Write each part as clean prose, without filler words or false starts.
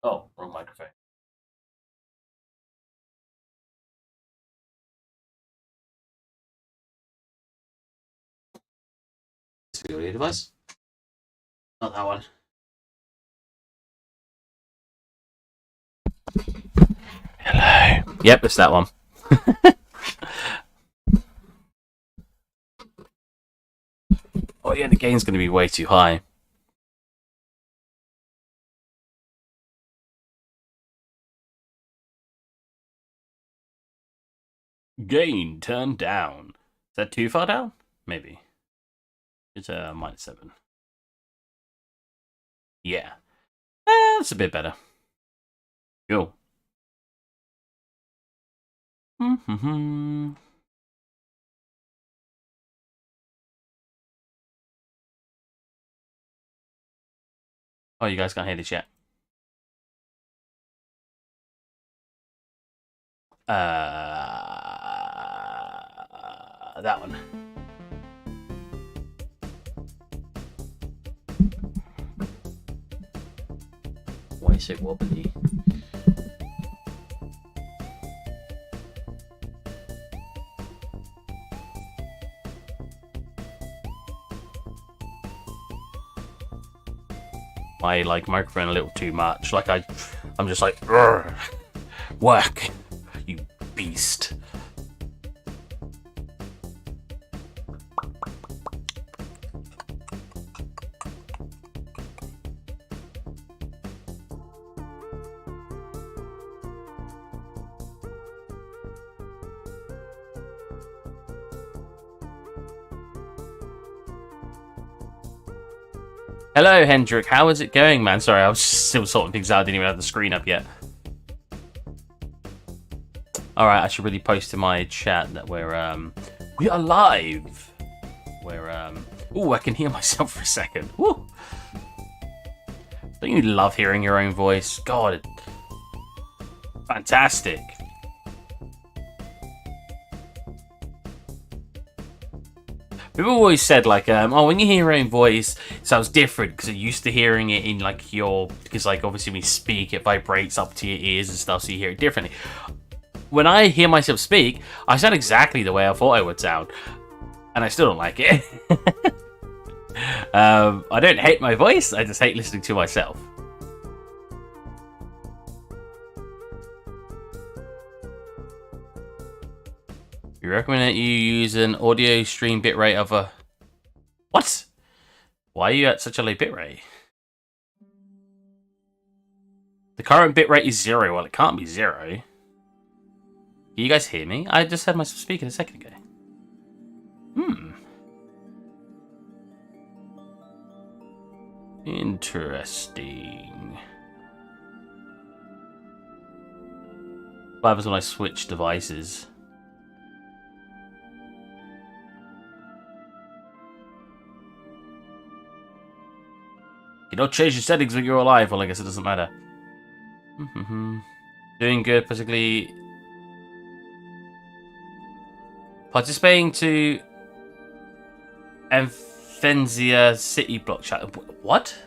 Oh, wrong microphone. This is the audio device. Not that one. Hello. Yep, it's that one. Oh yeah, the gain's going to be way too high. Gain turned down. Is that too far down? Maybe. It's a -7. Yeah. That's a bit better. Cool. Oh, you guys can't hear this yet. That one. Why is it wobbly? My microphone a little too much. I'm just like, work, you beast. Hello, Hendrik. How is it going, man? Sorry, I was still sorting things out. I didn't even have the screen up yet. All right, I should really post to my chat that we are live. Oh, I can hear myself for a second. Woo! Don't you love hearing your own voice? God, fantastic. People always said oh, when you hear your own voice, it sounds different because you're used to hearing it in because obviously when you speak, it vibrates up to your ears and stuff, so you hear it differently. When I hear myself speak, I sound exactly the way I thought I would sound, and I still don't like it. I don't hate my voice, I just hate listening to myself. You recommend that you use an audio stream bitrate of a... What? Why are you at such a low bitrate? The current bitrate is 0. Well, it can't be 0. Can you guys hear me? I just had myself speaking a second ago. Interesting. What happens when I switch devices? You don't change your settings when you're alive. Well, I guess it doesn't matter. Doing good, particularly participating to M4A1 City Block Chat. What?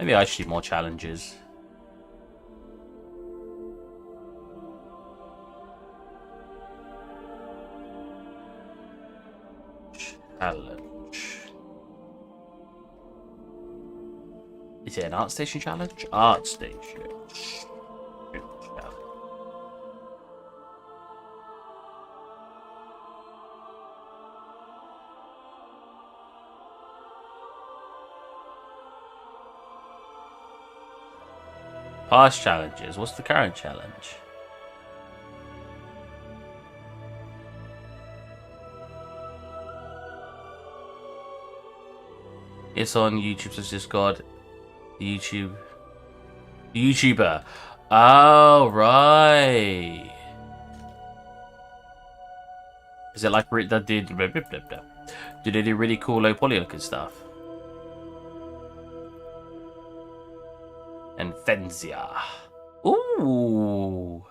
Maybe I should do more challenges. Challenge. Is it an art station challenge? Art station. Past challenges. What's the current challenge? It's on YouTube, so Discord. YouTuber. Oh, right. Is it like that did they do really cool low poly looking stuff? And Fenzia. Ooh.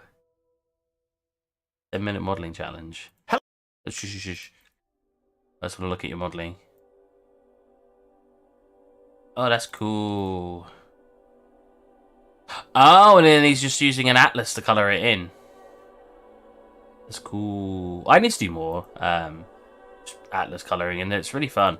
10-minute modeling challenge. Hello. Shh. I just want to look at your modeling. Oh, that's cool. Oh, and then he's just using an atlas to color it in. That's cool. I need to do more atlas coloring in there. It's really fun.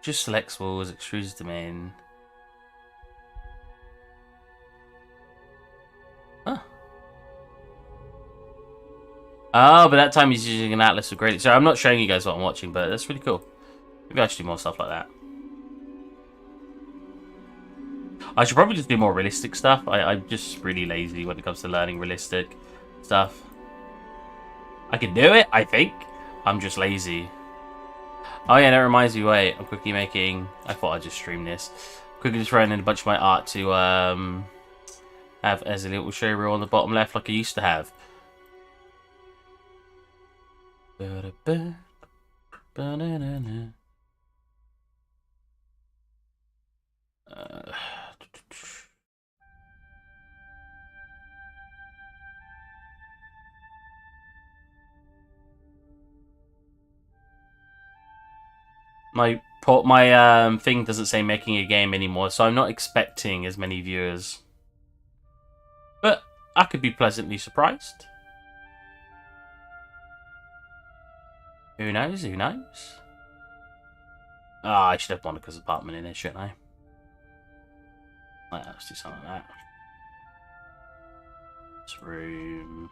Just selects walls, extrudes them in. Huh. Oh, but that time he's using an atlas of gradient. So I'm not showing you guys what I'm watching, but that's really cool. Maybe I should do more stuff like that. I should probably just do more realistic stuff. I'm just really lazy when it comes to learning realistic stuff. I can do it, I think. I'm just lazy. Oh yeah, that reminds me, wait, I'm quickly making... I thought I'd just stream this. Quickly just throwing in a bunch of my art to have as a little show reel on the bottom left like I used to have. My thing doesn't say making a game anymore, so I'm not expecting as many viewers. But I could be pleasantly surprised. Who knows? Who knows? Ah, I should have Monica's apartment in there, shouldn't I? Let's do something like that. This room.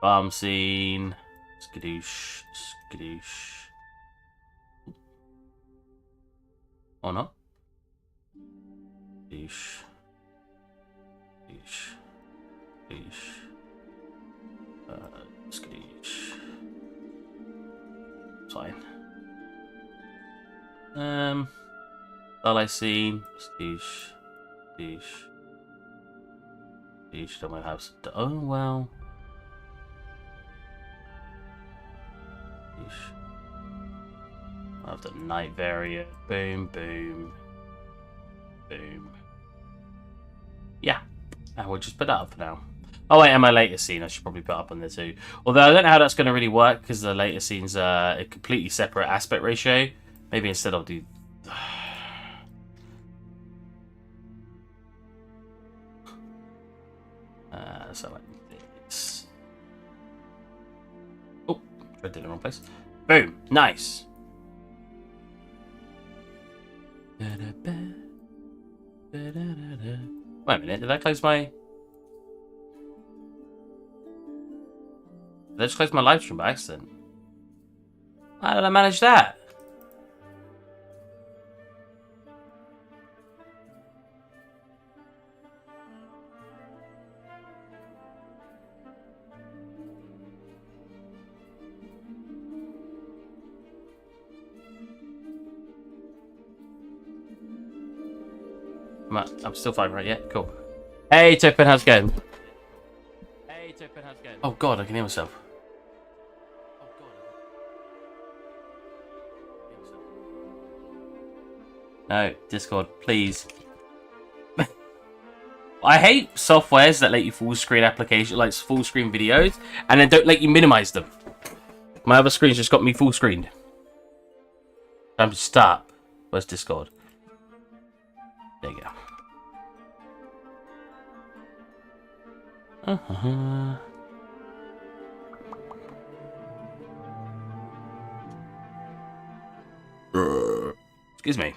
Farm scene. Skadoosh. Skadoosh. Or not? Skadoosh. Skadoosh. Skadoosh. Fine. Starlight scene. Skadoosh. Skadoosh. Skadoosh. Don't mind house. Oh well. I have the night variant. Boom, boom, boom. Yeah, and we'll just put that up for now. Oh wait, and my latest scene I should probably put up on there too. Although I don't know how that's going to really work because the latest scene's a completely separate aspect ratio. Maybe instead I'll do. So like this. Oh, I did it in the wrong place. Boom, nice. Wait a minute, did I close my... Did I just close my live stream by accident? How did I manage that? I'm still fine, right? Yeah, cool. Hey, Topin, how's it going? Hey, Topin, how's it going? Oh god, I can hear myself. Oh god. No, Discord, please. I hate softwares that let you full screen application, like full screen videos, and then don't let you minimize them. My other screen's just got me full screened. Time to stop. Where's Discord? There you go. Excuse me.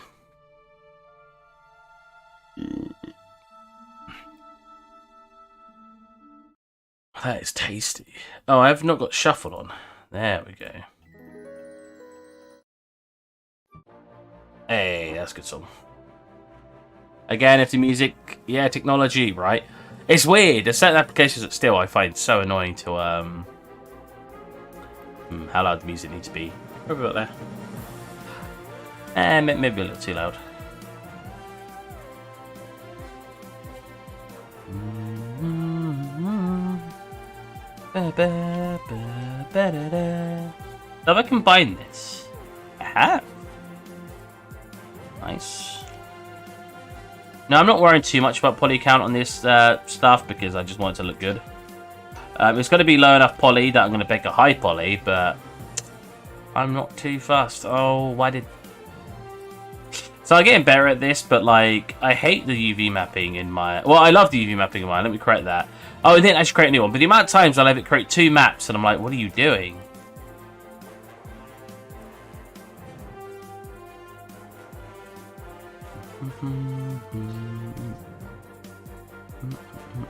That is tasty. Oh, I have not got shuffle on. There we go. Hey, that's a good song. Again, if the music, yeah, technology, right? It's weird. There's certain applications that still I find so annoying to how loud the music needs to be. Probably about there. Maybe a little too loud. Have I combined this? I have. Nice. Now, I'm not worrying too much about poly count on this stuff because I just want it to look good. It's going to be low enough poly that I'm going to pick a high poly, but I'm not too fast. Oh, why did... So I'm getting better at this, but like, I hate the UV mapping in my... Well, I love the UV mapping in mine. Let me correct that. Oh, it didn't actually create a new one. But the amount of times I'll have it create 2 maps, and I'm like, what are you doing?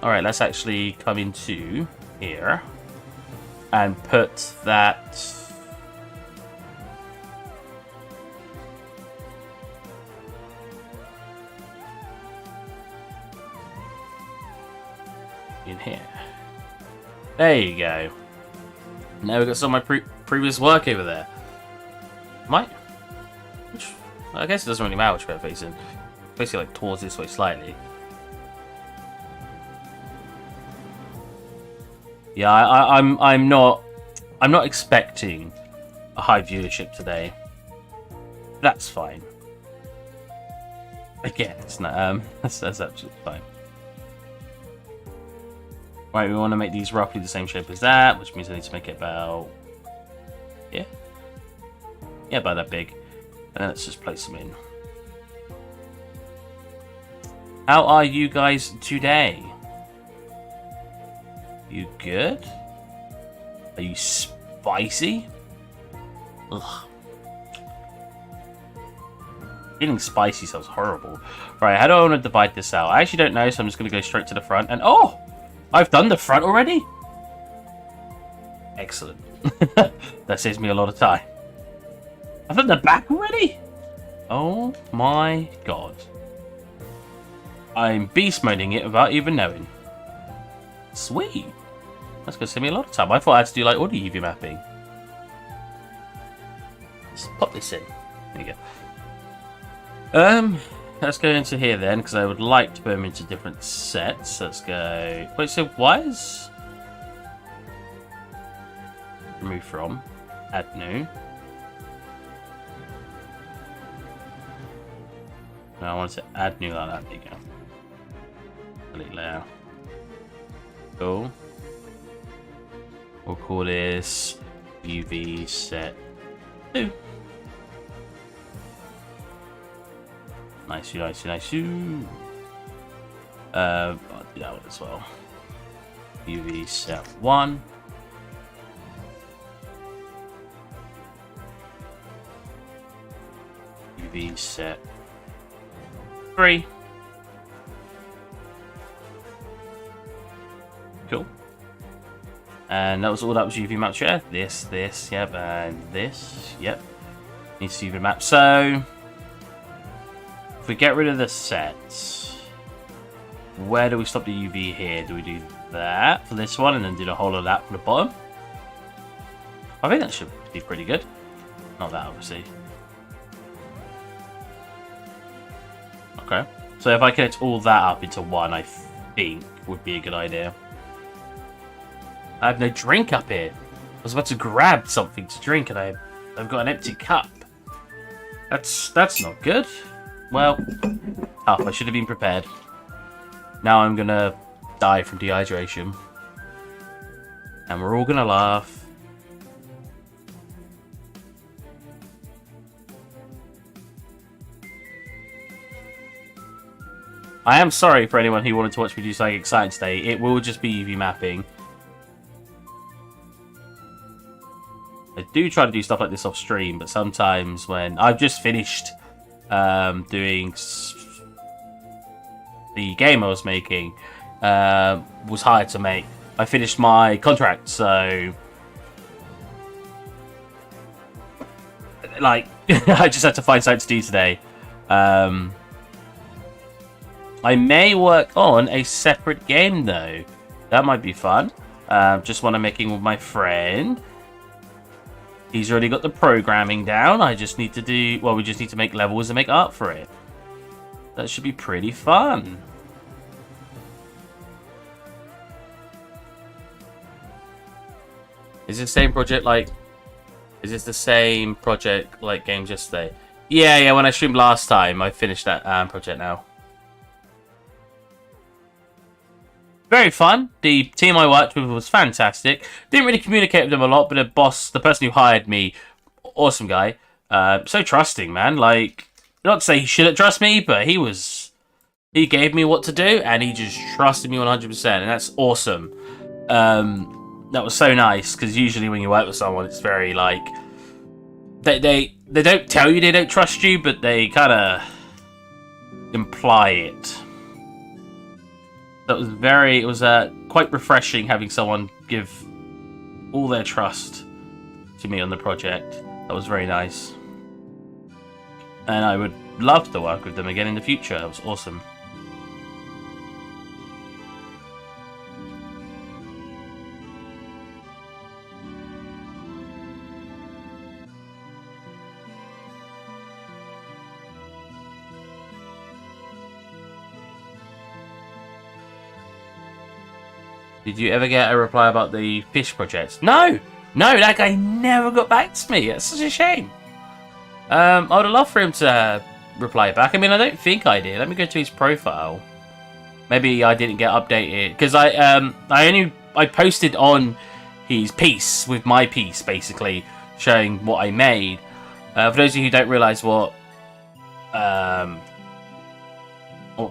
Alright, let's actually come into here and put that... in here. There you go. Now we've got some of my previous work over there. Which, I guess it doesn't really matter which way I'm facing. Basically, like towards this way slightly. Yeah, I'm not expecting a high viewership today. That's fine. Again, it's not. That's absolutely fine. Right, we want to make these roughly the same shape as that, which means I need to make it about... Yeah, about that big. And then let's just place them in. How are you guys today? You good? Are you spicy? Ugh. Feeling spicy sounds horrible. Right, how do I want to divide this out? I actually don't know, so I'm just going to go straight to the front. And oh! I've done the front already? Excellent. That saves me a lot of time. I've done the back already? Oh my god. I'm beast moding it without even knowing. Sweet. That's going to save me a lot of time. I thought I had to do like audio UV mapping. Let's pop this in. There you go. Let's go into here then, because I would like to put them into different sets. Let's go... Wait, so why is... Remove from. Add new. No, I want to add new like that. There you go. Delete layer. Cool. We'll call this UV set 2. Nice. I'll do that one as well. UV set 1. UV set 3. Cool. And that was all that was UV map share. This, yep, and this, yep. Needs UV map. So if we get rid of the sets, where do we stop the UV here? Do we do that for this one and then do the whole of that for the bottom? I think that should be pretty good. Not that, obviously. Okay. So if I connect all that up into one, I think would be a good idea. I have no drink up here. I was about to grab something to drink and I've got an empty cup. That's not good. Well, I should have been prepared. Now I'm gonna die from dehydration. And we're all gonna laugh. I am sorry for anyone who wanted to watch me do something exciting today. It will just be UV mapping. I do try to do stuff like this off stream, but sometimes when I've just finished doing the game I was making, was hired to make. I finished my contract, so like I just had to find something to do today. I may work on a separate game though. That might be fun. Just one I'm making with my friend. He's already got the programming down. I just need to do... Well, we just need to make levels and make art for it. That should be pretty fun. Is this the same project like... Is this the same project like Games Yesterday? Yeah, when I streamed last time, I finished that project now. Very fun. The team I worked with was fantastic. Didn't really communicate with them a lot, but the person who hired me, awesome guy. So trusting, man. Like, not to say he shouldn't trust me, but he gave me what to do, and he just trusted me 100%, and that's awesome. That was so nice, because usually when you work with someone, it's very, like, they don't tell you they don't trust you, but they kind of imply it. That was it was quite refreshing having someone give all their trust to me on the project. That was very nice. And I would love to work with them again in the future. That was awesome. Did you ever get a reply about the fish project? No! No, that guy never got back to me. That's such a shame. I would have loved for him to reply back. I mean, I don't think I did. Let me go to his profile. Maybe I didn't get updated. Because I posted on his piece with my piece, basically, showing what I made. For those of you who don't realise what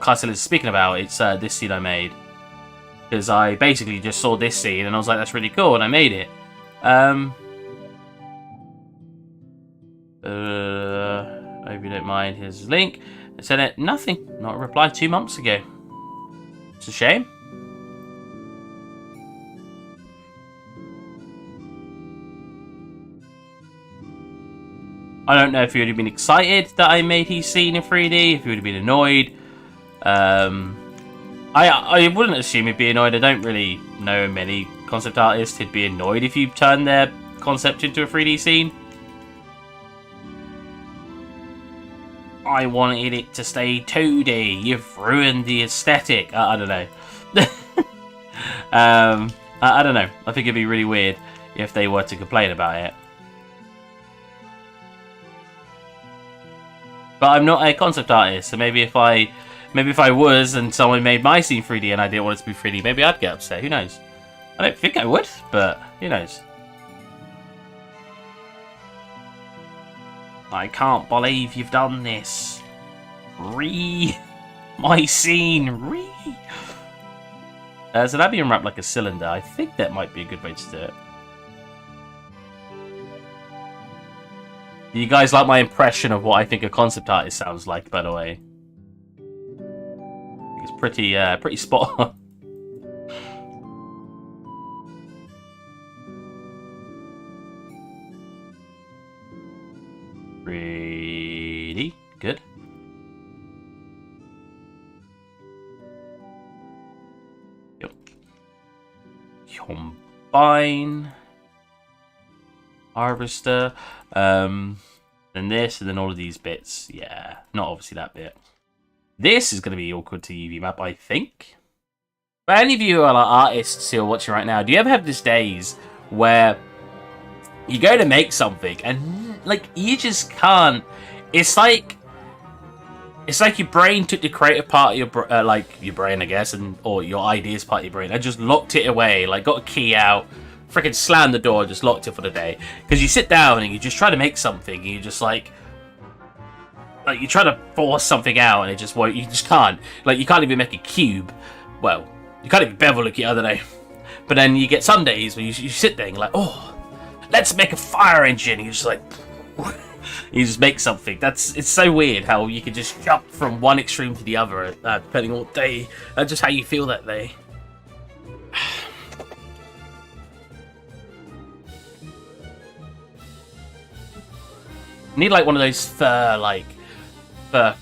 Castle is speaking about, it's this scene I made. Because I basically just saw this scene and I was like, that's really cool, and I made it. I hope you don't mind. Here's his link. I sent it. Nothing. Not a reply 2 months ago. It's a shame. I don't know if he would have been excited that I made his scene in 3D, if he would have been annoyed. I wouldn't assume he'd be annoyed. I don't really know many concept artists who'd be annoyed if you turn their concept into a 3D scene. I wanted it to stay 2D. You've ruined the aesthetic. I don't know. I don't know. I think it'd be really weird if they were to complain about it. But I'm not a concept artist, so maybe if I was and someone made my scene 3D and I didn't want it to be 3D, maybe I'd get upset. Who knows? I don't think I would, but who knows? I can't believe you've done this. My scene. So that'd be unwrapped like a cylinder. I think that might be a good way to do it. You guys like my impression of what I think a concept artist sounds like, by the way? It's pretty spot on. Pretty good. Yep. Combine. Harvester. Then this, and then all of these bits. Yeah, not obviously that bit. This is going to be awkward to UV map, I think. But any of you who are like artists who are watching right now, do you ever have these days where you go to make something and like you just can't? It's like your brain took the creative part of your like your brain, I guess, or your ideas part of your brain, and just locked it away. Like got a key out, freaking slammed the door, just locked it for the day. Because you sit down and you just try to make something, and you just like you try to force something out, and it just won't. You just can't. Like you can't even make a cube. Well, you can't even bevel it. I don't know. But then you get some days where you sit there and you're like, oh, let's make a fire engine. And you just like, you just make something. It's so weird how you can just jump from one extreme to the other, depending on what day, just how you feel that day. Need like one of those fur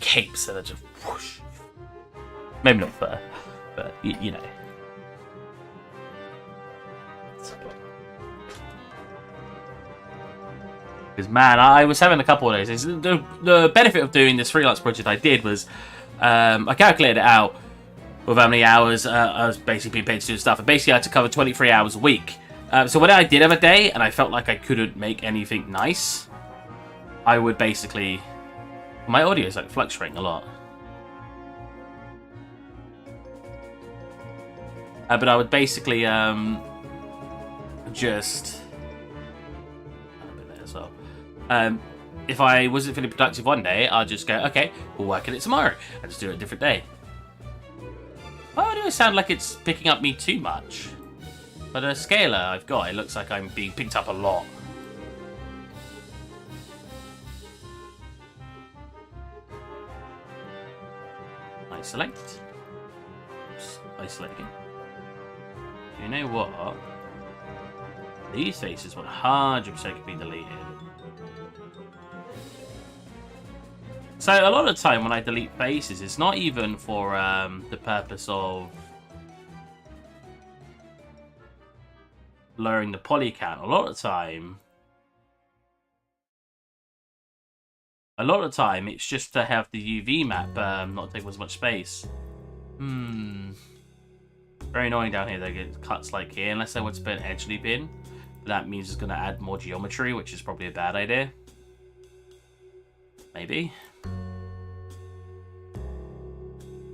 capes that are just whoosh. Maybe not fur, but you know. Because, man, I was having a couple of days. The benefit of doing this freelance project I did was I calculated it out with how many hours I was basically being paid to do stuff. And basically, I had to cover 23 hours a week. So when I did have a day and I felt like I couldn't make anything nice, I would basically... My audio is like fluctuating a lot. But I would basically just... as well. If I wasn't feeling productive one day, I'll just go, okay, we'll work on it tomorrow. I'll just do it a different day. Why do it sound like it's picking up me too much? But the scaler I've got, it looks like I'm being picked up a lot. Isolate. Oops, isolate again. You know what? These faces 100% could be deleted. So a lot of the time when I delete faces, it's not even for the purpose of lowering the poly count. A lot of the time it's just to have the UV map not take as much space. Very annoying down here. They get cuts like here, unless I want to put an edge loop in. That means it's going to add more geometry, which is probably a bad idea. Maybe.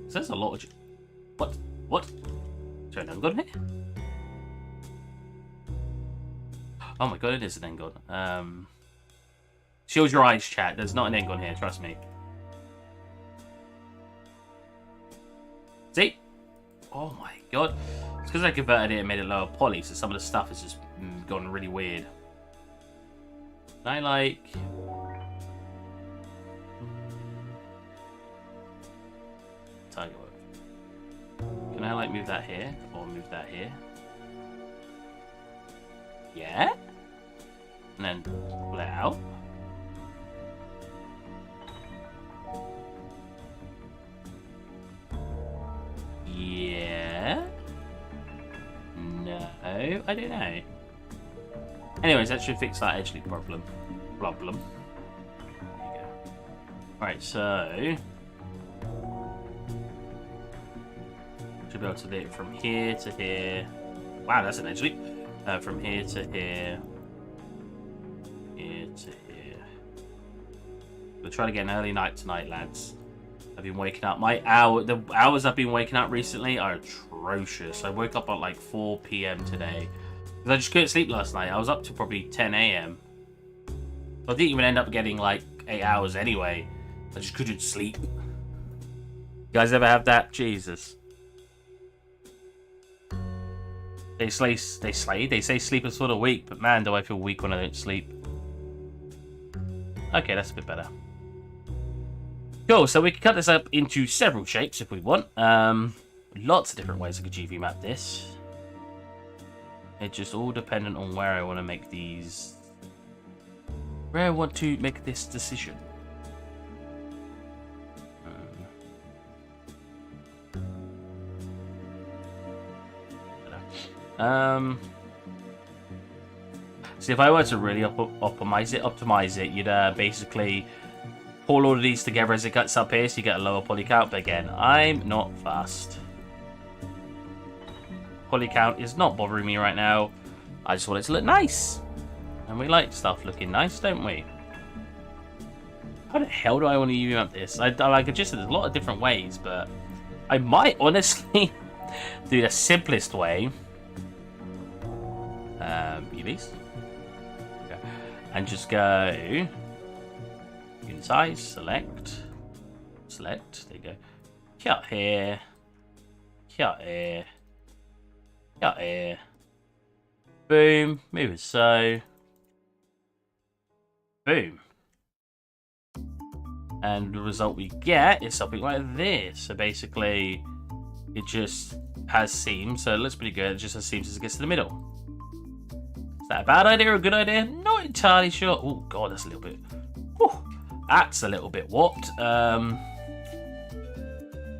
There's a lot of... What? What? Is there an end gun here? Oh my god, it is an end gun. Shield your eyes, chat. There's not an end gun here, trust me. See? Oh my god. It's because I converted it and made it lower poly, so some of the stuff has just gone really weird. I like... Target work. Can I like move that here or move that here? Yeah. And then pull it out. Yeah. No, I don't know. Anyways, that should fix that edge loop problem. There you go. Alright, so should be able to do it from here to here. Wow, that's an edge loop. From here to here. Here to here. We'll try to get an early night tonight, lads. I've been waking up. The hours I've been waking up recently are atrocious. I woke up at like 4 PM today. Because I just couldn't sleep last night. I was up to probably 10 AM. I didn't even end up getting like 8 hours anyway. I just couldn't sleep. You guys ever have that? Jesus. They say sleep is for the weak, but man, do I feel weak when I don't sleep. Okay, that's a bit better. Cool, so we can cut this up into several shapes if we want. Lots of different ways I could GV map this. It's just all dependent on where I want to make these... Where I want to make this decision. So if I were to really optimize it, you'd basically pull all of these together as it cuts up here, so you get a lower poly count. But again, I'm not fast. Poly count is not bothering me right now. I just want it to look nice, and we like stuff looking nice, don't we? How the hell do I want to UV map this? I like it. Just there's a lot of different ways, but I might honestly do the simplest way. UVs. Okay. And just go unit size, select, there you go. Cut here, cut here, cut here. Boom, move it so. Boom. And the result we get is something like this. So basically, it just has seams, so it looks pretty good. It just has seams as it gets to the middle. Is that a bad idea or a good idea? Not entirely sure. Oh god, that's a little bit... Whew, that's a little bit warped. I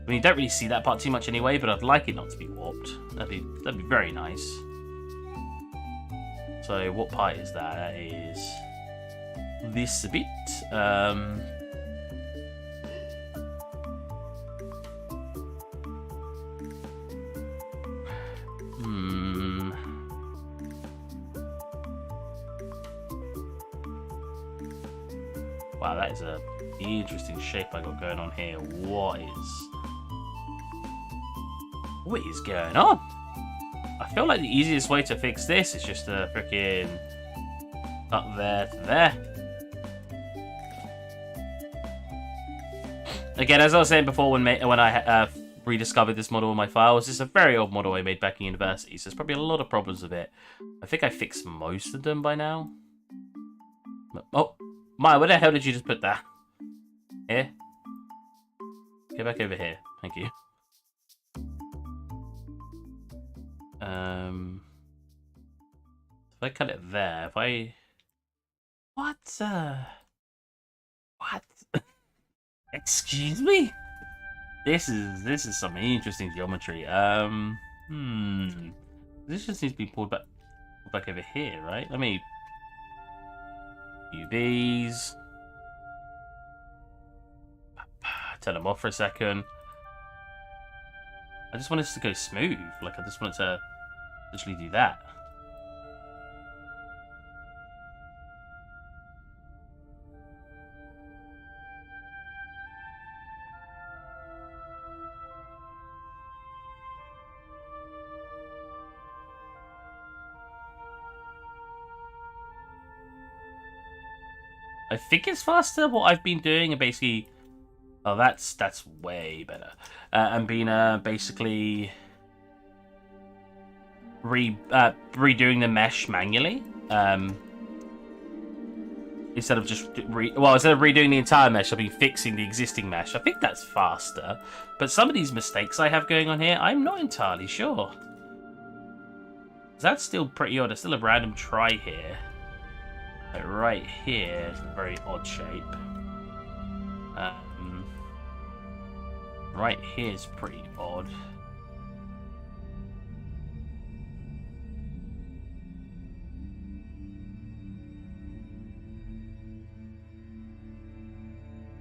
mean, you don't really see that part too much anyway, but I'd like it not to be warped. That'd be very nice. So what part is that? That is this a bit. Wow, that is a interesting shape I got going on here. What is going on? I feel like the easiest way to fix this is just to freaking up there to there. Again, as I was saying before, when I rediscovered this model in my files, this is a very old model I made back in university, so there's probably a lot of problems with it. I think I fixed most of them by now. Oh, Maya, where the hell did you just put that? Here? Get back over here. Thank you. If I cut it there, if I... What? Excuse me? This is some interesting geometry. This just needs to be pulled back over here, right? Let me... UVs. Turn them off for a second. I just want this to go smooth. Like, I just want it to literally do that. I think it's faster. What I've been doing, and basically, oh, that's way better. And been basically redoing the mesh manually. Instead of just instead of redoing the entire mesh, I've been fixing the existing mesh. I think that's faster. But some of these mistakes I have going on here, I'm not entirely sure. That's still pretty odd. There's still a random try here. Like right here is a very odd shape. Right here is pretty odd.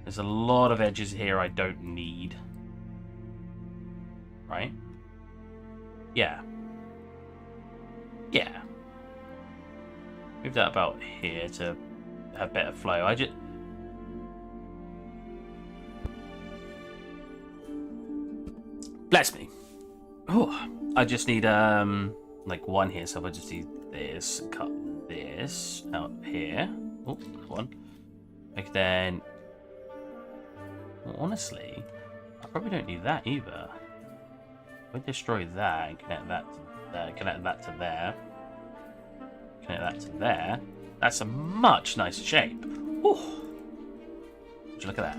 There's a lot of edges here I don't need. Right? Yeah. Yeah. Move that about here to have better flow. Bless me. Oh, I just need like one here, so I just need this. Cut this out here. Oh, one. Like then. Well, honestly, I probably don't need that either. If I destroy that and connect that to there, connect that to there, connect that to there. That's a much nicer shape. Ooh. Would you look at that?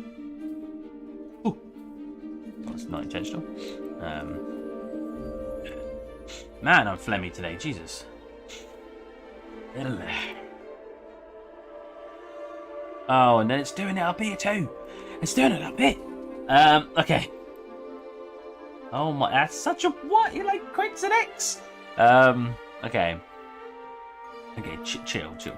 Ooh. That's not intentional. Man, I'm phlegmy today. Jesus. Oh, and then it's doing it up here too. It's doing it up here. Okay. Oh my, that's such a what? You like coincidence? Okay. Okay, chill. Chill.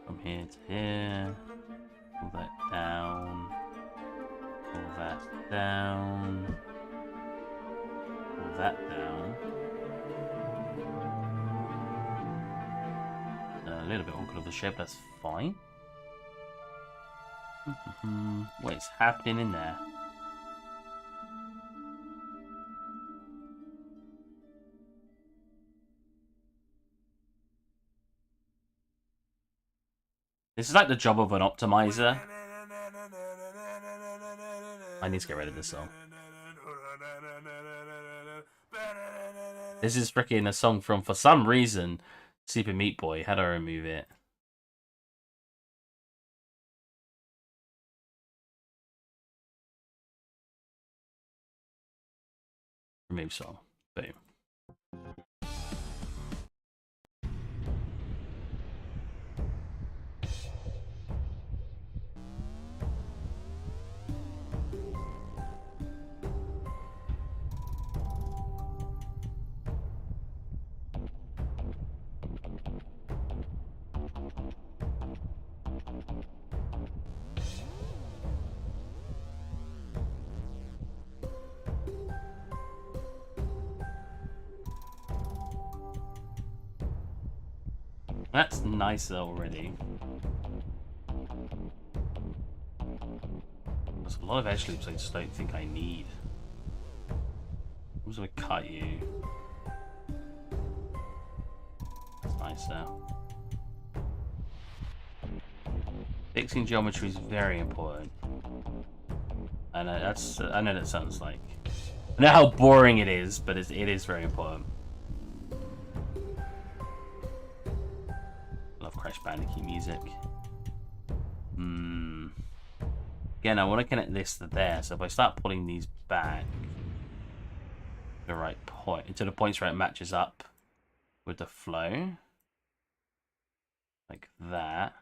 From here to here. Pull that down. Pull that down. Pull that down. A little bit awkward of the shape, that's fine. What is happening in there? This is like the job of an optimizer. I need to get rid of this song. This is freaking a song from, for some reason, Super Meat Boy. How do I remove it? Remove song. Boom. That's nicer already. There's a lot of edge loops I just don't think I need. I'm just gonna cut you. That's nicer. Fixing geometry is very important. I know that sounds like. I know how boring it is, but it is very important. Love Crash Bandicoot music. Again, I want to connect this to there, so if I start pulling these back to the right point, into the points where it matches up with the flow, like that.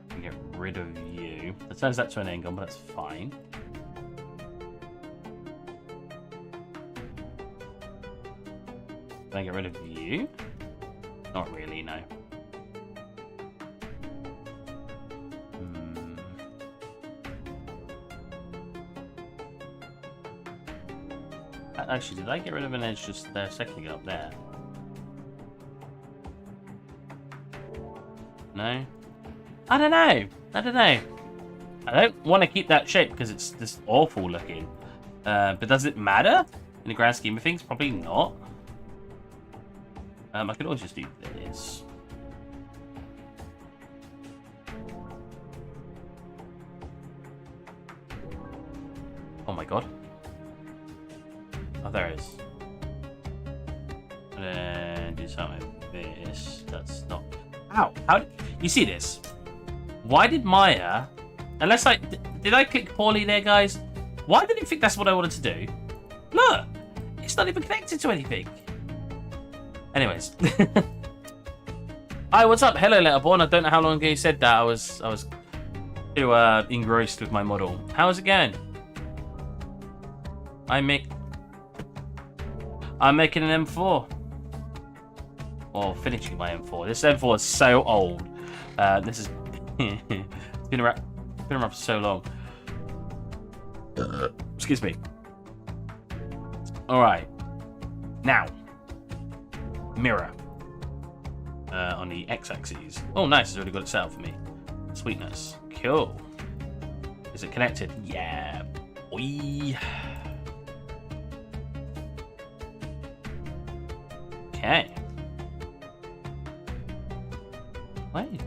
And get rid of you. That turns that to an angle, but that's fine. Can I get rid of you? Not really, no. Actually, did I get rid of an edge just there a second ago up there? No? I don't know. I don't want to keep that shape because it's just awful looking. But does it matter in the grand scheme of things? Probably not. I could always just do this. Oh my god. Oh, there it is. And then do something like this. That's not... Ow! How did... You see this? Why did Maya... Unless I... Did I click poorly there, guys? Why did it think that's what I wanted to do? Look! It's not even connected to anything. Anyways. Hi, what's up? Hello, Letterborn. I don't know how long ago you said that. I was too engrossed with my model. How's it going? I'm making an M4. Or finishing my M4. This M4 is so old. This is it's been around for so long. Excuse me. All right. Now, mirror on the x-axis. Oh, nice! It's already got it set up for me. Sweetness. Cool. Is it connected? Yeah. Boy. Okay. Wait,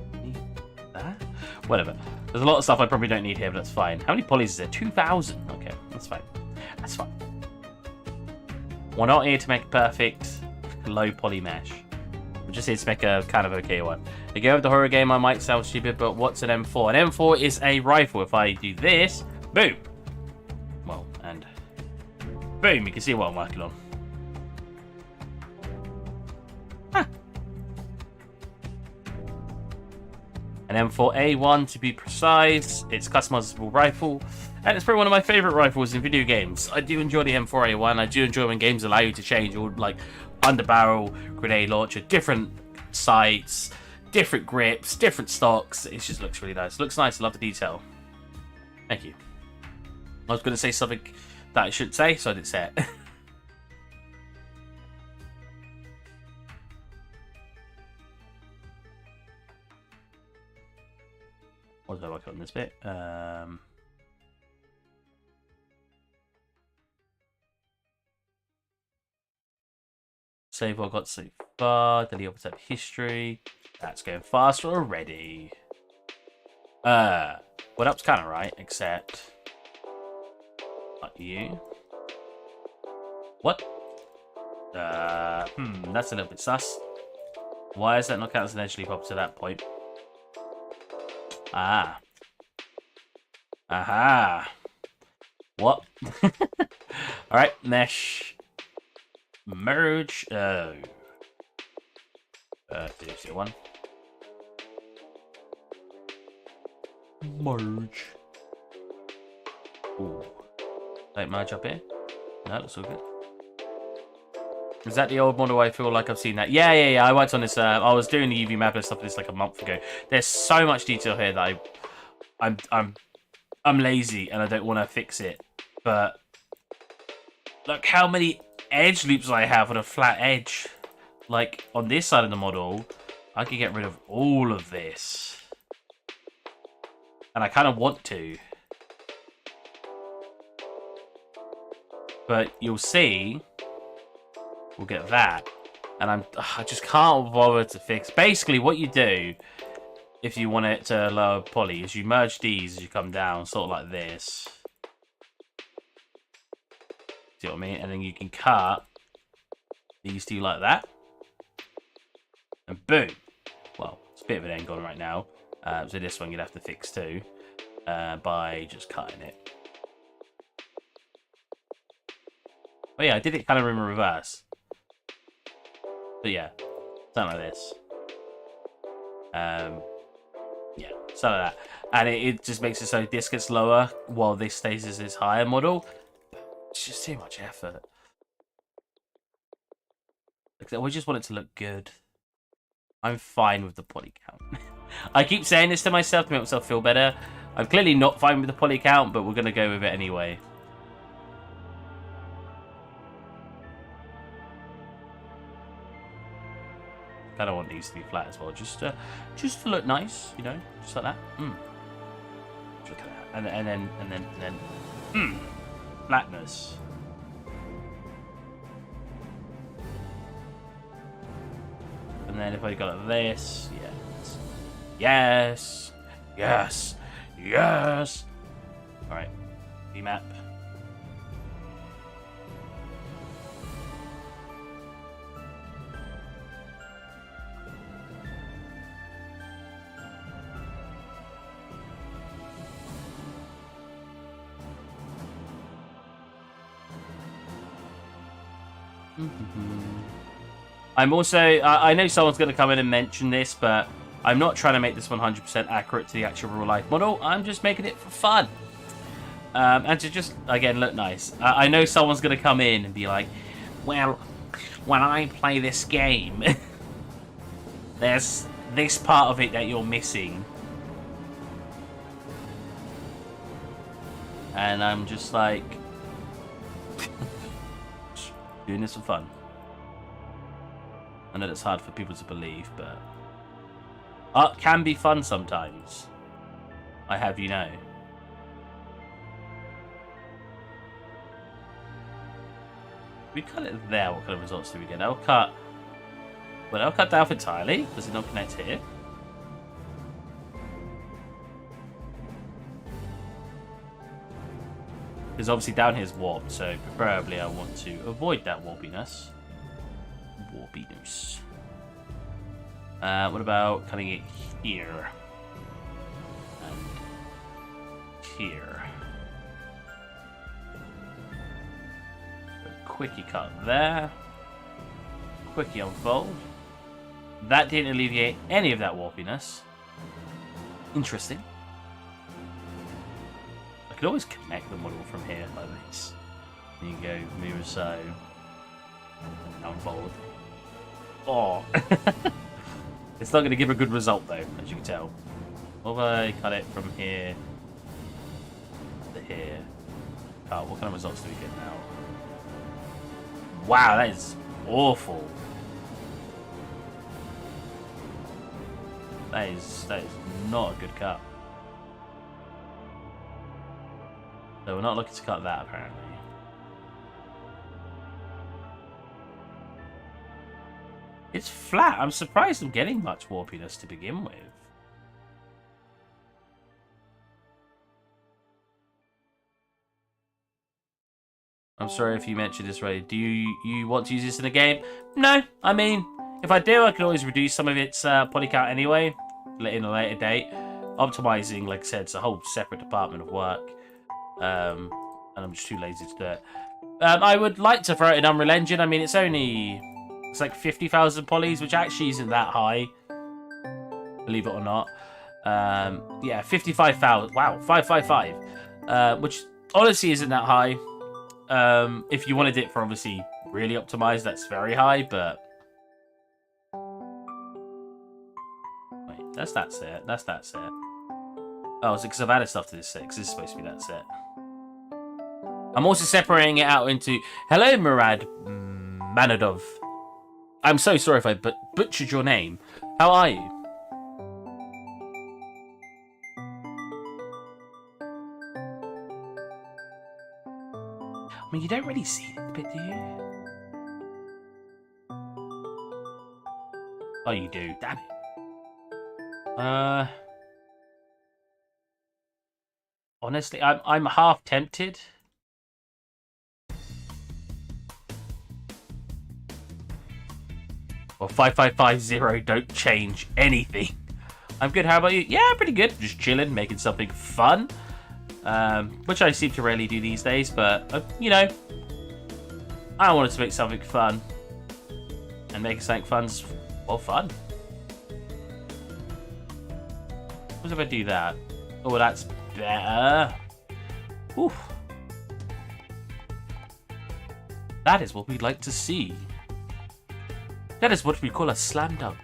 that? Whatever. There's a lot of stuff I probably don't need here, but that's fine. How many polys is there? 2,000. Okay, that's fine. That's fine. We're not here to make a perfect low poly mesh. We're just here to make a kind of okay one. Again, with the horror game, I might sound stupid, but what's an M4? An M4 is a rifle. If I do this, boom. Well, and boom, you can see what I'm working on. An M4A1 to be precise. It's a customizable rifle, and it's probably one of my favorite rifles in video games. I do enjoy the M4A1. I do enjoy when games allow you to change all like underbarrel, grenade launcher, different sights, different grips, different stocks. It just looks really nice. It looks nice. I love the detail. Thank you. I was going to say something that I shouldn't say, so I didn't say it. What did I work on this bit? Save what I got so far. Delete all the history. That's going faster already. Well, that was kind of right, except not you. What? That's a little bit sus. Why is that not counted as an edge leap up to that point? Ah. Aha. What? Alright, mesh. Merge. Oh. There's the one. Merge. Ooh. Like merge up here? No, that's all good. Is that the old model? I feel like I've seen that. Yeah. I worked on this. I was doing the UV map and stuff for this like a month ago. There's so much detail here that I'm lazy and I don't want to fix it. But look how many edge loops I have on a flat edge. Like, on this side of the model, I could get rid of all of this. And I kind of want to. But you'll see, we'll get that. And I just can't bother to fix. Basically, what you do, if you want it to lower poly, is you merge these as you come down, sort of like this. See what I mean? And then you can cut these two like that. And boom. Well, it's a bit of an angle right now. So this one you'd have to fix too. By just cutting it. But yeah, I did it kind of in reverse. But yeah, something like this. Yeah, something like that. And it just makes it so this gets lower while this stays as this higher model. It's just too much effort. We just want it to look good. I'm fine with the poly count. I keep saying this to myself to make myself feel better. I'm clearly not fine with the poly count, but we're going to go with it anyway. I don't want these to be flat as well, just to look nice, you know, just like that. Just look at that, and then, flatness. And then if I go like this, yes. All right, V-map. I'm also, I know someone's going to come in and mention this, but I'm not trying to make this 100% accurate to the actual real life model. I'm just making it for fun. And to just, again, look nice. I know someone's going to come in and be like, well, when I play this game, there's this part of it that you're missing. And I'm just like, doing this for fun. I know that's hard for people to believe, but art can be fun sometimes. I have you know. If we cut it there, what kind of results do we get? I'll cut that off entirely. Does it not connect here? Because obviously down here is warped, so preferably I want to avoid that warpiness. What about cutting it here? And here. A quickie cut there. Quickie unfold. That didn't alleviate any of that warpiness. Interesting. I could always connect the model from here like this. And you can go mirror so. Unfold. Oh. It's not going to give a good result though, as you can tell. What if I cut it from here to here? Oh, what kind of results do we get now? Wow, that is awful. That is not a good cut. So we're not looking to cut that apparently. It's flat. I'm surprised I'm getting much warpiness to begin with. I'm sorry if you mentioned this already. Do you want to use this in a game? No. I mean, if I do, I can always reduce some of its poly count anyway, in a later date. Optimizing, like I said, it's a whole separate department of work. And I'm just too lazy to do it. I would like to throw it in Unreal Engine. I mean, it's like 50,000 polys, which actually isn't that high, believe it or not. Yeah, 55,000. Wow, 555. Which honestly isn't that high. If you wanted it for obviously really optimized, that's very high, but wait, that's that set. That's that set. Oh, is it because I've added stuff to this set? Because this is supposed to be that set. I'm also separating it out into... Hello, Murad Manadov. I'm so sorry if I butchered your name. How are you? I mean, you don't really see this bit, do you? Oh, you do. Damn it. Honestly, I'm half tempted. Well, 5550 don't change anything. I'm good. How about you? Yeah, pretty good. Just chilling, making something fun. Which I seem to rarely do these days, but, you know, I wanted to make something fun. And making something fun's, well, fun. What if I do that? Oh, that's better. Oof. That is what we'd like to see. That is what we call a slam dunk.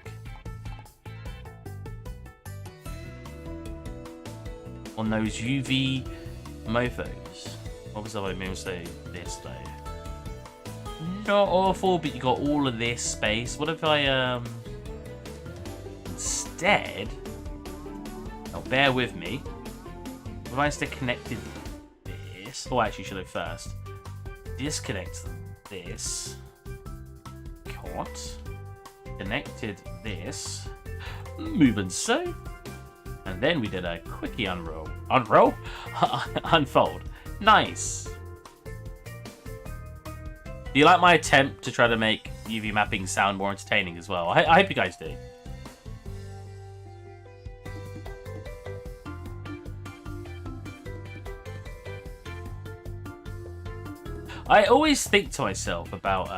On those UV mofos. Obviously, I mean, say this though. Not awful, but you got all of this space. What if I instead? Now, bear with me. If I instead connected this, oh, actually, should I first disconnect this? Can't. Connected this. Moving so. And then we did a quickie unroll. Unroll? Unfold. Nice. Do you like my attempt to try to make UV mapping sound more entertaining as well? I hope you guys do. I always think to myself about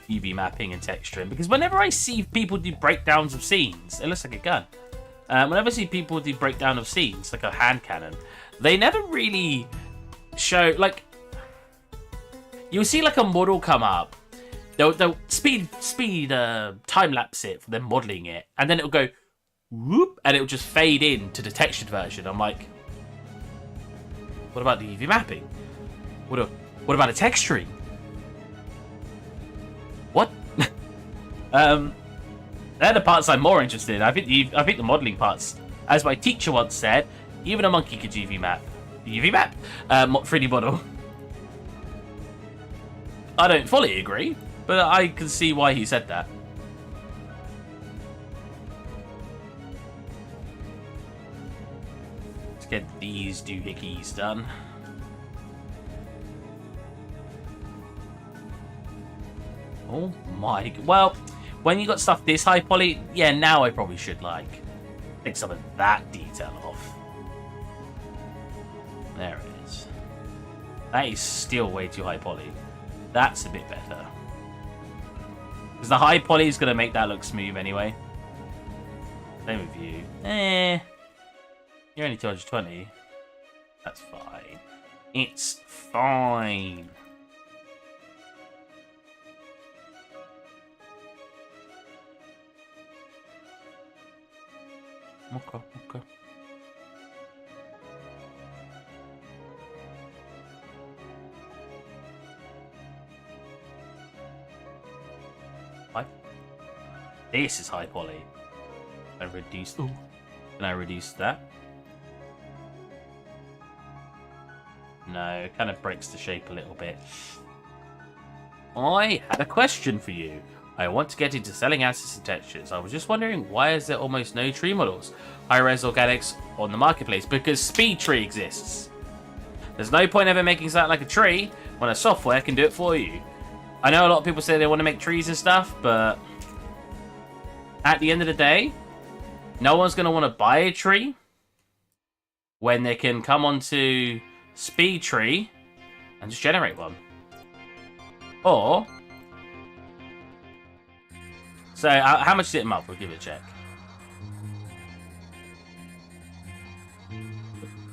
UV mapping and texturing, because whenever I see people do breakdowns of scenes, it looks like a gun. Whenever I see people do breakdown of scenes, like a hand cannon, they never really show, like, you'll see like a model come up, they'll speed time lapse it for them modeling it, and then it'll go whoop, and it'll just fade in to the textured version. I'm like, what about the UV mapping? What about the texturing? What? They're the parts I'm more interested in. I think the modelling parts, as my teacher once said, even a monkey could UV map. UV map? 3D model. I don't fully agree, but I can see why he said that. Let's get these doohickeys done. Oh my god. Well, when you got stuff this high poly, yeah, now I probably should, like, take some of that detail off. There it is. That is still way too high poly. That's a bit better. Because the high poly is going to make that look smooth anyway. Same with you. You're only 220. That's fine. It's fine. Okay. This is high poly. I reduced. Ooh. Can I reduce that? No, it kind of breaks the shape a little bit. I had a question for you. I want to get into selling assets and textures. I was just wondering, why is there almost no tree models, high-res organics on the marketplace? Because Speed Tree exists. There's no point ever making something like a tree when a software can do it for you. I know a lot of people say they want to make trees and stuff, but at the end of the day, no one's going to want to buy a tree when they can come onto Speed Tree and just generate one. Or, so how much is it a month? We'll give it a check.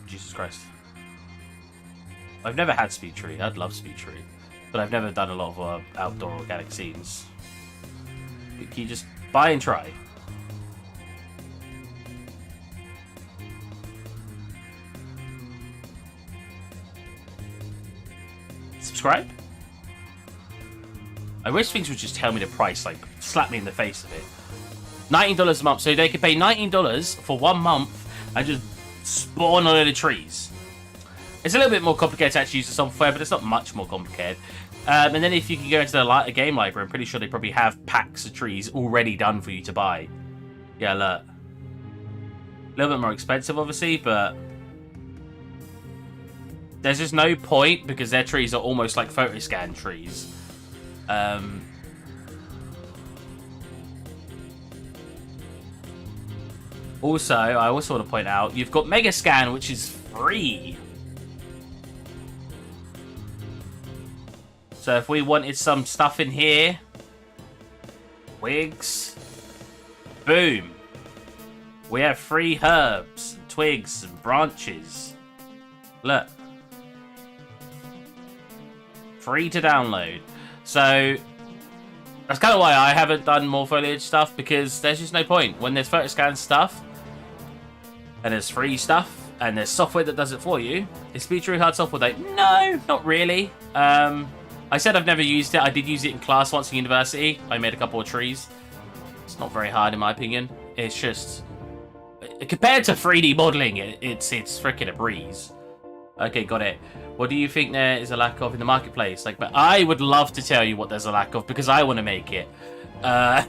Jesus Christ. I've never had Speed Tree. I'd love Speed Tree. But I've never done a lot of outdoor organic scenes. Can you just buy and try? Subscribe? I wish things would just tell me the price, like slap me in the face of it. $19 a month, so they could pay $19 for 1 month and just spawn a load of trees. It's a little bit more complicated to actually use the software, but it's not much more complicated. And then if you can go into the game library, I'm pretty sure they probably have packs of trees already done for you to buy. Yeah, look. A little bit more expensive, obviously, but there's just no point because their trees are almost like photo scan trees. Also, I also want to point out, you've got Mega Scan, which is free. So if we wanted some stuff in here, twigs, boom. We have free herbs, and twigs, and branches. Look. Free to download. So that's kind of why I haven't done more foliage stuff, because there's just no point. When there's photo scan stuff, and there's free stuff, and there's software that does it for you, is Speed Tree hard software? Like, no, not really. I said I've never used it. I did use it in class once in university. I made a couple of trees. It's not very hard in my opinion. It's just, compared to 3D modeling, it's freaking a breeze. Okay, got it. What do you think there is a lack of in the marketplace? Like, but I would love to tell you what there's a lack of because I want to make it. I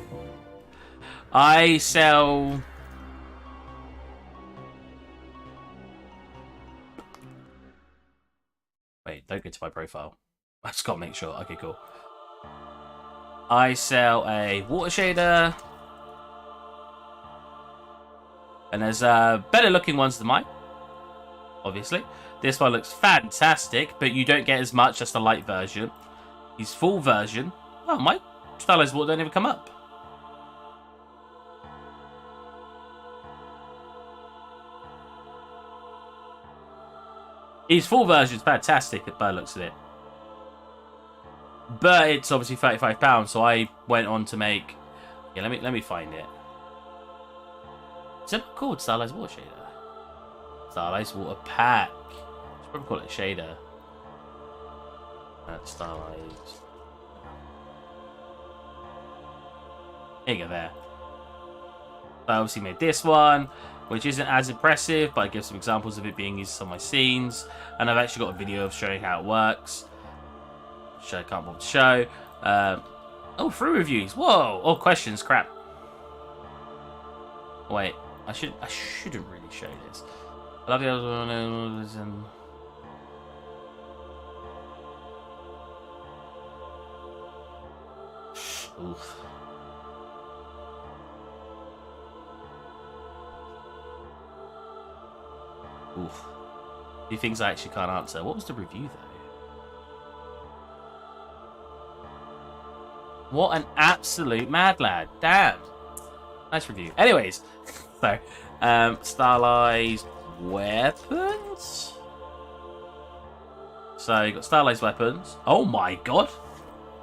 sell. Wait, don't go to my profile. I just gotta make sure. Okay, cool. I sell a water shader. And there's better looking ones than mine. Obviously. This one looks fantastic, but you don't get as much as the light version. His full version. Oh, my stylized water don't even come up. His full version is fantastic by the looks of it. But it's obviously £35, so I went on to make. Yeah, let me find it. Is it not called Stylized Water Shader? Stylized Water Pack. Should probably call it Shader. That's Stylized. There you go, there. I obviously made this one, which isn't as impressive, but I give some examples of it being used on my scenes. And I've actually got a video of showing how it works. Which I can't bother to show. Oh, free reviews. Whoa. Oh, questions. Crap. Wait. I shouldn't really show this. I love the other one. Oof. Oof. A few things I actually can't answer. What was the review, though? What an absolute mad lad. Damn. Nice review. Anyways, so, stylized weapons? So, you got stylized weapons. Oh my god.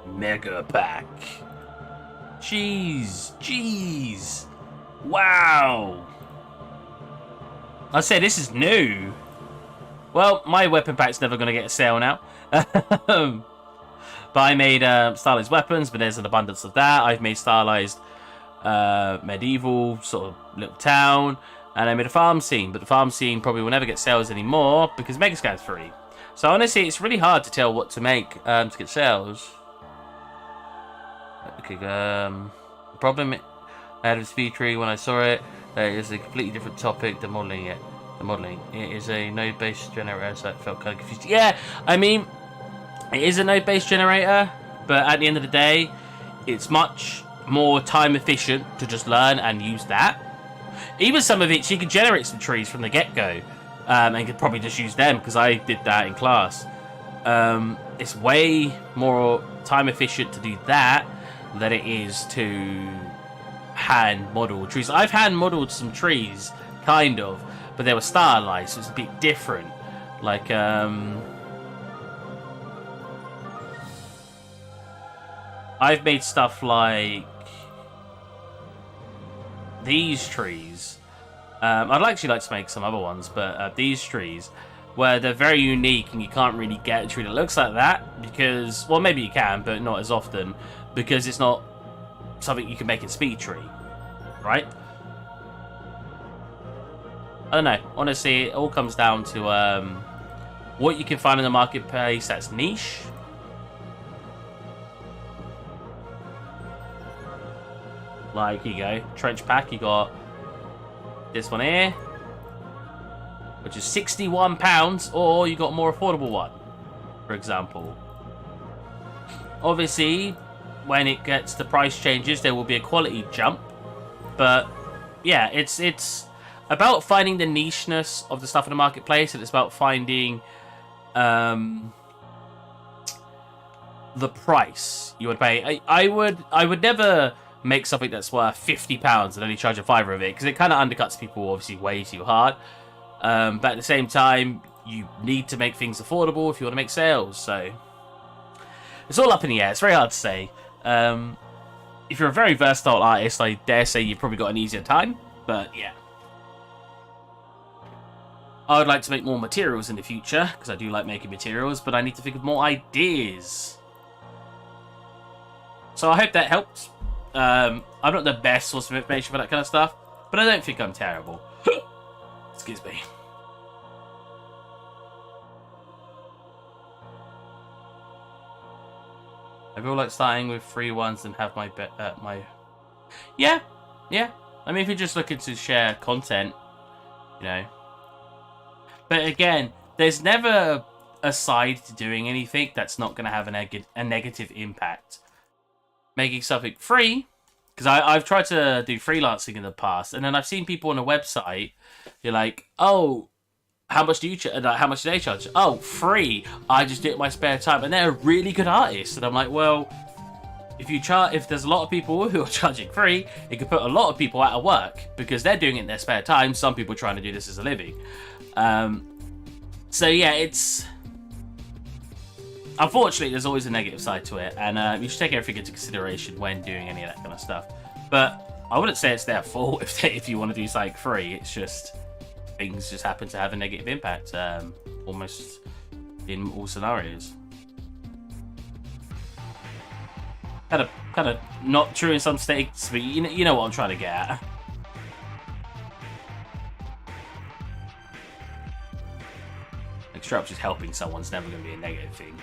Mega pack. Jeez. Wow. I say this is new. Well, my weapon pack's never going to get a sale now. But I made stylized weapons, but there's an abundance of that. I've made stylized medieval sort of little town, and I made a farm scene, but the farm scene probably will never get sales anymore because Megascan's free. So honestly, it's really hard to tell what to make to get sales. Okay, the problem I had with Speed Tree when I saw it, is a completely different topic than modeling it. The modeling. It is a node-based generator, so it felt kind of confused. Yeah, I mean, it is a node-based generator, but at the end of the day, it's much more time efficient to just learn and use that. Even some of it, you can generate some trees from the get-go, and could probably just use them, because I did that in class. It's way more time efficient to do that than it is to hand model trees. I've hand modeled some trees, kind of, but they were stylized, so it's a bit different. Like, I've made stuff like these trees. I'd actually like to make some other ones, but these trees, where they're very unique and you can't really get a tree that looks like that because, well, maybe you can, but not as often because it's not something you can make in Speed Tree, right? I don't know. Honestly, it all comes down to what you can find in the marketplace that's niche. Like, here you go. Trench pack, you got this one here, which is £61, or you got a more affordable one, for example. Obviously, when it gets the price changes, there will be a quality jump. But, yeah, it's about finding the nicheness of the stuff in the marketplace, and it's about finding the price you would pay. I would never make something that's worth £50 and only charge a fiver of it, because it kind of undercuts people obviously way too hard. But at the same time, you need to make things affordable if you want to make sales. So it's all up in the air. It's very hard to say. If you're a very versatile artist, I dare say you've probably got an easier time. But yeah, I would like to make more materials in the future, because I do like making materials, but I need to think of more ideas. So I hope that helps. I'm not the best source of information for that kind of stuff, but I don't think I'm terrible. Excuse me. I feel like starting with free ones and have my Yeah. I mean, if you're just looking to share content, you know. But again, there's never a side to doing anything that's not going to have a negative impact. Making something free, because I've tried to do freelancing in the past, and then I've seen people on a website, you're like, oh, how much do you how much do they charge? Oh, free. I just do it in my spare time, and they're a really good artist. And I'm like, well, if there's a lot of people who are charging free, it could put a lot of people out of work because they're doing it in their spare time. Some people are trying to do this as a living. So yeah, it's unfortunately there's always a negative side to it, and you should take everything into consideration when doing any of that kind of stuff. But I wouldn't say it's their fault if you want to do something free. It's just things just happen to have a negative impact, almost in all scenarios. Kind of not true in some states, but you know what I'm trying to get at. Like, straight up just helping someone's never going to be a negative thing.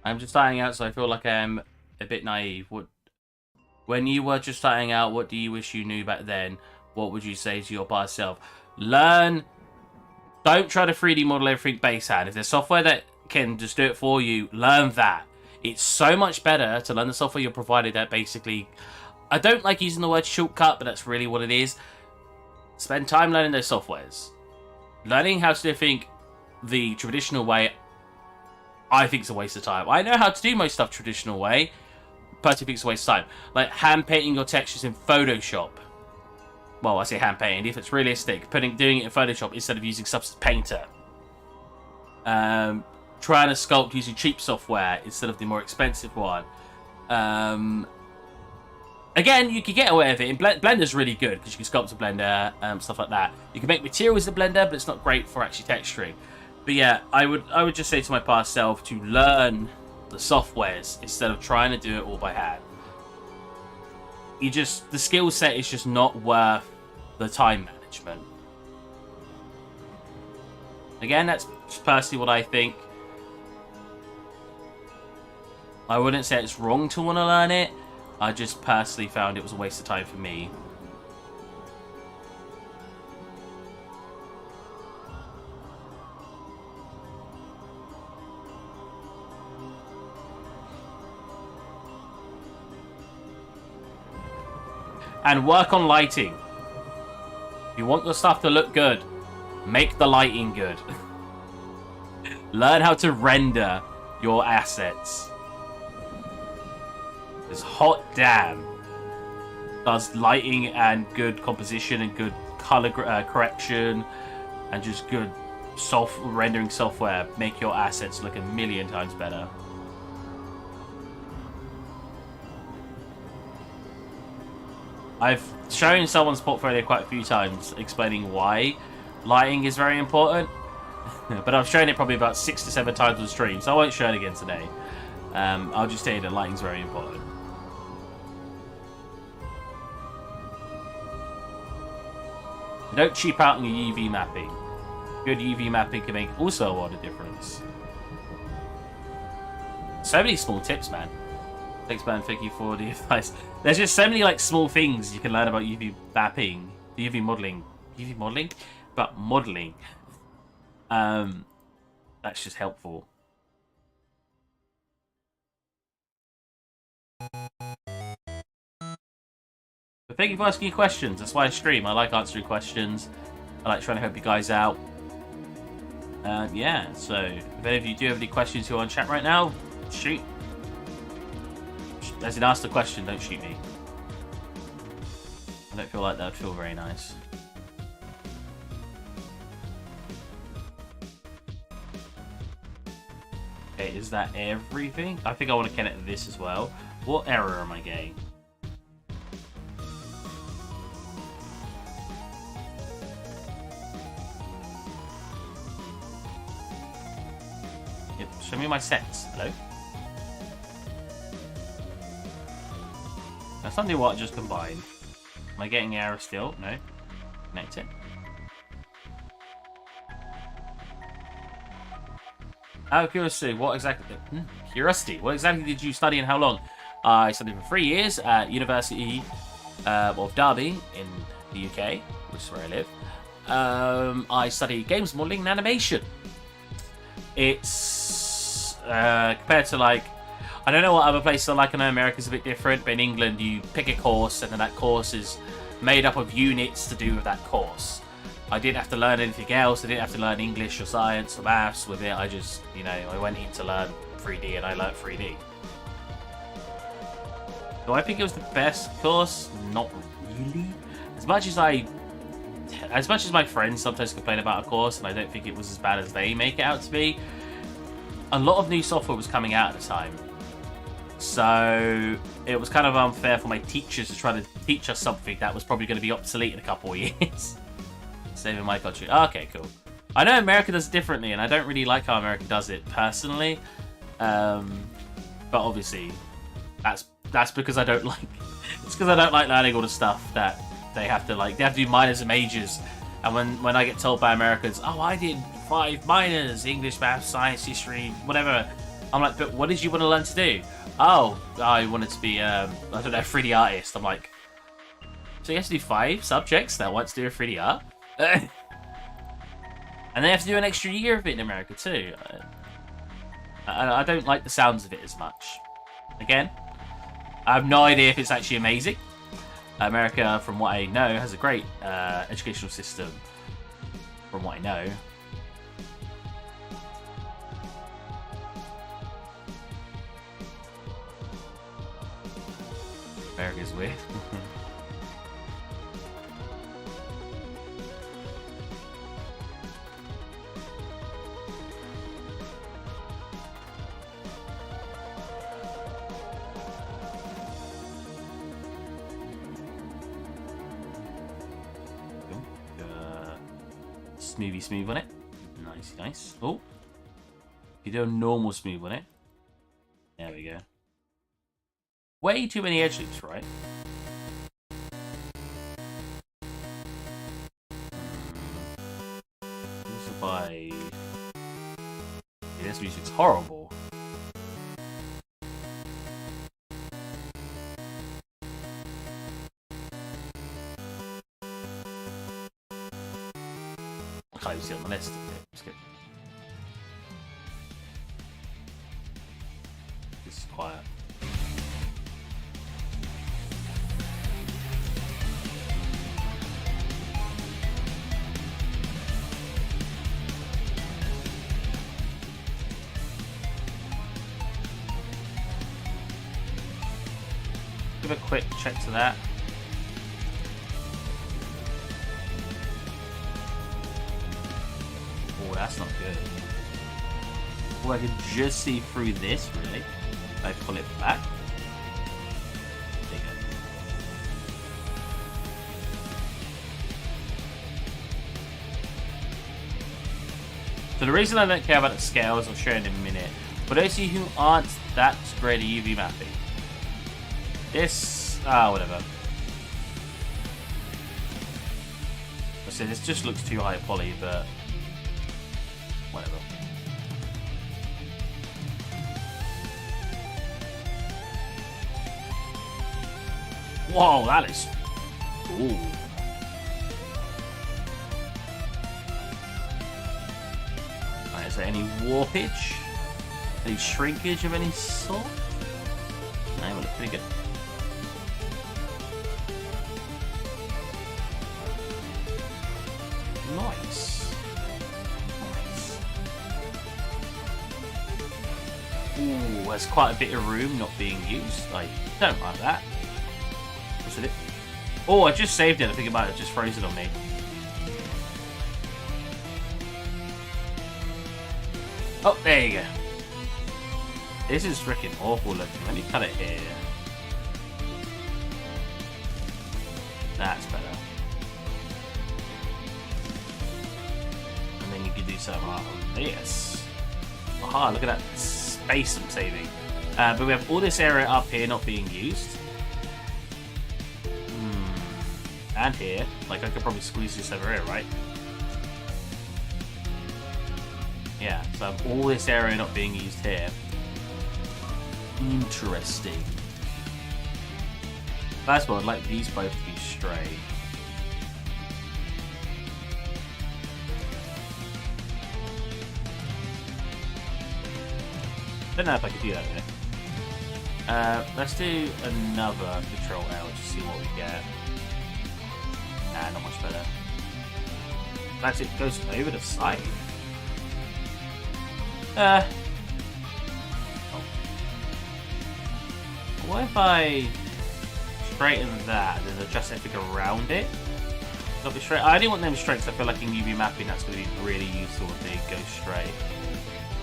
I'm just starting out, so I feel like I'm a bit naive. When you were just starting out, what do you wish you knew back then? What would you say to your past self? Learn. Don't try to 3D model everything base hand. If there's software that can just do it for you, learn that. It's so much better to learn the software you're provided that basically... I don't like using the word shortcut, but that's really what it is. Spend time learning those softwares. Learning how to do things the traditional way, I think it's a waste of time. I know how to do most stuff traditional way. Personally think it's a waste of time. Like hand painting your textures in Photoshop. Well, I say hand painting. If it's realistic, doing it in Photoshop instead of using Substance Painter. Trying to sculpt using cheap software instead of the more expensive one. Again, you can get away with it. Blender's really good because you can sculpt a Blender, stuff like that. You can make materials in Blender, but it's not great for actually texturing. But yeah, I would just say to my past self to learn the softwares instead of trying to do it all by hand. The skill set is just not worth the time management. Again, that's just personally what I think. I wouldn't say it's wrong to want to learn it. I just personally found it was a waste of time for me. And work on lighting. If you want your stuff to look good, make the lighting good. Learn how to render your assets. Because hot damn does lighting and good composition and good color correction and just good rendering software make your assets look a million times better. I've shown someone's portfolio quite a few times explaining why lighting is very important, but I've shown it probably about 6 to 7 times on stream, so I won't show it again today. I'll just tell you that lighting's very important. Don't cheap out on your UV mapping. Good UV mapping can make also a lot of difference. So many small tips, man. Thanks, man. Thank you for the advice. There's just so many like small things you can learn about UV mapping, UV modeling, but modeling. That's just helpful. But thank you for asking your questions. That's why I stream. I like answering questions. I like trying to help you guys out. Yeah, so if any of you do have any questions who are on chat right now, shoot. As in, ask the question, don't shoot me. I don't feel like that would feel very nice. Okay, is that everything? I think I want to connect this as well. What error am I getting? Yep, show me my sets. Hello? That's something what I just combined. Am I getting error still? No. Connect it. Out of curiosity, what exactly did you study and how long? I studied for 3 years at University of Derby in the UK, which is where I live. I studied games modeling and animation. It's compared to like, I don't know what other places are like. I know America's a bit different, but in England you pick a course and then that course is made up of units to do with that course. I didn't have to learn anything else. I didn't have to learn English or science or maths with it. I just, you know, I went in to learn 3D and I learned 3D. Do I think it was the best course? Not really. As much as my friends sometimes complain about a course and I don't think it was as bad as they make it out to be, a lot of new software was coming out at the time. So it was kind of unfair for my teachers to try to teach us something that was probably going to be obsolete in a couple of years. Saving my country. Okay, cool. I know America does it differently, and I don't really like how America does it personally. But obviously, that's because I don't like. It's because I don't like learning all the stuff that they have to like. They have to do minors and majors, and when I get told by Americans, "Oh, I did 5 minors: English, math, science, history, whatever," I'm like, "But what did you want to learn to do?" "Oh, I wanted to be I don't know, 3D artist." I'm like, "So you have to do 5 subjects that want to do a 3D art?" And they have to do an extra year of it in America too. I don't like the sounds of it as much. Again, I have no idea if it's actually amazing. America, from what I know, has a great educational system, from what I know. America's weird. Smooth on it. Nice. Oh, you do a normal smooth on it. There we go. Way too many edge loops, right? What's if I... Yeah, this music's horrible. I can't even see it on the list. Just kidding. This is quiet. Give a quick check to that. that's not good. Oh, I can just see through this, really. If I pull it back. There you go. So the reason I don't care about the scales, I'll show you in a minute. For those of you who aren't that great at UV mapping, this, whatever. I say this just looks too high poly, but whatever. Whoa, that is, ooh. Is there any warpage? Any shrinkage of any sort? No, we look pretty good. Nice. Nice. Ooh, there's quite a bit of room not being used. I don't like that. What's it? Oh, I just saved it. I think it might have just frozen on me. Oh, there you go. This is freaking awful looking. Let me cut it here. That's better. And then you can do some art on this. Aha, look at that space I'm saving. But we have all this area up here not being used. And here. Like, I could probably squeeze this over here, right? Yeah, so I have all this area not being used here. Interesting. First of all, I'd like these both to be straight. Don't know if I could do that yet. Let's do another Control L to see what we get. Nah, not much better. That's it, goes over the side. Oh. What if I straighten that and then adjust everything around it? It'll be straight. I only want them straight because I feel like in UV mapping that's going to be really useful if they go straight.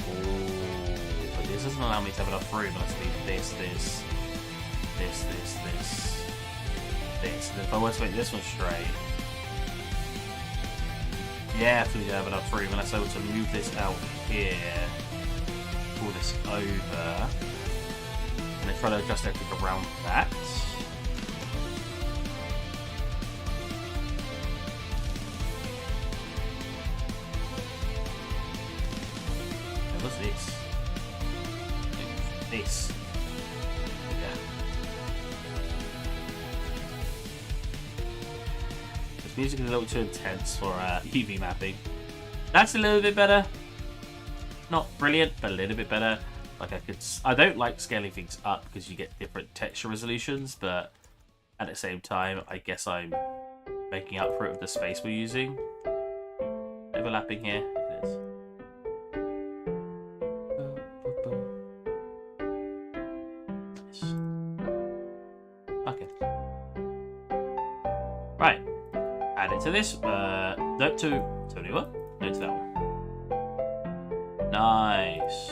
Ooh, but this doesn't allow me to have enough room. Let's do this. And if I was to make this one straight, yeah, I think I have enough room unless I want to move this out here, pull this over, and then try to adjust everything around that. And what's this? This. Yeah. This music is a little too intense for UV mapping. That's a little bit better. Not brilliant, but a little bit better. Like I don't like scaling things up because you get different texture resolutions, but at the same time, I guess I'm making up for it with the space we're using. Overlapping here. It is. Okay. Right. Add it to this. No, to anyone? No, to that one. Nice.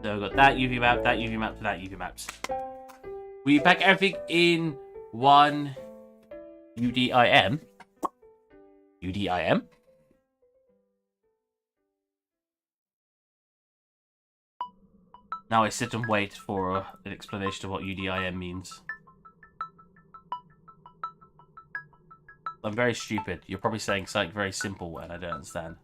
So we've got that UV map, that UV map, to that UV maps. We pack everything in one UDIM. UDIM? Now I sit and wait for an explanation of what UDIM means. I'm very stupid. You're probably saying something very simple and I don't understand.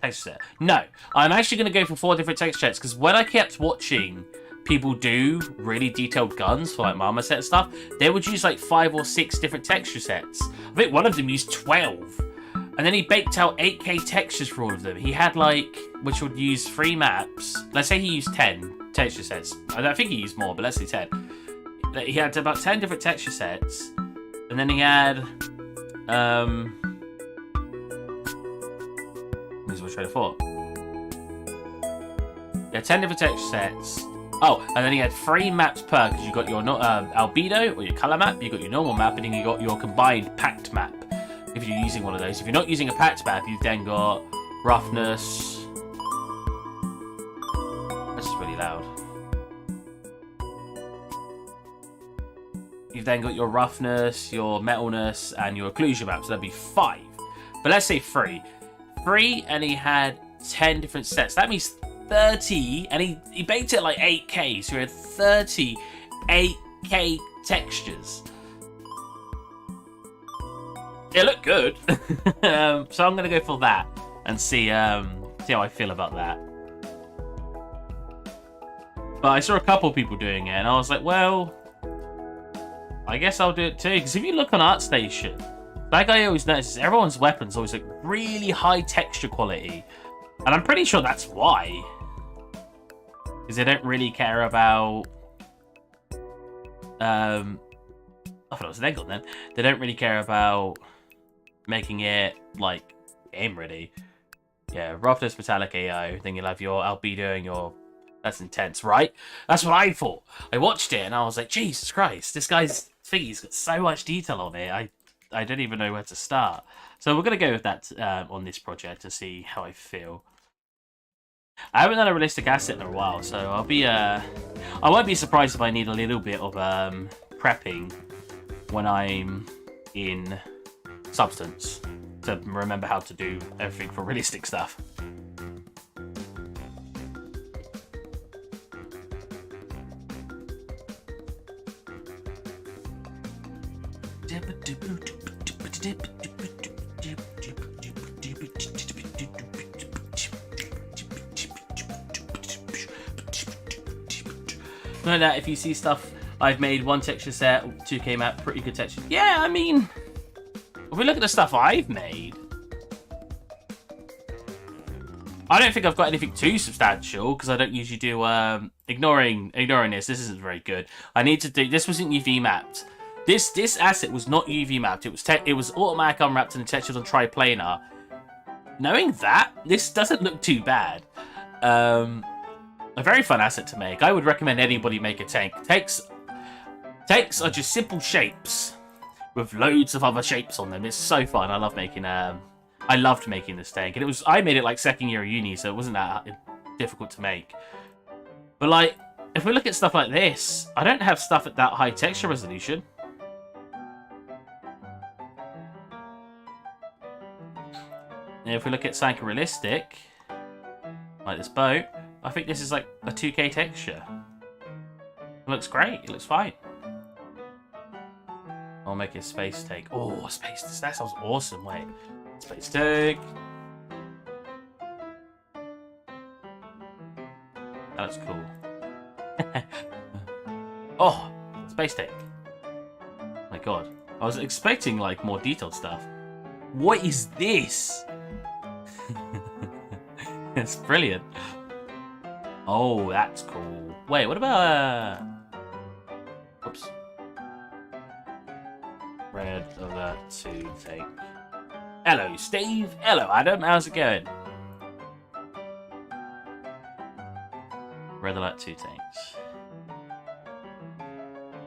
Texture set. No, I'm actually going to go for 4 different texture sets because when I kept watching people do really detailed guns for like Marmoset and stuff, they would use like 5 or 6 different texture sets. I think one of them used 12. And then he baked out 8K textures for all of them. He had like, which would use 3 maps. Let's say he used 10 texture sets. I don't think he used more, but let's say 10. He had about 10 different texture sets. And then he had... Lose my train of thought. He had 10 different texture sets. Oh, and then he had 3 maps per, because you got your albedo, or your color map, you got your normal map, and then you got your combined packed map. if you're using one of those. If you're not using a patch map, you've then got roughness. This is really loud. You've then got your roughness, your metalness, and your occlusion map. So that'd be 5. But let's say 3. 3, and he had 10 different sets. That means 30, and he baked it like 8K. So he had 30 8K textures. It looked good. So I'm gonna go for that and see how I feel about that. But I saw a couple people doing it, and I was like, well, I guess I'll do it too. Because if you look on ArtStation, like I always notice, everyone's weapons always look really high texture quality, and I'm pretty sure that's why. Because they don't really care about. I thought it was an egg on then. They don't really care about making it like game ready. Yeah, roughness, metallic AO. Then you'll have your albedo and your. That's intense, right? That's what I thought. I watched it and I was like, Jesus Christ, this guy's thingy's got so much detail on it. I don't even know where to start. So we're gonna go with that on this project to see how I feel. I haven't done a realistic asset in a while, so I'll be I won't be surprised if I need a little bit of prepping when I'm in Substance to remember how to do everything for realistic stuff. No, that if you see stuff I've made, 1 texture set, 2K map, pretty good texture. Yeah, I mean, if we look at the stuff I've made, I don't think I've got anything too substantial because I don't usually do ignoring this. This isn't very good. I need to do. This wasn't UV mapped. This asset was not UV mapped. It was automatic unwrapped and textured on triplanar. Knowing that, this doesn't look too bad. A very fun asset to make. I would recommend anybody make a tank. Tanks are just simple shapes with loads of other shapes on them. It's so fun. I love making. I loved making this tank, and I made it like 2nd year of uni, so it wasn't that difficult to make. But like, if we look at stuff like this, I don't have stuff at that high texture resolution. And if we look at something realistic, like this boat, I think this is like a 2K texture. It looks great. It looks fine. I'll make a space take. Oh, space. That sounds awesome. Wait. Space take. That looks cool. Oh, space take. Oh my god. I was expecting like more detailed stuff. What is this? It's brilliant. Oh, that's cool. Wait, what about oops. Red alert 2 tank. Hello, Steve. Hello, Adam. How's it going? Red alert 2 tanks.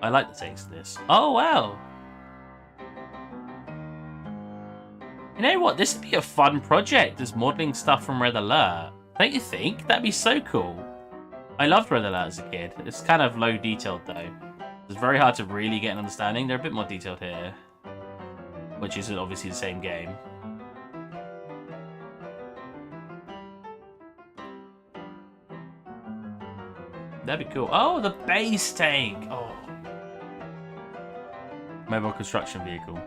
I like the taste of this. Oh, wow. You know what? This would be a fun project as modeling stuff from Red Alert. Don't you think? That'd be so cool. I loved Red Alert as a kid. It's kind of low detailed though. It's very hard to really get an understanding. They're a bit more detailed here. Which is obviously the same game. That'd be cool. Oh, the base tank! Oh. Mobile construction vehicle.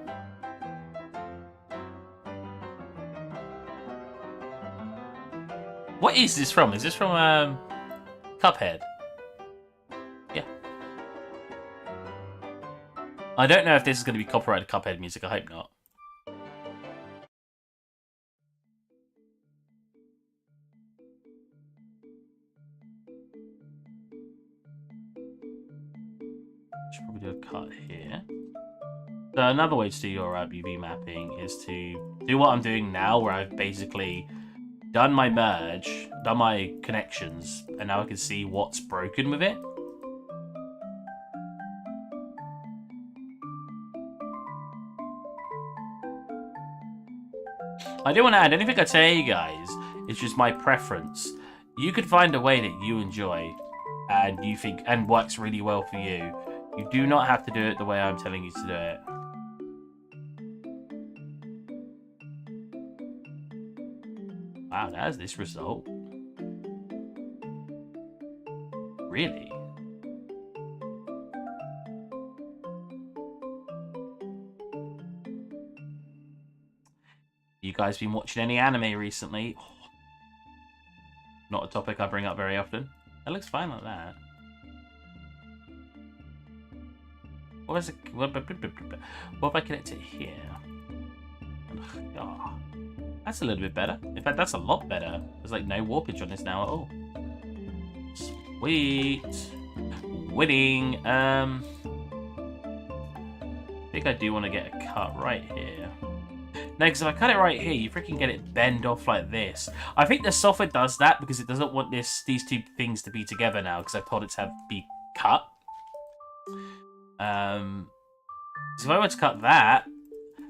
What is this from? Is this from Cuphead? Yeah. I don't know if this is going to be copyrighted Cuphead music. I hope not. Should probably do a cut here. So another way to do your UV mapping is to do what I'm doing now, where I've basically done my merge, done my connections, and now I can see what's broken with it. I do want to add, anything I say, guys, it's just my preference. You could find a way that you enjoy and you think and works really well for you. You do not have to do it the way I'm telling you to do it. Wow, that is this result. Really? You guys been watching any anime recently? Oh, not a topic I bring up very often. That looks fine like that. What is it? What if I connect it here? Oh, that's a little bit better. In fact, that's a lot better. There's like no warpage on this now at all. Sweet. Winning. I think I do want to get a cut right here. No, because if I cut it right here, you freaking get it bend off like this. I think the software does that because it doesn't want these two things to be together now because I told it to be cut. So if I were to cut that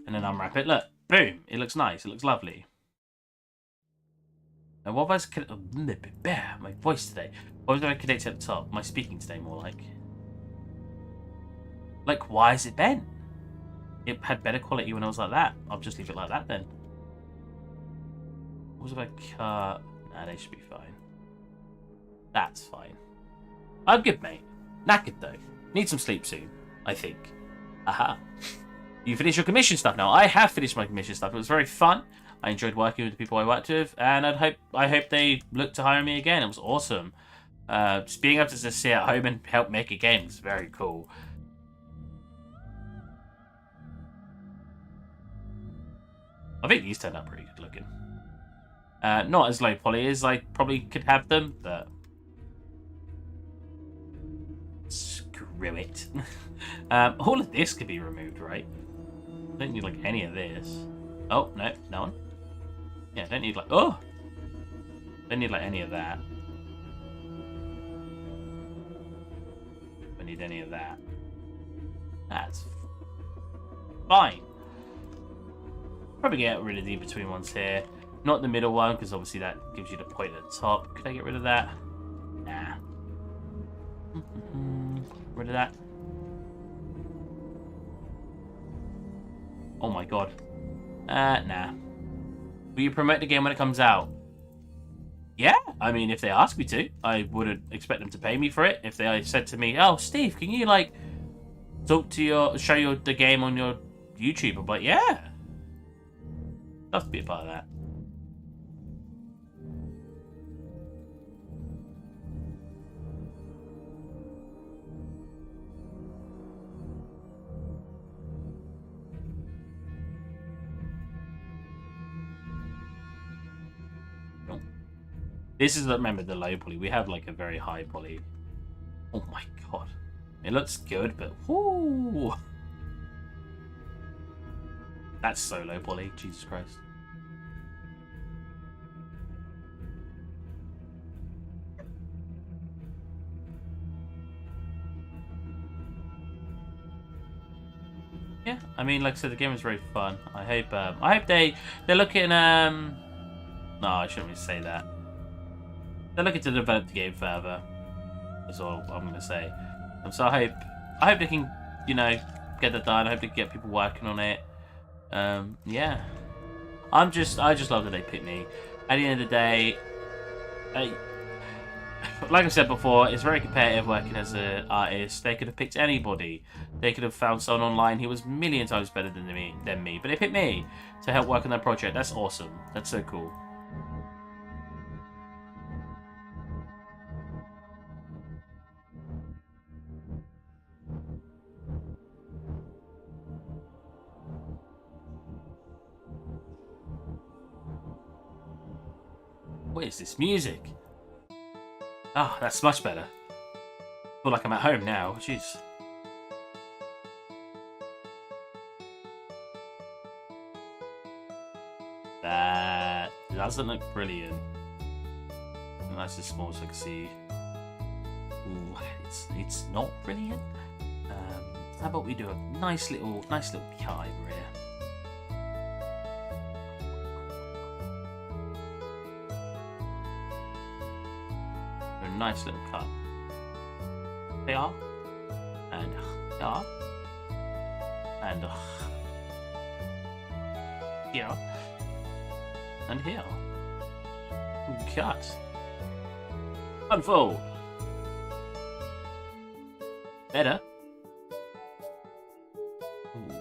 and then unwrap it, look, boom, it looks nice, it looks lovely. And what if I my voice today? What if I connect it at the top? My speaking today more like. Like, why is it bent? It had better quality when I was like that. I'll just leave it like that then. What was if I cut? Nah, they should be fine. That's fine. I'm good, mate. Knackered though. Need some sleep soon, I think. Aha. You finished your commission stuff now. I have finished my commission stuff. It was very fun. I enjoyed working with the people I worked with, and I hope they look to hire me again. It was awesome. Just being able to just sit at home and help make a game is very cool. I think these turned out pretty good looking. Not as low poly as I probably could have them, but screw it. All of this could be removed, right? I don't need like any of this. Oh, no, no one. Yeah, don't need like, oh! Don't need like any of that. Don't need any of that. That's fine. Probably get rid of the in-between ones here. Not the middle one, because obviously that gives you the point at the top. Could I get rid of that? Nah. Rid of that. Oh my god. Nah. Will you promote the game when it comes out? Yeah, I mean, if they ask me to, I wouldn't expect them to pay me for it. If they said to me, "Oh, Steve, can you like talk to show the game on your YouTube?" I'm like, yeah. Love to be a part of that. This is, remember, the low poly. We have like a very high poly. Oh my god. It looks good, but whoo. That's so low poly, Jesus Christ. Yeah, I mean, like I said, the game is very fun. I hope they're looking. No, I shouldn't really say that. They're looking to develop the game further. That's all I'm gonna say. And so I hope they can, you know, get that done. I hope they can get people working on it. Yeah. I just love that they picked me. At the end of the day, like I said before, it's very competitive working as an artist. They could have picked anybody. They could have found someone online who was a million times better than me. But they picked me to help work on their project. That's awesome. That's so cool. What is this music? Ah, oh, that's much better. I feel like I'm at home now. Jeez. That doesn't look brilliant. That's as small as I can see. Ooh, it's not brilliant. How about we do a nice little cut over here? nice little cut. Here. And here. And here. And here. Cut. Unfold. Better. Ooh.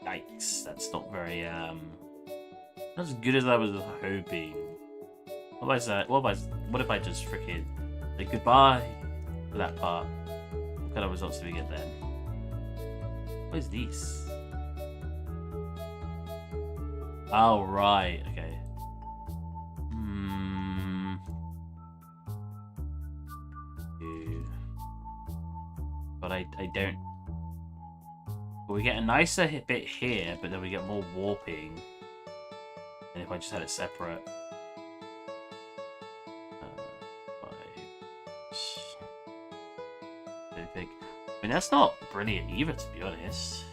Yikes, that's not very not as good as I was hoping. What if I just freaking say goodbye for that part? What kind of results do we get then? What is this? Oh right, okay. But I don't. Well, we get a nicer bit here, but then we get more warping. And if I just had it separate. Big. I mean, that's not brilliant either, to be honest.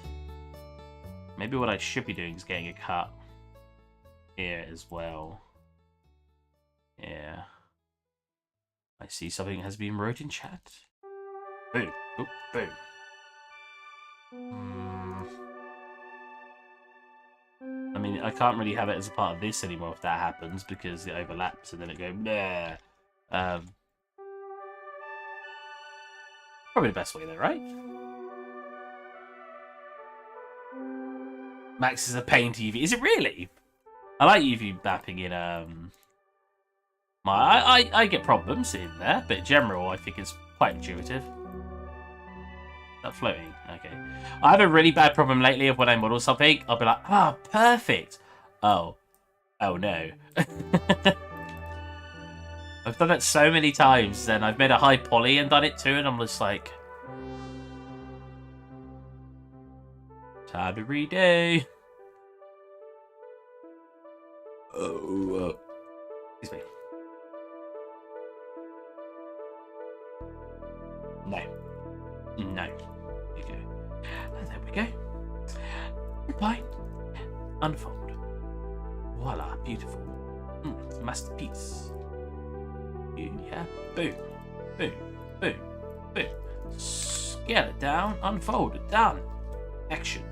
Maybe what I should be doing is getting a cut here as well. Yeah. I see something has been wrote in chat. Boom. Oh, boom. I mean, I can't really have it as a part of this anymore if that happens, because it overlaps and then it goes, bleh. Probably the best way though, right? Max is a pain to UV. Is it really? I like UV mapping in I get problems in there, but in general I think it's quite intuitive. Is that floating? Okay. I have a really bad problem lately of when I model something, I'll be like, ah, oh, perfect. Oh no. I've done it so many times, and I've made a high poly and done it too, and I'm just like, time every day. Oh, excuse me. No. There you go. And there we go. Goodbye. Unfold. Voila, beautiful. Masterpiece. Yeah. Boom. Boom. Boom. Boom. Scale it down. Unfold it. Done. Action.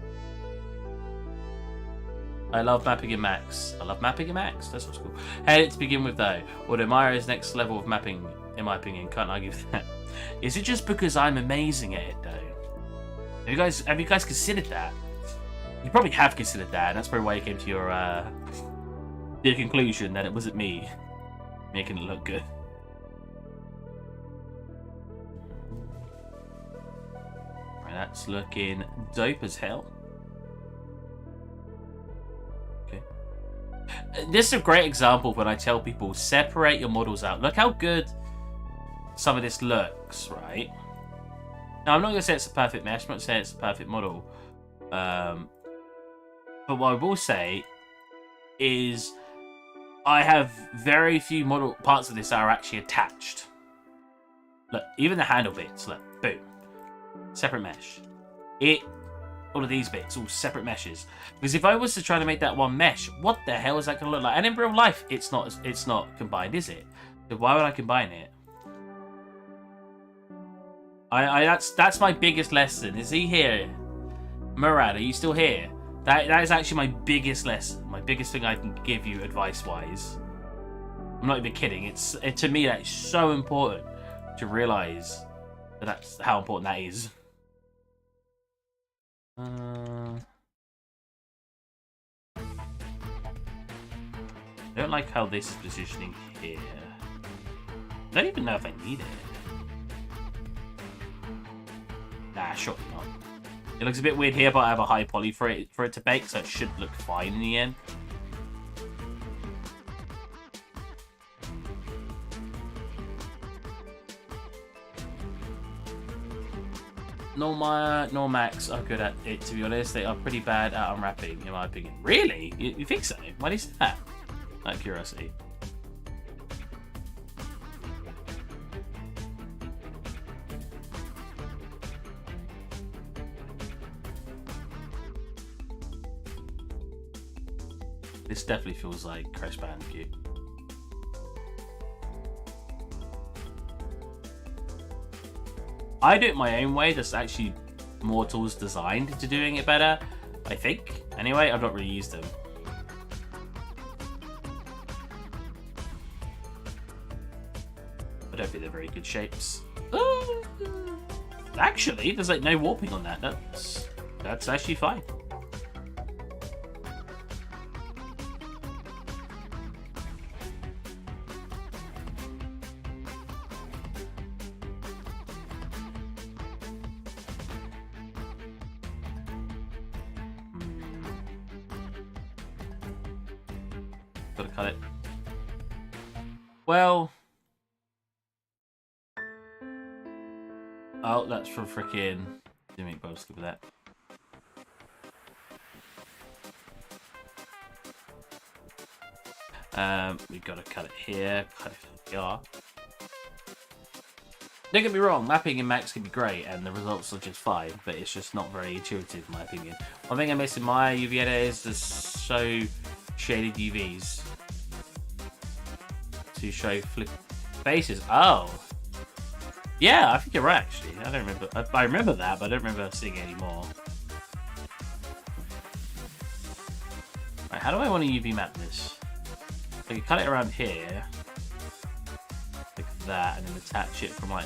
I love mapping in Max. That's what's cool. Hey, to begin with though, although Maya's next level of mapping, in my opinion, can't argue with that. Is it just because I'm amazing at it though? Have you guys considered that? You probably have considered that, and that's probably why you came to your the conclusion that it wasn't me making it look good. Right, that's looking dope as hell. Okay. This is a great example when I tell people separate your models out. Look how good some of this looks, right? Now, I'm not going to say it's a perfect mesh. I'm not going to say it's a perfect model. But what I will say is I have very few model parts of this that are actually attached. Look, even the handle bits, look, boom. Separate mesh. All of these bits, all separate meshes. Because if I was to try to make that one mesh, what the hell is that going to look like? And in real life, it's not combined, is it? So why would I combine it? That's my biggest lesson. Is he here? Murad, are you still here? That is actually my biggest lesson. My biggest thing I can give you advice-wise. I'm not even kidding. To me, that's so important to realise that that's how important that is. I don't like how this is positioning here. I don't even know if I need it. Nah, surely not. It looks a bit weird here, but I have a high poly for it to bake, so it should look fine in the end. Nor Maya, nor Max are good at it, to be honest. They are pretty bad at unwrapping, in my opinion. Really? You think so? Why do you say that? Out of curiosity. This definitely feels like Crash Bandicoot. I do it my own way. There's actually more tools designed to doing it better, I think. Anyway, I've not really used them. I don't think they're very good shapes. Actually, there's like no warping on that. That's actually fine. Gotta cut it. Well. Oh, that's from frickin'. Didn't make both skip that. We've got to cut it here. Cut it here. Don't get me wrong, mapping in Max can be great, and the results are just fine, but it's just not very intuitive, in my opinion. One thing I miss in my UV editor is the so shaded UVs to show flip faces. Oh. Yeah, I think you're right, actually. I don't remember. I remember that, but I don't remember seeing it anymore. Right, how do I want to UV map this? I can cut it around here, like that, and then attach it from like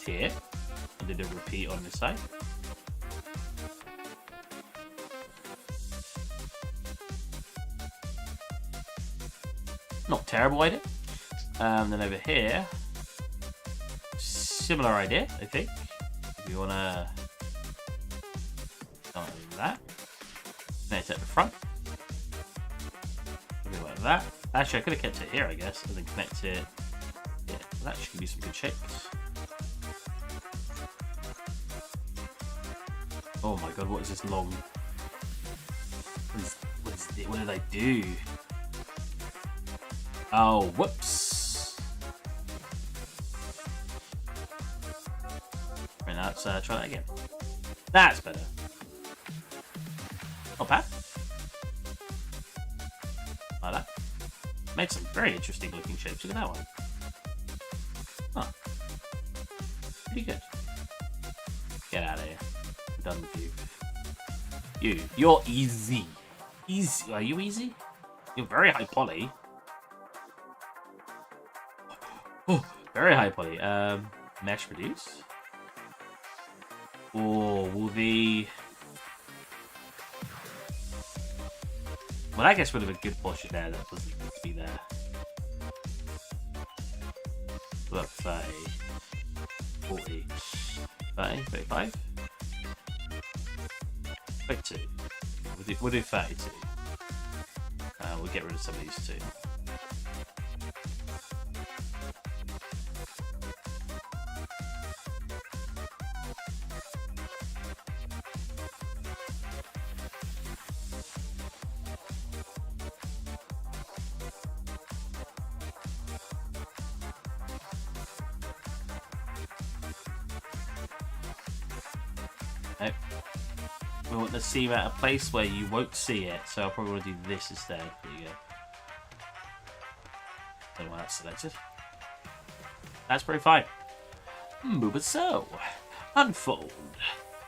here, and then a repeat on this side. Not terrible idea. Then over here. Similar idea, I think. If you want to start with that, connect it at the front, something like that. Actually, I could have kept it here, I guess, and then connect it. Yeah, that should give you some good shapes. Oh my god, what is this long? What did I do? Oh, whoops. Let's try that again. That's better. Not bad. Like that. Made some very interesting looking shapes. Look at that one. Huh. Pretty good. Get out of here. I'm done with you. You're easy. Easy. Are you easy? You're very high poly. Oh, very high poly. Mesh reduce. Or will the... Well, I guess would have a good portion there that doesn't need to be there. Look, 30, 40, 30, 35, 32. We'll do 32. We'll get rid of some of these too. Nope. We want the seam at a place where you won't see it, so I'll probably want to do this instead. There you go. Don't know why that's selected. That's pretty fine. Move it so. Unfold.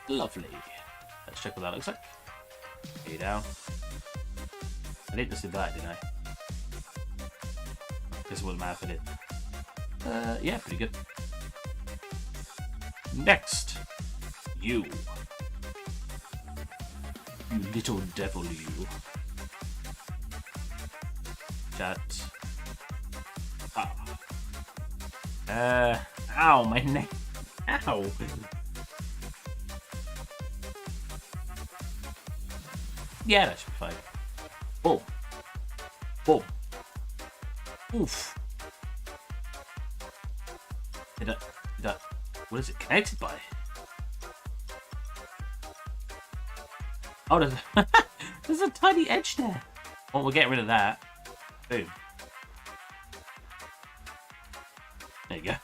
Lovely. Let's check what that looks like. Get you down. I did just do that, didn't I? This wouldn't matter if I did. Yeah, pretty good. Next. You. You little devil, you. Chat. Ah. Ow, my neck. Ow. Yeah, that should be fine. Boom. Boom. Oof. What is it connected by? Oh, there's a tiny edge there. Well, we'll get rid of that. Boom. There you go.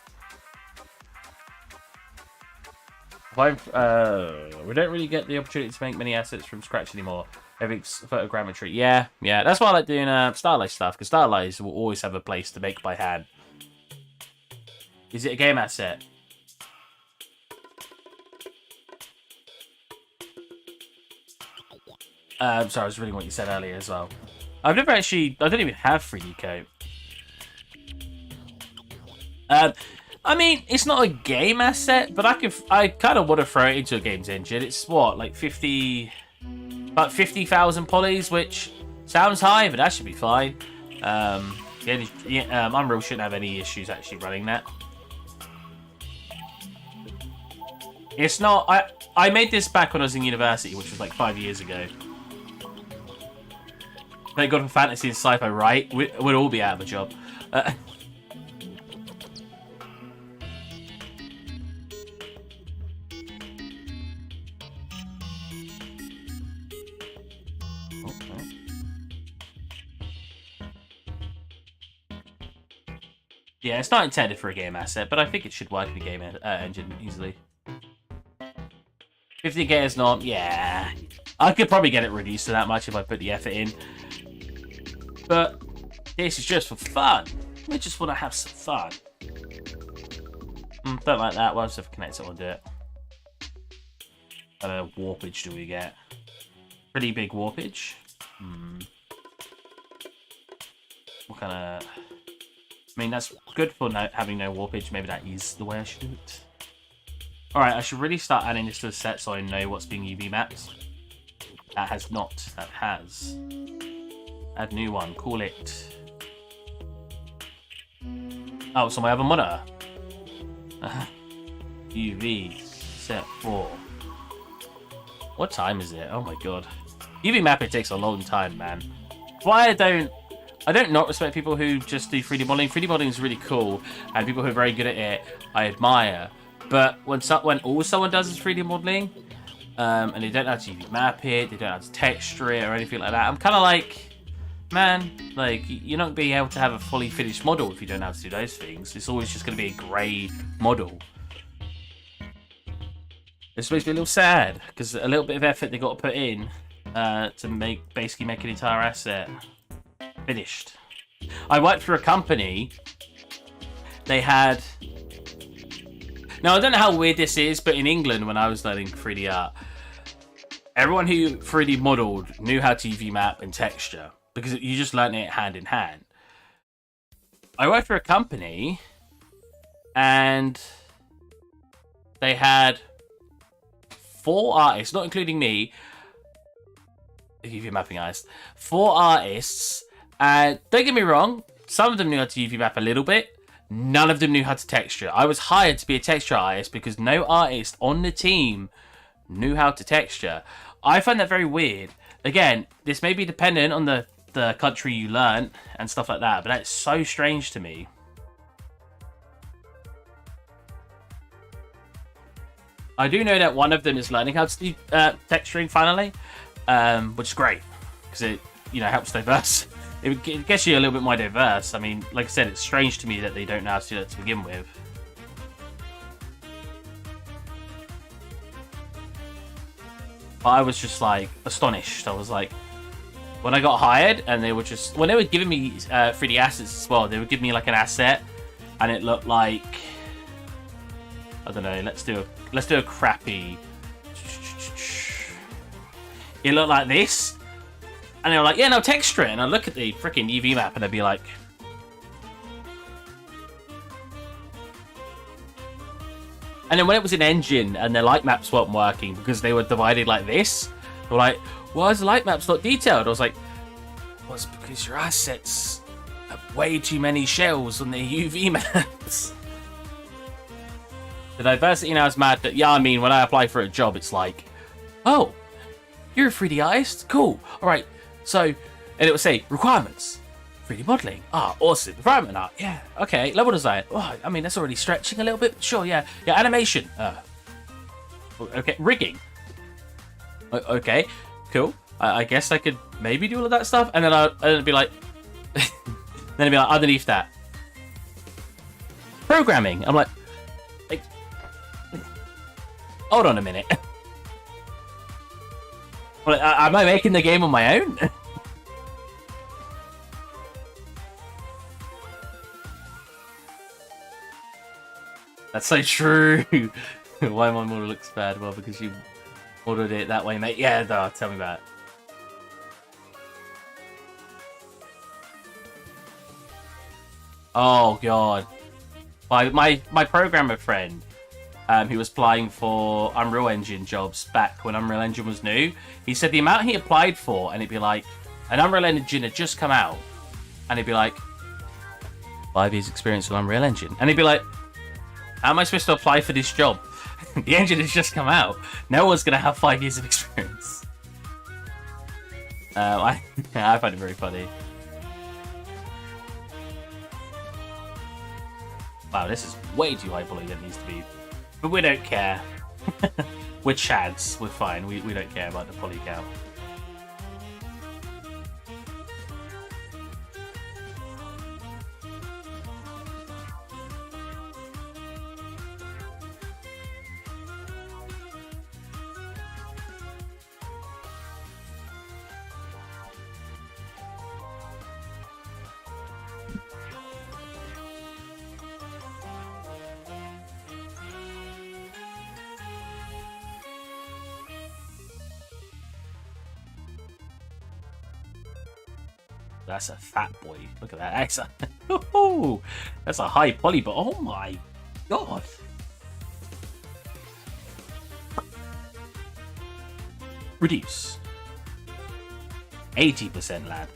We don't really get the opportunity to make many assets from scratch anymore. Everything's photogrammetry. Yeah. That's why I like doing stylized stuff, because stylized will always have a place to make by hand. Is it a game asset? Sorry, I was reading what you said earlier as well. I don't even have 3D Coat. I mean, it's not a game asset, but I kind of want to throw it into a game's engine. It's what, like about 50,000 polys, which sounds high, but that should be fine. Unreal shouldn't have any issues actually running that. It's not. I made this back when I was in university, which was like 5 years ago. Thank God for fantasy and sci-fi, right? We'd all be out of a job. Yeah, it's not intended for a game asset, but I think it should work in a game engine easily. 50k is not, yeah. I could probably get it reduced to that much if I put the effort in. But this is just for fun. We just want to have some fun. Don't like that. Once I've connected it, I'll do it. What kind of warpage do we get? Pretty big warpage. What kind of... I mean, that's good for having no warpage. Maybe that is the way I should do it. Alright, I should really start adding this to the set so I know what's being UV mapped. That has not. That has. Add new one. Call it... Oh, so I have a monitor. UV. Set 4. What time is it? Oh my god. UV mapping takes a long time, man. Why I don't not respect people who just do 3D modeling. 3D modeling is really cool, and people who are very good at it, I admire. But when all someone does is 3D modeling, and they don't actually map it, they don't have to texture it or anything like that, I'm kind of like, man, like, you're not going to be able to have a fully finished model if you don't know how to do those things. It's always just going to be a grey model. It's supposed to be a little sad, because a little bit of effort they got to put in to basically make an entire asset finished. I worked for a company. They had... Now, I don't know how weird this is, but in England, when I was learning 3D art, everyone who 3D modeled knew how to UV map and texture, because you just learned it hand in hand. I worked for a company, and they had 4 artists, not including me, UV mapping artists, 4 artists, and don't get me wrong, some of them knew how to UV map a little bit. None of them knew how to texture. I was hired to be a texture artist because no artist on the team knew how to texture. I find that very weird. Again, this may be dependent on the country you learn and stuff like that, but that's so strange to me. I do know that one of them is learning how to do texturing finally, which is great because it, helps diverse. It gets you a little bit more diverse. I mean, like I said, it's strange to me that they don't know how to do that to begin with. But I was just like astonished. I was like, when I got hired, and they were just when they were giving me 3D assets as well, they would give me like an asset, and it looked like, I don't know. Let's do a crappy. It looked like this. And they were like, yeah, no, texture it. And I look at the freaking UV map and I'd be like... And then when it was in engine and the light maps weren't working because they were divided like this, they were like, why is the light maps not detailed? I was like, well, it's because your assets have way too many shells on their UV maps. The diversity now is mad that, yeah, I mean, when I apply for a job, it's like, oh, you're a 3D artist? Cool. All right. So, and it would say, requirements, 3D modeling, awesome, environment art, yeah, okay, level design, I mean, that's already stretching a little bit, sure, yeah, animation, okay, rigging, okay, cool, I guess I could maybe do all of that stuff, and then it'd be like, underneath that, programming, I'm like, hold on a minute. Well, am I making the game on my own? That's so true. Why my model looks bad? Well, because you ordered it that way, mate. Yeah, no, tell me about it. Oh god. My programmer friend, he was applying for Unreal Engine jobs back when Unreal Engine was new. He said the amount he applied for, and it'd be like, an Unreal Engine had just come out, and he'd be like, 5 years experience with Unreal Engine. And he'd be like, how am I supposed to apply for this job? The engine has just come out. No one's going to have 5 years of experience. I find it very funny. Wow, this is way too high poly than it needs to be. But we don't care. We're chads. We're fine. We don't care about the poly count. That's a fat boy. Look at that. That's a high poly, but oh my god. Reduce. 80%, lad.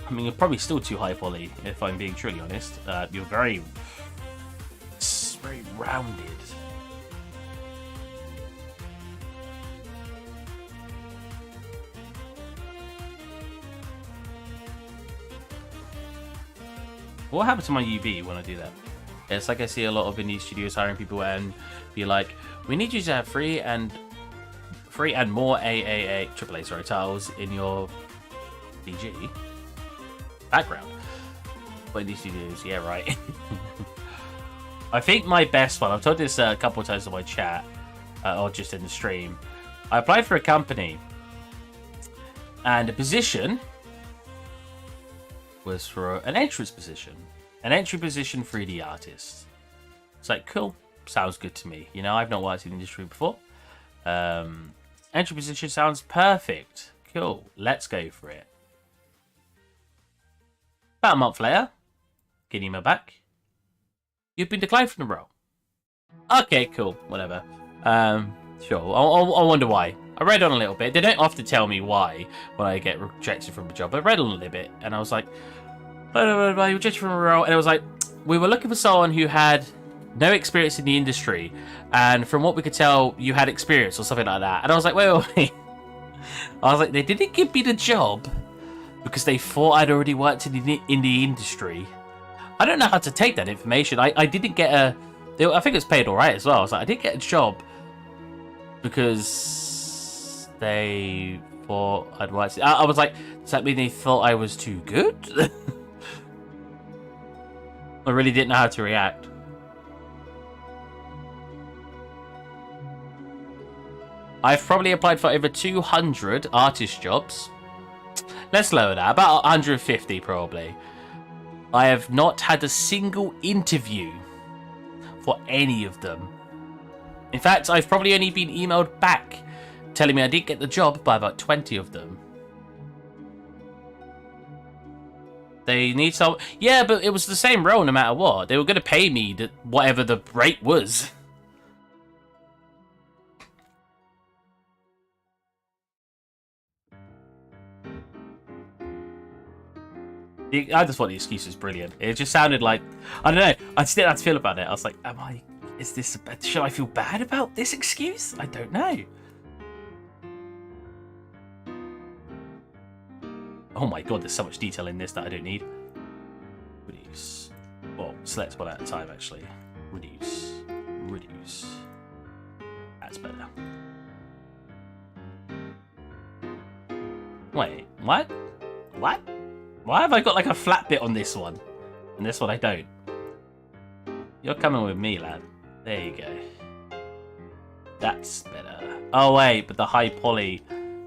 I mean, you're probably still too high poly, if I'm being truly honest. You're very rounded. What happened to my UV when I do that? It's like I see a lot of indie studios hiring people and be like, we need you to have free and more AAA titles in your DG background. But indie studios, yeah, right. I think my best one, I've told this a couple of times in my chat, or just in the stream. I applied for a company, and the position was for an entrance position. An entry position 3D artist. It's like, cool, sounds good to me. You know, I've not worked in the industry before. Entry position sounds perfect. Cool, let's go for it. About a month later, get email back. You've been declined from the role. Okay, cool, whatever. Sure, I wonder why. I read on a little bit. They don't often tell me why when I get rejected from a job. I read on a little bit, and I was like, I rejected from a role, and it was like, we were looking for someone who had no experience in the industry, and from what we could tell, you had experience or something like that. And I was like, wait. I was like, they didn't give me the job because they thought I'd already worked in the industry. I don't know how to take that information. I didn't get a... I think it's paid alright as well. I was like, I didn't get a job because they thought I'd worked... I was like, does that mean they thought I was too good? I really didn't know how to react. I've probably applied for over 200 artist jobs. Let's lower that. About 150 probably. I have not had a single interview for any of them. In fact, I've probably only been emailed back telling me I didn't get the job by about 20 of them. They need some... Yeah, but it was the same role no matter what. They were going to pay me whatever the rate was. I just thought the excuse was brilliant. It just sounded like... I don't know. I just didn't know how to feel about it. I was like, is this... Should I feel bad about this excuse? I don't know. Oh my god, there's so much detail in this that I don't need. Reduce. Well, select one at a time, actually. Reduce. Reduce. That's better. Wait, what? What? Why have I got like a flat bit on this one? And this one I don't. You're coming with me, lad. There you go. That's better. Oh wait, but the high poly.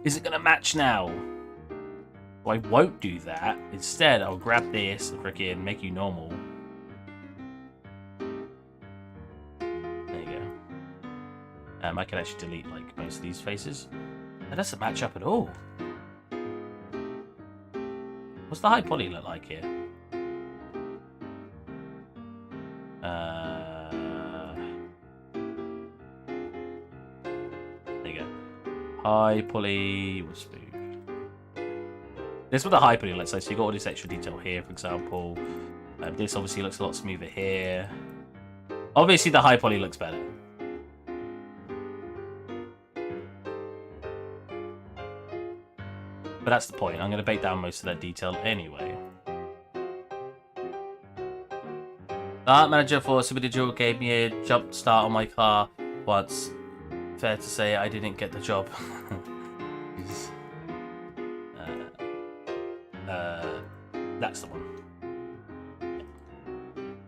Is it going to match now? Well, I won't do that. Instead, I'll grab this and freaking make you normal. There you go. I can actually delete like most of these faces. That doesn't match up at all. What's the high poly look like here? High poly or smooth. This is what the high poly looks like. So you got all this extra detail here, for example. This obviously looks a lot smoother here. Obviously, the high poly looks better. But that's the point. I'm going to bake down most of that detail anyway. The art manager for Super Digital gave me a jump start on my car once. Fair to say, I didn't get the job. That's the one.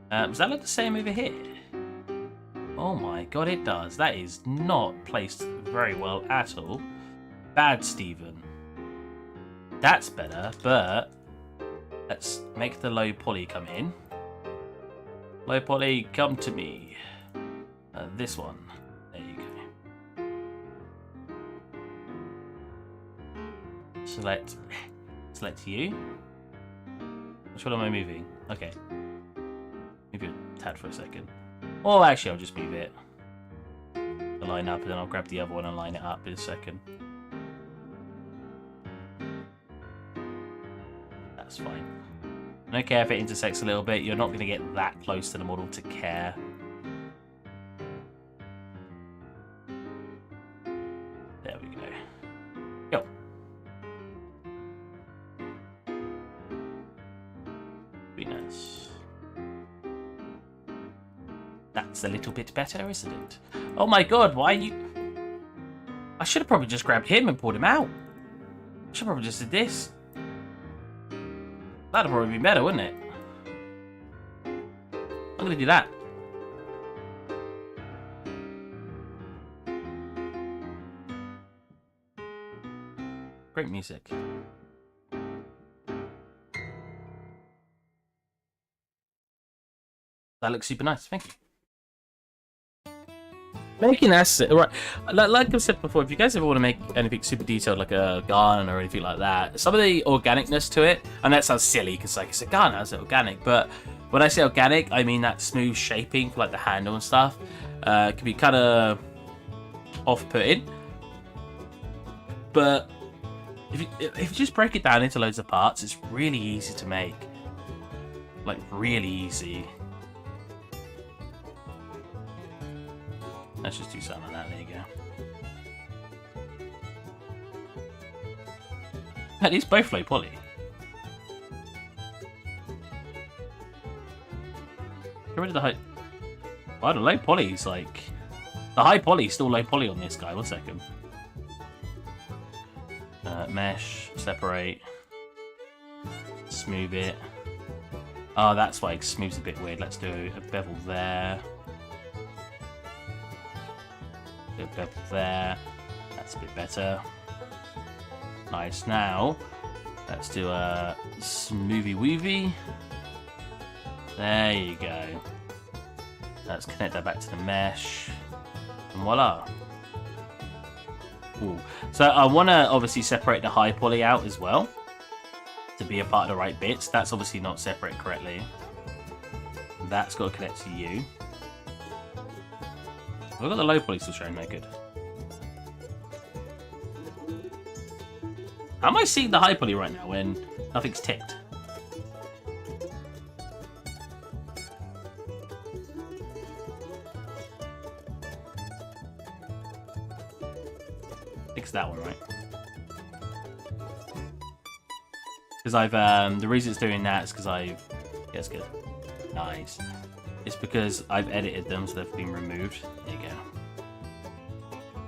Does that look the same over here? Oh my god, it does. That is not placed very well at all. Bad, Stephen. That's better, but let's make the low poly come in. Low poly, come to me. This one. There you go. Select you. Which one am I moving? Okay. Move it a tad for a second. Oh, actually, I'll just move it. Line up, and then I'll grab the other one and line it up in a second. That's fine. I don't care if it intersects a little bit. You're not going to get that close to the model to care. There we go. Go. Be nice. That's a little bit better, isn't it? Oh my god, why are you... I should have probably just grabbed him and pulled him out. I should have probably just did this. That'd probably be better, wouldn't it? I'm gonna do that. Great music. That looks super nice, thank you. Making assets, right? Like I've said before, if you guys ever want to make anything super detailed, like a gun or anything like that, some of the organicness to it, and that sounds silly because like it's a gun, how's it organic? But when I say organic, I mean that smooth shaping for like the handle and stuff can be kind of off-putting. But if you just break it down into loads of parts, it's really easy to make. Like really easy. Let's just do something like that. There you go. At least both low poly. Get rid of the high. Well, the low poly is like the high poly is still low poly on this guy. 1 second. Mesh, separate, smooth it. Oh, that's why it smooths a bit weird. Let's do a bevel there. A bevel there. That's a bit better. Nice. Now, let's do a smoothy woovy. There you go. Let's connect that back to the mesh. And voila. Ooh. So I want to obviously separate the high poly out as well to be a part of the right bits. That's obviously not separated correctly. That's got to connect to you. I've got the low poly still showing, no good. How am I seeing the high poly right now when nothing's ticked? Fix that one, right? Because I've the reason it's doing that is because I've yeah, it's good. Nice. It's because I've edited them so they've been removed. There you go.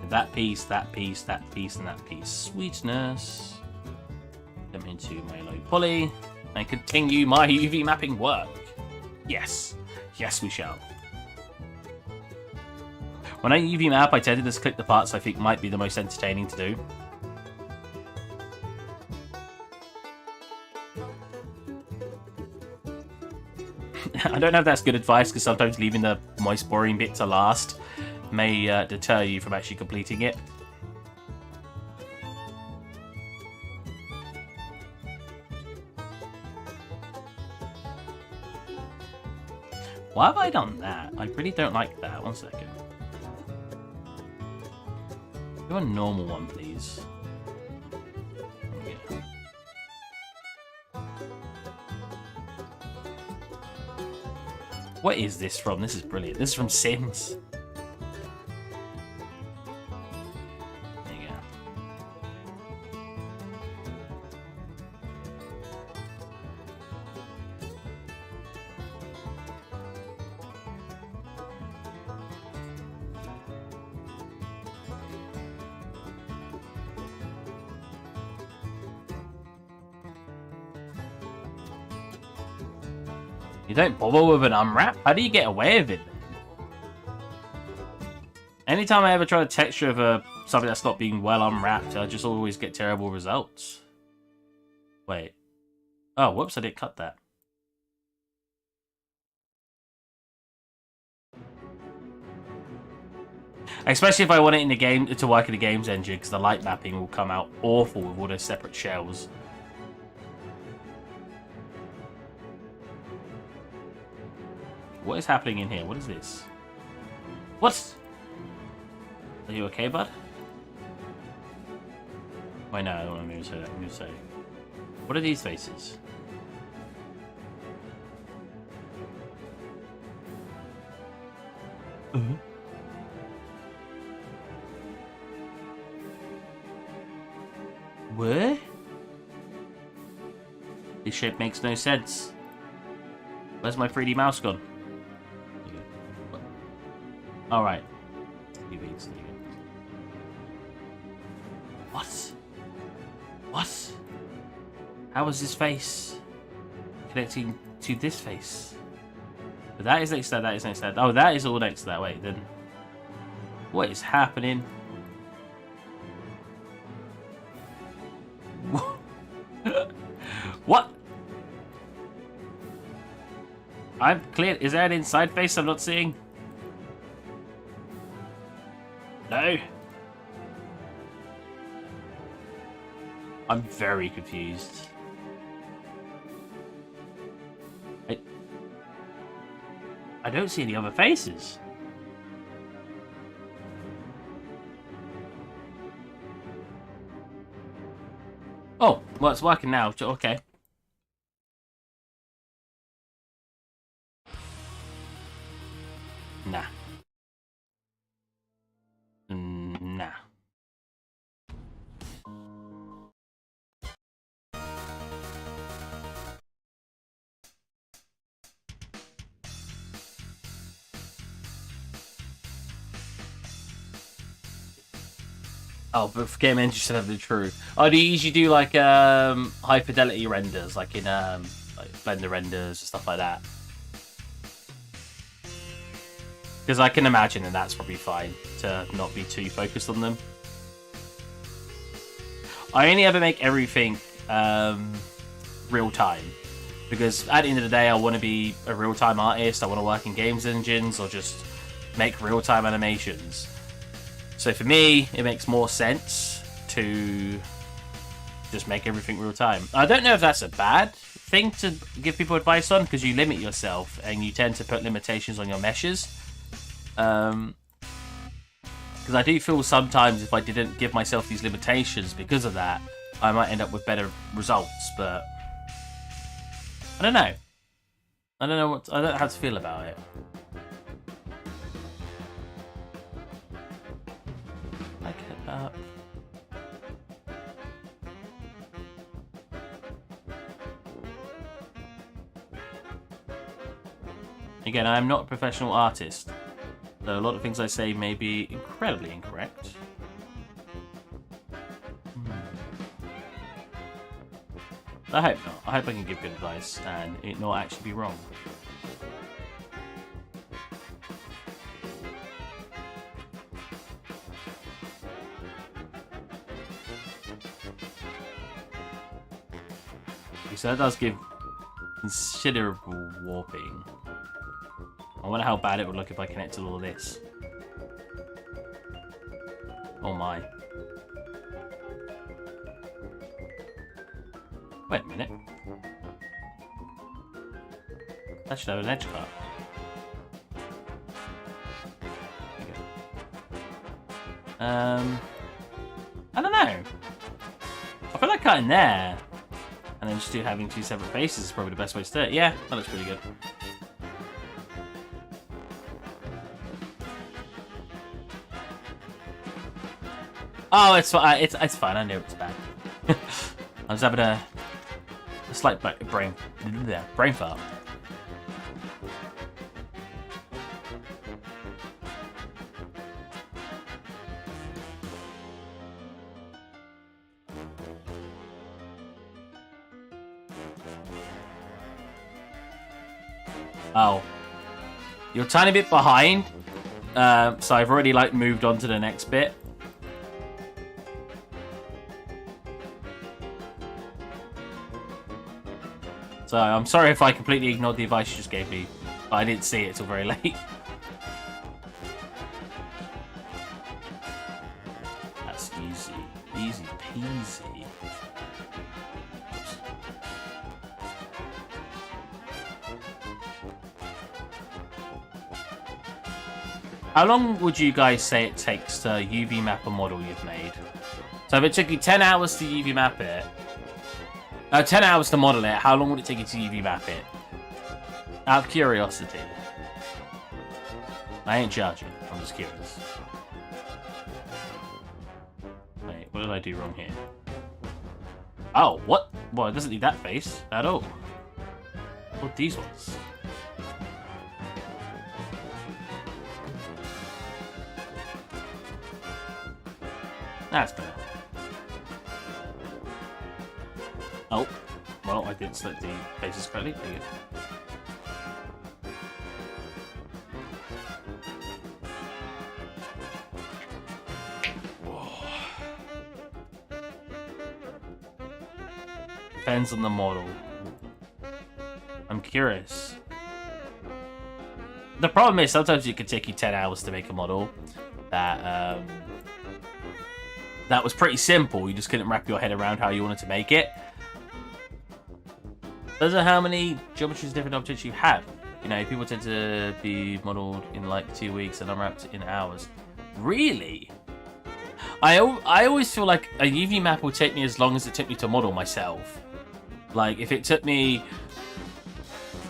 That piece, that piece, that piece, and that piece. Sweetness. Them into my low poly and continue my UV mapping work. Yes. Yes, we shall. When I UV map, I tend to just click the parts I think might be the most entertaining to do. I don't know if that's good advice, because sometimes leaving the most boring bit to last may deter you from actually completing it. Why have I done that? I really don't like that. 1 second. Do a normal one, please. Yeah. What is this from? This is brilliant. This is from Sims. There you go. You don't bother with an unwrap? How do you get away with it? Anytime I ever try to texture of something that's not being well unwrapped, I just always get terrible results. Wait. Oh, whoops, I didn't cut that. Especially if I want it in the game to work in the games engine, because the light mapping will come out awful with all those separate shells. What is happening in here? What is this? What? Are you okay, bud? Wait, no, I don't want to say that. I'm going to say. What are these faces? Where? This shape makes no sense. Where's my 3D mouse gone? Alright. What? What? How is this face connecting to this face? But that is next to that, that is next to that. Oh, that is all next to that. Wait, then. What is happening? What? I'm clear. Is there an inside face I'm not seeing? No. I'm very confused. I don't see any other faces. Oh, well, it's working now. Okay. Nah. Nah. Oh, but for game engine should have the true. Oh, do you usually do like high fidelity renders, like in like Blender renders and stuff like that? Because I can imagine that that's probably fine to not be too focused on them. I only ever make everything real time, because at the end of the day, I want to be a real time artist. I want to work in games engines or just make real time animations. So for me, it makes more sense to just make everything real time. I don't know if that's a bad thing to give people advice on, because you limit yourself and you tend to put limitations on your meshes. Because I do feel sometimes if I didn't give myself these limitations because of that, I might end up with better results, but I don't know. I don't know how to feel about it. Again, I am not a professional artist, so a lot of things I say may be incredibly incorrect. I hope not. I hope I can give good advice and it not actually be wrong. So that does give considerable warping. I wonder how bad it would look if I connected all of this. Oh my. Wait a minute. That should have an edge cut. I don't know. I feel like cutting there and then just having 2 separate faces is probably the best way to do it. Yeah, that looks pretty good. Oh, it's fine. It's fine. I knew it was bad. I was having a slight brain fart. Oh, you're a tiny bit behind. So I've already like moved on to the next bit. So I'm sorry if I completely ignored the advice you just gave me, but I didn't see it till very late. That's easy. Easy peasy. Oops. How long would you guys say it takes to UV map a model you've made? So if it took you 10 hours to UV map it, 10 hours to model it, how long would it take you to UV map it? Out of curiosity. I ain't judging, I'm just curious. Wait, what did I do wrong here? Oh, what? Well, it doesn't need that face at all. What these ones? That's better. Oh, well, I didn't select the faces correctly. There you go. Depends on the model. I'm curious. The problem is sometimes it could take you 10 hours to make a model that that was pretty simple. You just couldn't wrap your head around how you wanted to make it. Those are how many geometries, different objects you have. You know, people tend to be modeled in like 2 weeks and unwrapped in hours. Really? I always feel like a UV map will take me as long as it took me to model myself. Like, if it took me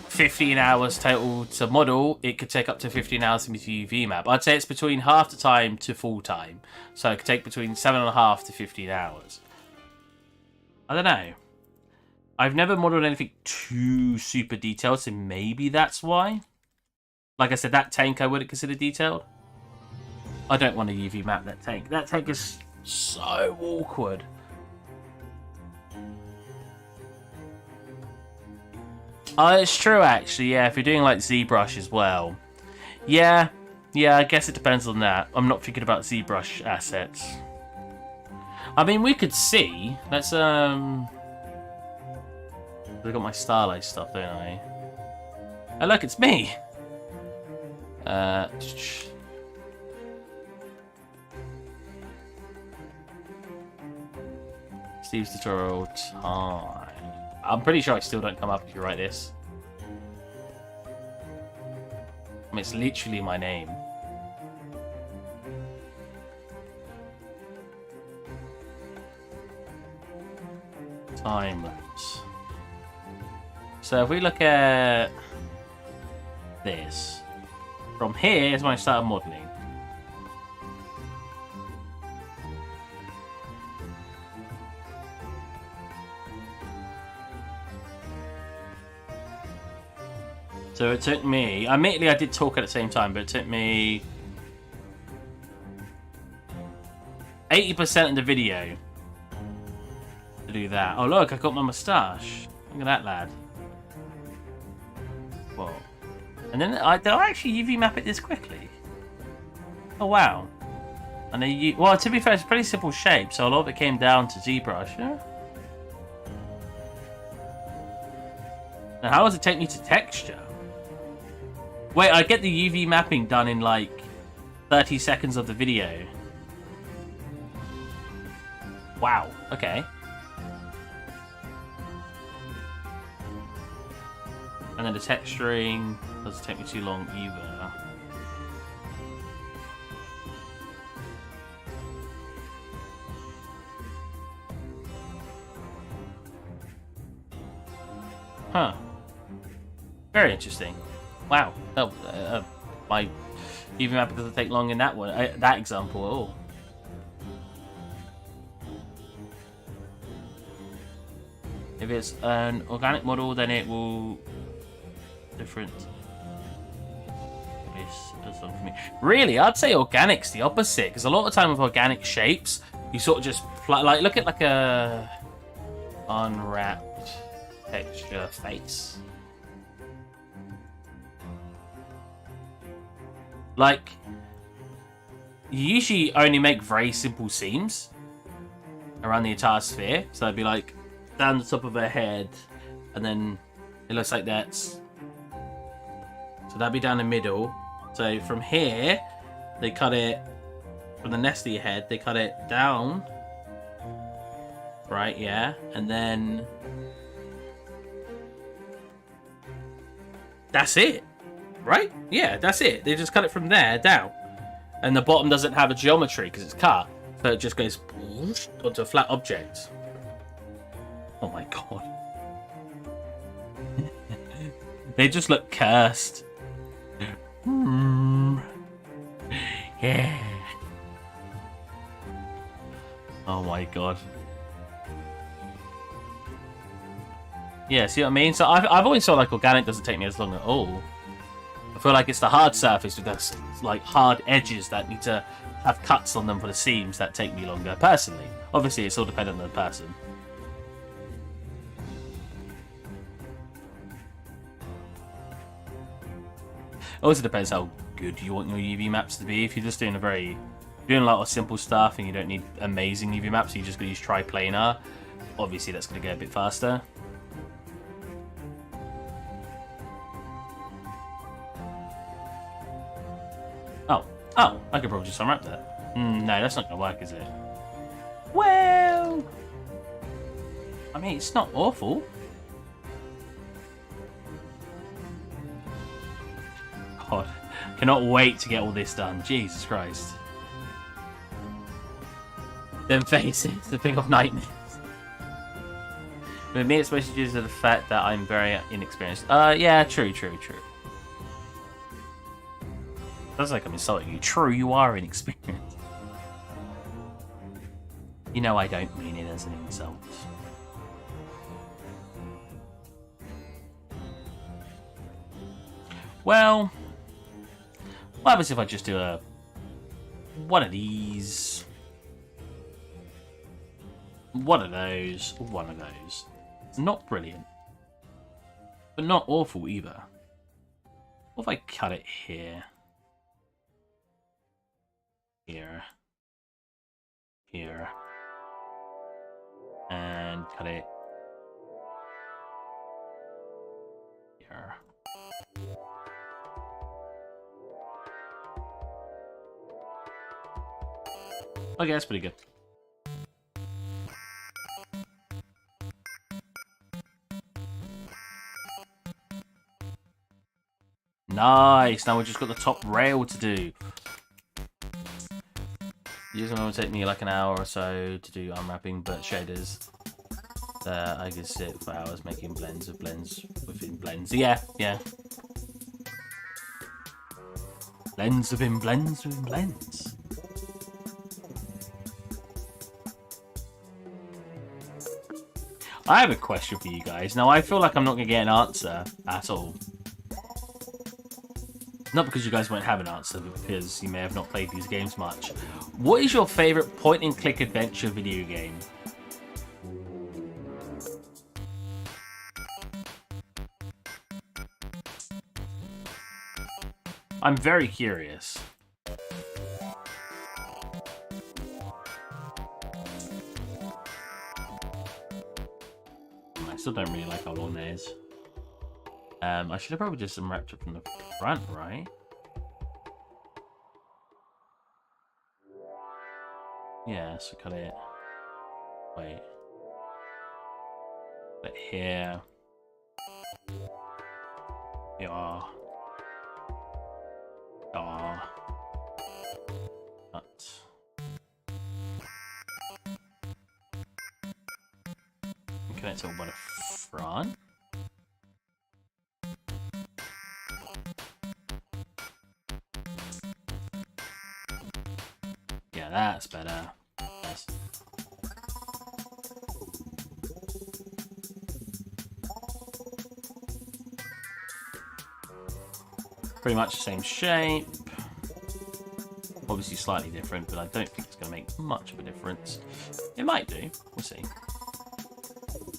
15 hours total to model, it could take up to 15 hours for me to UV map. I'd say it's between half the time to full time. So it could take between 7.5 to 15 hours. I don't know. I've never modeled anything too super detailed, so maybe that's why. Like I said, that tank I wouldn't consider detailed. I don't want to UV map that tank. That tank is so awkward. It's true, actually, yeah, if you're doing, like, ZBrush as well. Yeah, I guess it depends on that. I'm not thinking about ZBrush assets. I mean, we could see. Let's, I got my stylized stuff, don't I? Oh, look, it's me! Steve's tutorial time. I'm pretty sure I still don't come up if you write this. I mean, it's literally my name. Time lapse. So if we look at this, from here is when I started modelling. So it took me, admittedly I did talk at the same time, but it took me 80% of the video to do that. Oh look, I got my moustache. Look at that lad. Whoa. And then, did I actually UV map it this quickly? Oh wow. And then well, to be fair, it's a pretty simple shape, so a lot of it came down to ZBrush, yeah? Now how does it take me to texture? Wait, I get the UV mapping done in like 30 seconds of the video. Wow, okay. And then the texturing doesn't take me too long either. Huh. Very interesting. Wow. Oh, my UV map doesn't take long in that one. That example at all. If it's an organic model, then it will different. This for me. Really, I'd say organic's the opposite, because a lot of the time with organic shapes, you sort of just like look at like a unwrapped texture face. Like, you usually only make very simple seams around the entire sphere, so it'd be like down the top of her head, and then it looks like that's. So that'd be down the middle. So from here, they cut it from the nest of your head. They cut it down, right? Yeah, and then that's it, right? Yeah, that's it. They just cut it from there down, and the bottom doesn't have a geometry because it's cut, so it just goes onto a flat object. Oh my god. They just look cursed. Yeah. Oh my god. Yeah, see what I mean? So I've always felt like organic doesn't take me as long at all. I feel like it's the hard surface with those like hard edges that need to have cuts on them for the seams that take me longer, personally. Obviously, it's all dependent on the person. It also depends how good you want your UV maps to be. If you're just doing doing a lot of simple stuff and you don't need amazing UV maps, you're just going to use triplanar, obviously that's going to go a bit faster. Oh, I could probably just unwrap that. No, that's not going to work, is it? Well, I mean, it's not awful. God, cannot wait to get all this done. Jesus Christ. Them faces, the thing of nightmares. With me, it's mostly due to the fact that I'm very inexperienced. Yeah, true. Sounds like I'm insulting you. True, you are inexperienced. You know I don't mean it as an insult. Well, what happens if I just do one of these, one of those, one of those? Not brilliant, but not awful either. What if I cut it here? Here, and cut it here. Okay, that's pretty good. Nice, now we've just got the top rail to do. Usually it will take me like an hour or so to do unwrapping, but shaders, I could sit for hours making blends of blends within blends. Yeah. Blends within blends within blends. I have a question for you guys. Now, I feel like I'm not going to get an answer at all. Not because you guys won't have an answer, but because you may have not played these games much. What is your favourite point-and-click adventure video game? I'm very curious. I still don't really like how long that is. I should have probably just unwrapped it from the front, right? Yeah, so cut it. Wait. But here. Yeah. Cut. Connect it all by the front. Yeah, that's better. Yes. Pretty much the same shape. Obviously slightly different, but I don't think it's going to make much of a difference. It might do. We'll see.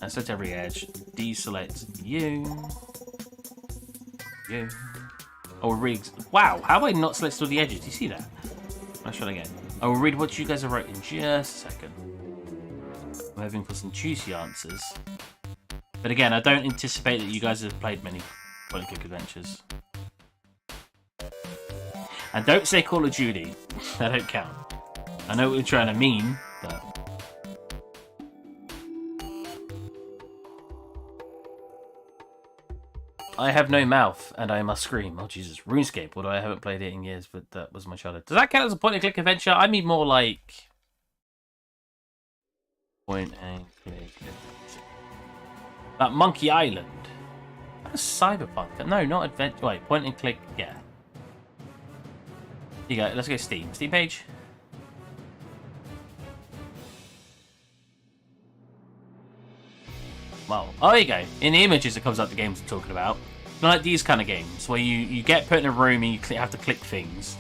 And select every edge. Deselect you. You. Oh, rigs. Wow, how have I not selected all the edges? Do you see that? Let's try it again. I will read what you guys have wrote in just a second. I'm hoping for some juicy answers. But again, I don't anticipate that you guys have played many point-and-click adventures. And don't say Call of Duty. That don't count. I know what you're trying to mean, but... I have no mouth, and I must scream. Oh, Jesus. RuneScape, although I haven't played it in years, but that was my childhood. Does that count as a point-and-click adventure? I mean more like... Point-and-click adventure. That Monkey Island. That's Cyberpunk. No, not adventure. Wait, point-and-click, yeah. Here you go, let's go Steam. Steam page. Well, oh, there you go. In the images, it comes up the games I'm talking about. Not like these kind of games where you get put in a room and you have to click things.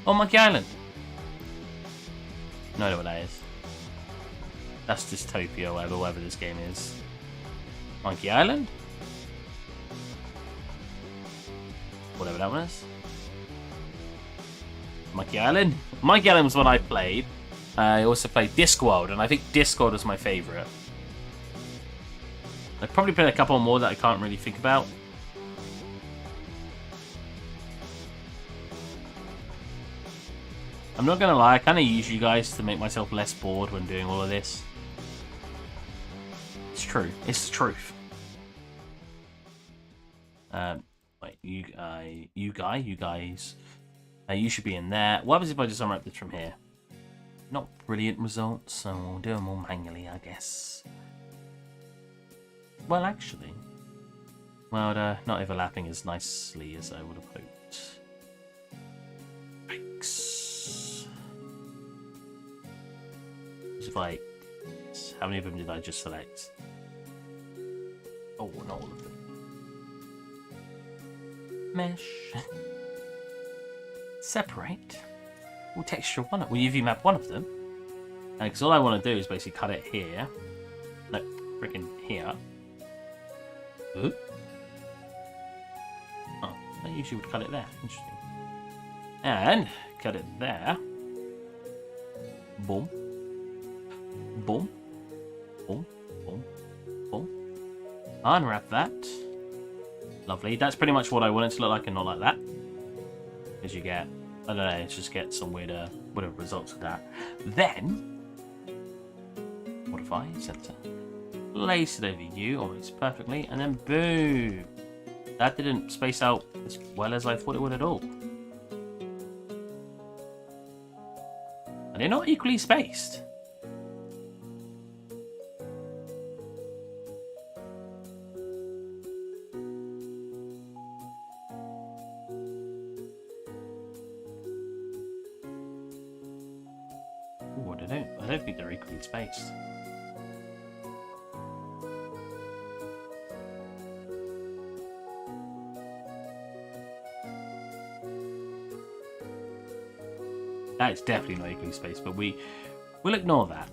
Oh, Monkey Island. No idea what that is. That's Dystopia, whatever this game is. Monkey Island? Whatever that one is. Monkey Island? Monkey Island was one I played. I also played Discworld, and I think Discworld is my favourite. I probably played a couple more that I can't really think about. I'm not gonna lie, I kind of use you guys to make myself less bored when doing all of this. It's true. It's the truth. Wait, you guys. You should be in there. What happens if I just unwrap this from here? Not brilliant results, so we'll do them all manually, I guess. Well, actually, well, not overlapping as nicely as I would have hoped. Yikes. If I, how many of them did I just select? Oh, not all of them. Mesh. Separate. We'll texture one. We'll UV map one of them. And because all I want to do is basically cut it here. No, freaking here. Ooh. Oh, I usually would cut it there. Interesting. And cut it there. Boom. Boom. Boom. Boom. Boom. Unwrap that. Lovely. That's pretty much what I want it to look like and not like that. As you get, I don't know, let's just get some weirder results with that. Then, modify, center. Place it over you almost perfectly, and then boom. That didn't space out as well as I thought it would at all. And they're not equally spaced. Ooh, I don't think they're equally spaced. That is definitely not equally spaced, but we'll ignore that.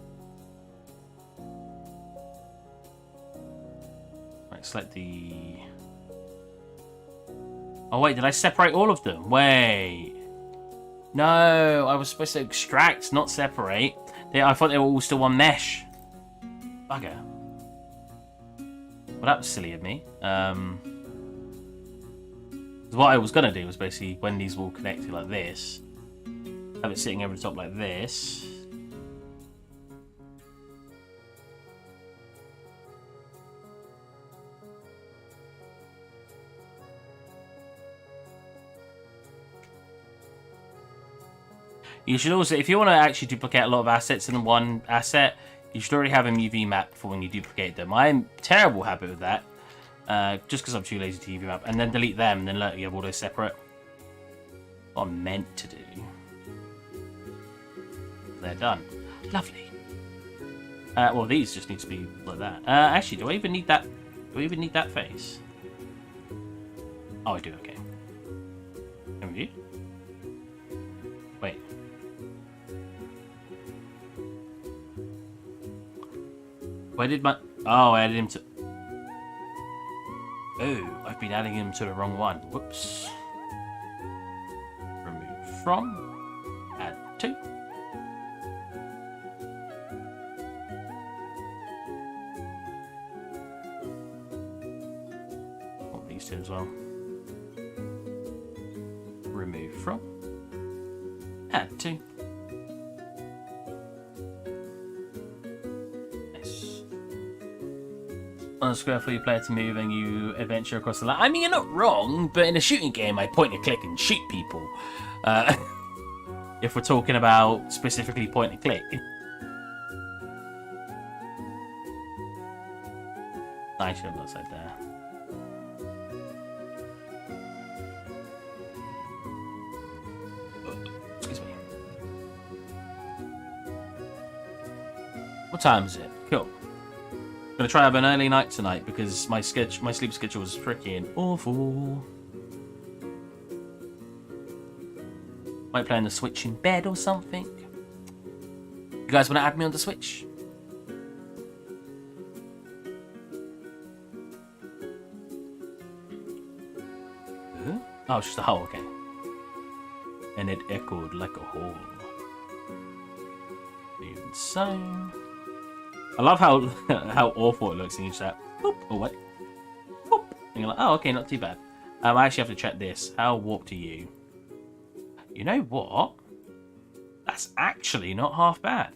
Right, select the... Oh wait, did I separate all of them? Wait. No, I was supposed to extract, not separate. I thought they were all still one mesh. Bugger. Well, that was silly of me. What I was going to do was basically, when these were all connected like this, have it sitting over the top like this. You should also, if you want to actually duplicate a lot of assets in one asset, you should already have a UV map for when you duplicate them. I'm terrible habit with that, just because I'm too lazy to UV map, and then delete them, and then let you have all those separate. What I'm meant to do. They're done. Lovely. Well, these just need to be like that. Actually, do I even need that? Do I even need that face? Oh, I do. Okay. Review. Wait. Where did my... Oh, I added him to... Oh, I've been adding him to the wrong one. Whoops. Remove from. Add to. Oh, these two as well. Remove from. Add to. On a square for your player to move and you adventure across the land. I mean, you're not wrong, but in a shooting game, I point and click and shoot people. If we're talking about specifically point and click. I should have not said that. Excuse me. What time is it? Cool. I'm gonna try to have an early night tonight because my sleep schedule is freaking awful. Might play on the Switch in bed or something. You guys want to add me on the Switch? Huh? Oh, it's just a hole, okay. And it echoed like a hole. Even so. I love how awful it looks in each that. Boop. Oh wait. Boop. And you're like, oh okay, not too bad. I actually have to check this. How warped are you? You know what? That's actually not half bad.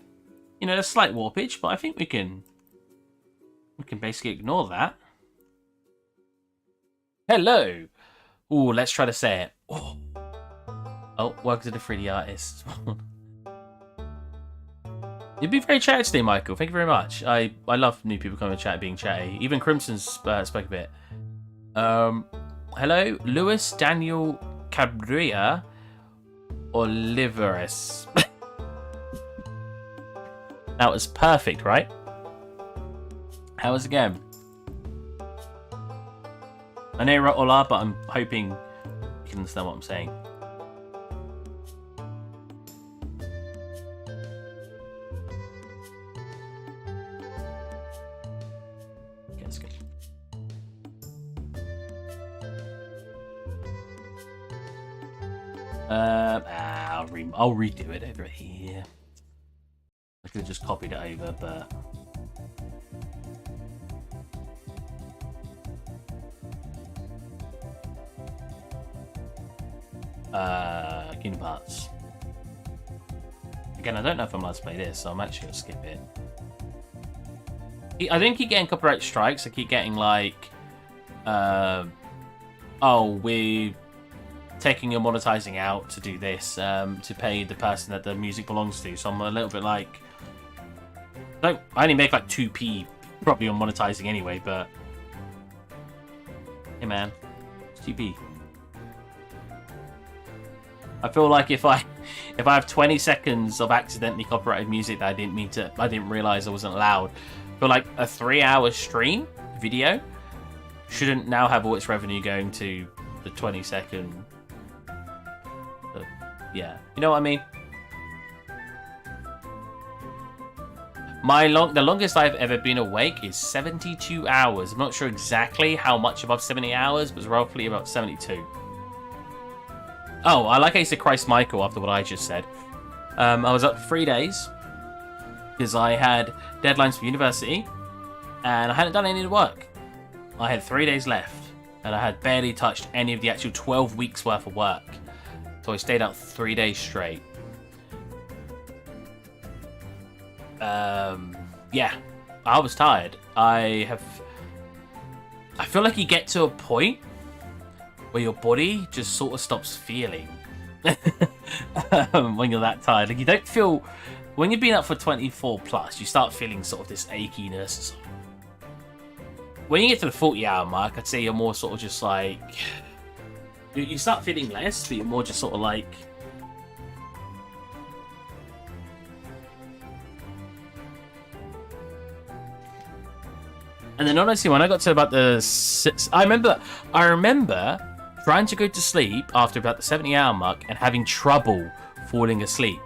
You know, there's slight warpage, but I think we can basically ignore that. Hello. Ooh, let's try to say it. Oh, welcome to the 3D artist. You'd be very chatty today, Michael. Thank you very much. I love new people coming to chat, being chatty. Even Crimson spoke a bit. Hello, Lewis Daniel Cabrera Oliveres. That was perfect, right? How was the game? I know you wrote Ola, but I'm hoping you can understand what I'm saying. I'll redo it over here. I could have just copied it over, but Kingdom Hearts. Again, I don't know if I'm allowed to play this, so I'm actually gonna skip it. I don't keep getting copyright strikes. I keep getting like, oh, we're taking and monetizing out to do this, to pay the person that the music belongs to. So I'm a little bit like, I only make like 2p probably on monetizing anyway, but hey man, it's 2p. I feel like if I have 20 seconds of accidentally copyrighted music that I didn't realize I wasn't allowed, I feel like a 3-hour stream video shouldn't now have all its revenue going to the 20-second. Yeah, you know what I mean? The longest I've ever been awake is 72 hours. I'm not sure exactly how much above 70 hours, but it's roughly about 72. Oh, I like how you said Christ Michael after what I just said. I was up for 3 days because I had deadlines for university and I hadn't done any of the work. I had 3 days left and I had barely touched any of the actual 12 weeks worth of work. So I stayed out 3 days straight. Yeah, I was tired. I feel like you get to a point where your body just sort of stops feeling when you're that tired. Like you don't feel, when you've been up for 24 plus, you start feeling sort of this achiness. When you get to the 40-hour mark, I'd say you're more sort of just like, you start feeling less, but you're more just sort of like, And then honestly, when I got to about the I remember trying to go to sleep after about the 70-hour mark and having trouble falling asleep.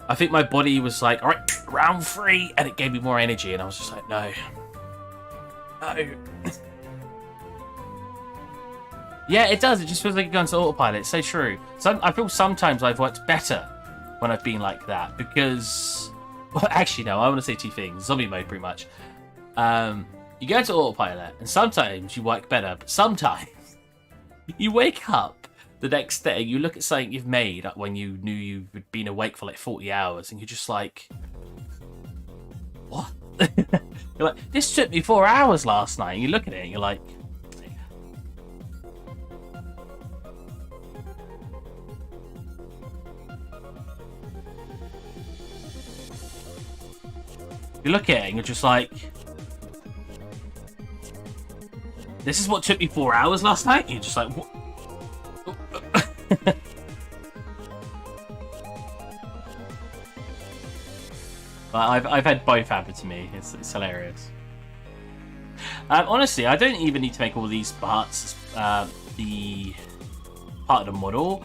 I think my body was like, all right, round 3, and it gave me more energy, and I was just like, no. Yeah, it does. It just feels like you're going to autopilot. It's so true. So I feel sometimes I've worked better when I've been like that because... Well, actually, no. I want to say 2 things. Zombie mode, pretty much. You go into autopilot, and sometimes you work better, but sometimes you wake up the next day, you look at something you've made when you knew you'd been awake for like 40 hours, and you're just like, what? You're like, this took me 4 hours last night. And you look at it, and you're like... You look at it, and you're just like... This is what took me 4 hours last night? And you're just like, what? But I've had both happen to me. It's hilarious. Honestly, I don't even need to make all these parts the part of the model.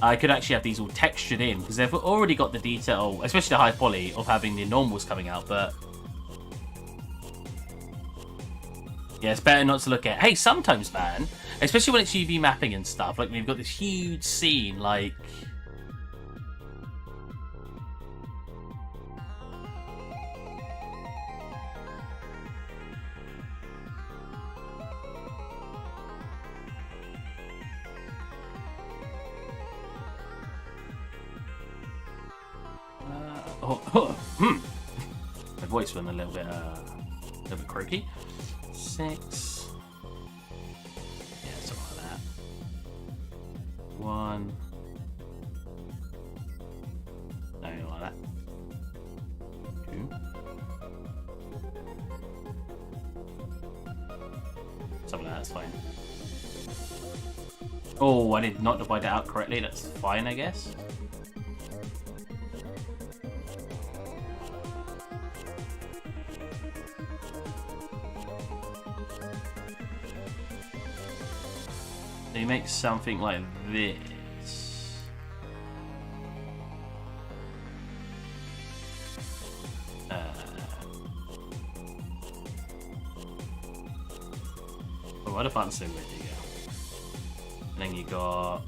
I could actually have these all textured in because they've already got the detail, especially the high poly of having the normals coming out. But yeah, it's better not to look at. Hey, sometimes, man, especially when it's UV mapping and stuff, like we've got this huge scene, like. My voice went a little bit croaky. 6. Yeah, something like that. 1. No, like that. 2. Something like that's fine. Oh, I did not divide that out correctly. That's fine, I guess. You make something like this. Oh, what a fancy way to go. And then you got.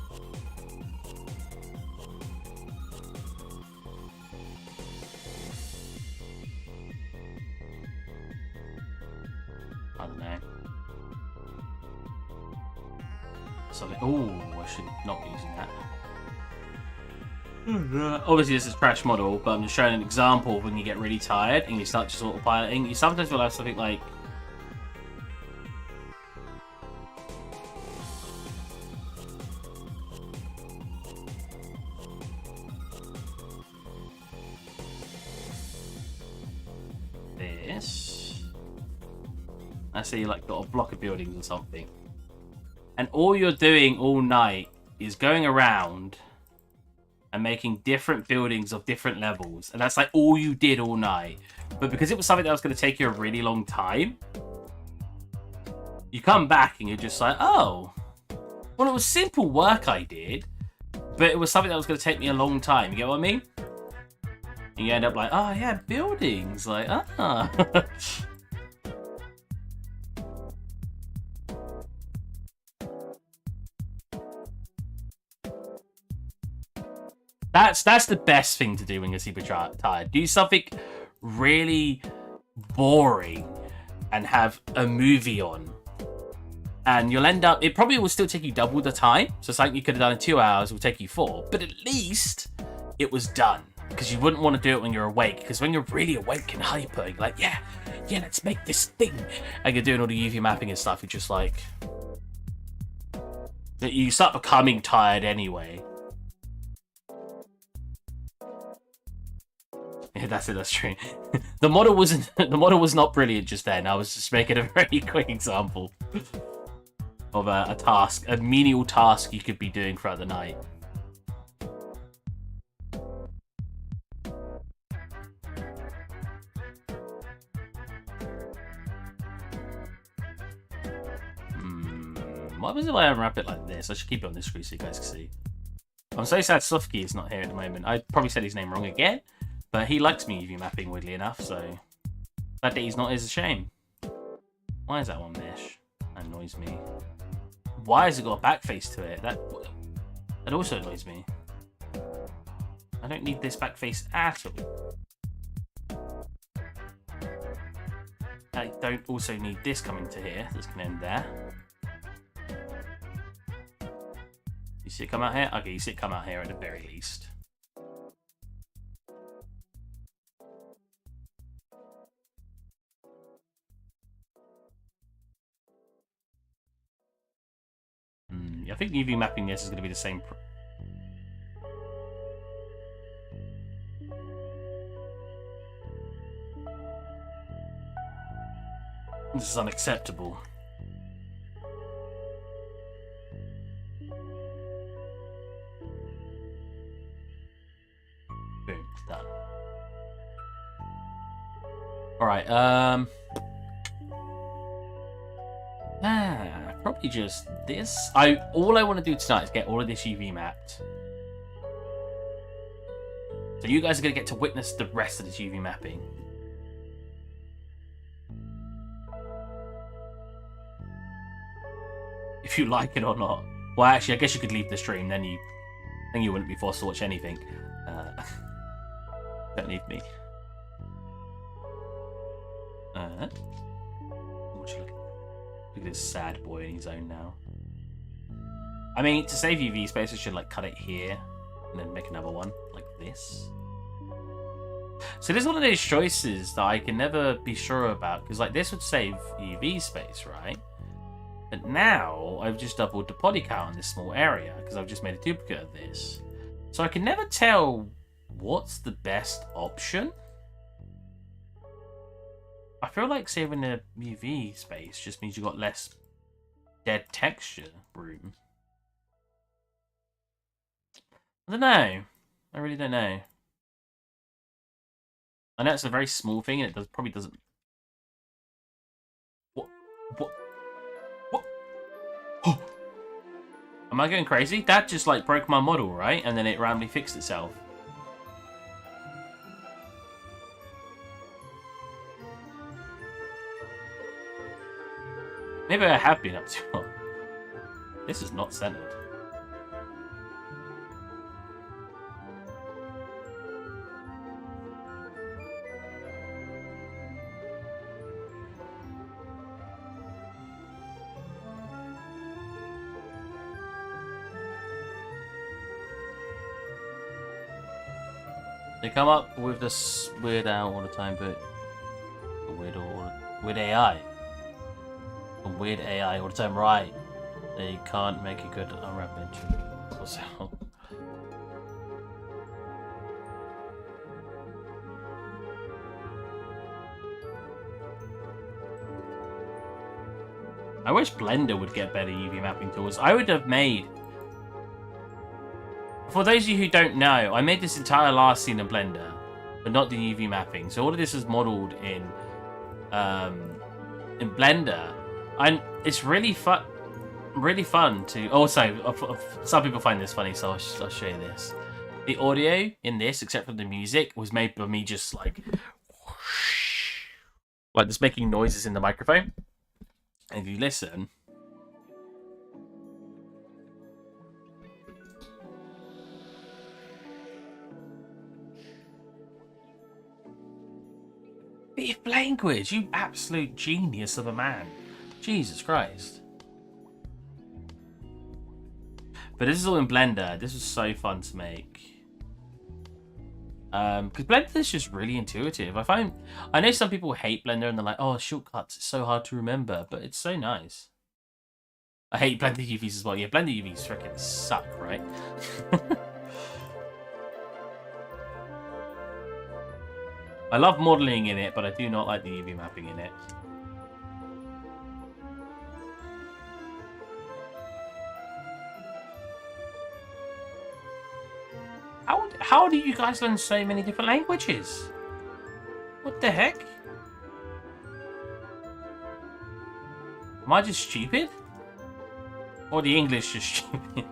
I don't know. Oh, I should not be using that. Obviously, this is a trash model, but I'm just showing an example of when you get really tired and you start just autopiloting. You sometimes will have something like. This. Let's say you like got a block of buildings or something. And all you're doing all night is going around and making different buildings of different levels. And that's like all you did all night. But because it was something that was going to take you a really long time, you come back and you're just like, oh, well, it was simple work I did, but it was something that was going to take me a long time. You get what I mean? And you end up like, oh, yeah, buildings. Like, ah. That's the best thing to do when you're super tired. Do something really boring and have a movie on. And you'll end up... It probably will still take you double the time. So something you could have done in 2 hours will take you 4. But at least it was done. Because you wouldn't want to do it when you're awake. Because when you're really awake and hyper, you're like, yeah, let's make this thing. And you're doing all the UV mapping and stuff. You're just like... You start becoming tired anyway. Yeah, that's true. The model was not brilliant just then. I was just making a very quick example of a task, a menial task you could be doing throughout the night. What was it when I unwrap it like this? I should keep it on this screen so you guys can see. I'm so sad Sufki is not here at the moment. I probably said his name wrong again, but he likes me UV mapping, weirdly enough, so that he's not is a shame. Why is that one mesh? That annoys me. Why has it got a back face to it? That also annoys me. I don't need this back face at all. I don't also need this coming to here. This can end there. You see it come out here? Okay, you see it come out here at the very least. I think UV mapping this is going to be the same. This is unacceptable. Boom, done. Alright, probably just this. All I want to do tonight is get all of this UV mapped. So you guys are going to get to witness the rest of this UV mapping. If you like it or not. Well, actually, I guess you could leave the stream, then you wouldn't be forced to watch anything. Don't leave me. Look at this sad boy in his own now. I mean, to save UV space, I should like cut it here and then make another one like this. So this is one of those choices that I can never be sure about, because like this would save UV space, right? But now I've just doubled the poly count in this small area because I've just made a duplicate of this. So I can never tell what's the best option. I feel like saving the UV space just means you've got less dead texture room. I don't know. I really don't know. I know it's a very small thing and it probably doesn't... What? Oh. Am I going crazy? That just like broke my model, right? And then it randomly fixed itself. Maybe I have been up too long. This is not centered. They come up with this weird out all the time, but weird AI. Weird AI all the time, right? They can't make a good unwrap entry. What's that? I wish Blender would get better UV mapping tools. I would have made... For those of you who don't know, I made this entire last scene in Blender, but not the UV mapping. So all of this is modeled in Blender, and it's really fun. Really fun to. Also, some people find this funny, so I'll show you this. The audio in this, except for the music, was made by me just like just making noises in the microphone. And if you listen. Bit of language, you absolute genius of a man. Jesus Christ. But this is all in Blender. This was so fun to make. Because Blender is just really intuitive. I know some people hate Blender and they're like, oh, shortcuts, it's so hard to remember, but it's so nice. I hate Blender UVs as well. Yeah, Blender UVs freaking suck, right? I love modeling in it, but I do not like the UV mapping in it. How do you guys learn so many different languages? What the heck? Am I just stupid? Or the English is stupid.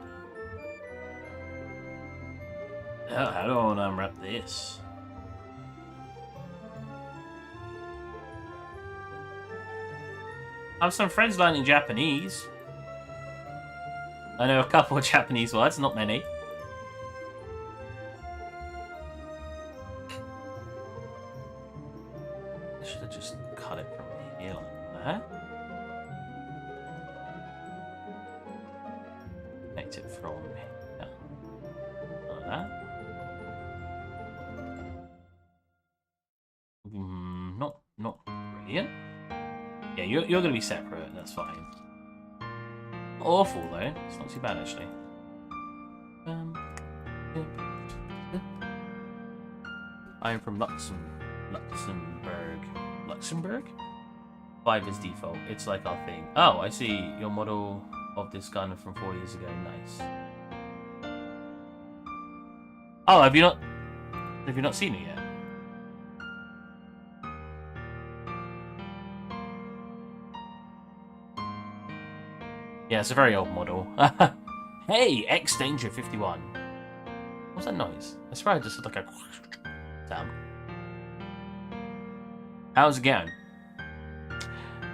How do I unwrap this? I have some friends learning Japanese. I know a couple of Japanese words, not many. I should have just cut it from here like that. Connect it from here. Like that. Not brilliant. Yeah, you're going to be separate, that's fine. Awful though, it's not too bad actually. I am from Luxembourg? 5 is default, it's like our thing. Oh, I see your model of this gun from 4 years ago, nice. Oh, have you not seen it yet? Yeah, it's a very old model. Hey, X Danger 51. What's that noise? I swear I just heard like a sound. How's it going?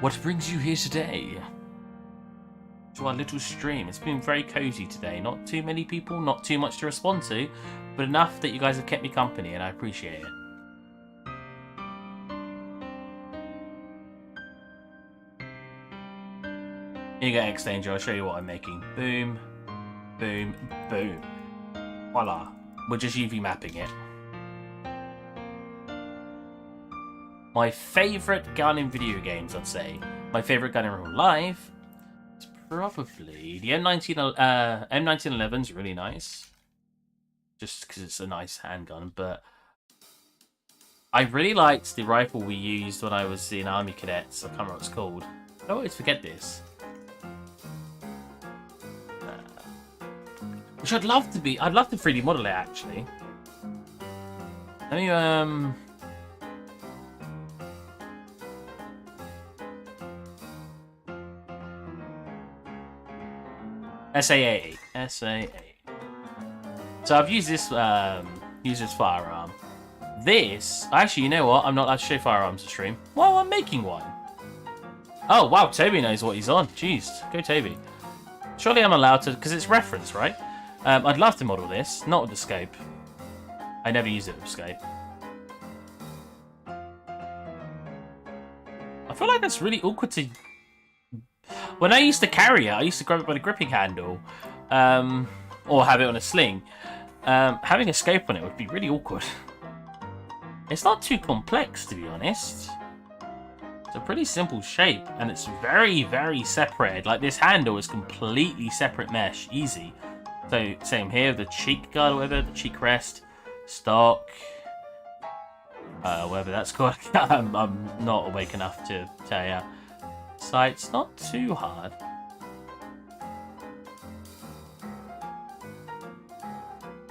What brings you here today? To our little stream. It's been very cozy today. Not too many people, not too much to respond to, but enough that you guys have kept me company, and I appreciate it. Here you go, X Danger. I'll show you what I'm making. Boom, boom, boom. Voila. We're just UV mapping it. My favourite gun in video games, I'd say. My favourite gun in real life is probably the M1911 is really nice. Just because it's a nice handgun, but I really liked the rifle we used when I was in Army Cadets. I can't remember what it's called. I always forget this. Which I'd love to 3D model it actually. Let me SA8. So I've used this firearm. This actually, you know what? I'm not allowed to show firearms to stream. Well, I'm making one. Oh wow, Toby knows what he's on. Jeez, go Toby. Surely I'm allowed to, because it's reference, right? I'd love to model this, not with the scope. I never use it with scope. I feel like that's really awkward to... When I used to carry it, I used to grab it by the gripping handle, or have it on a sling. Having a scope on it would be really awkward. It's not too complex, to be honest. It's a pretty simple shape, and it's very, very separated. Like, this handle is completely separate mesh, easy. So, same here, the cheek guard, or whatever, the cheek rest, stock, whatever that's called. I'm not awake enough to tell you. Sight's not too hard.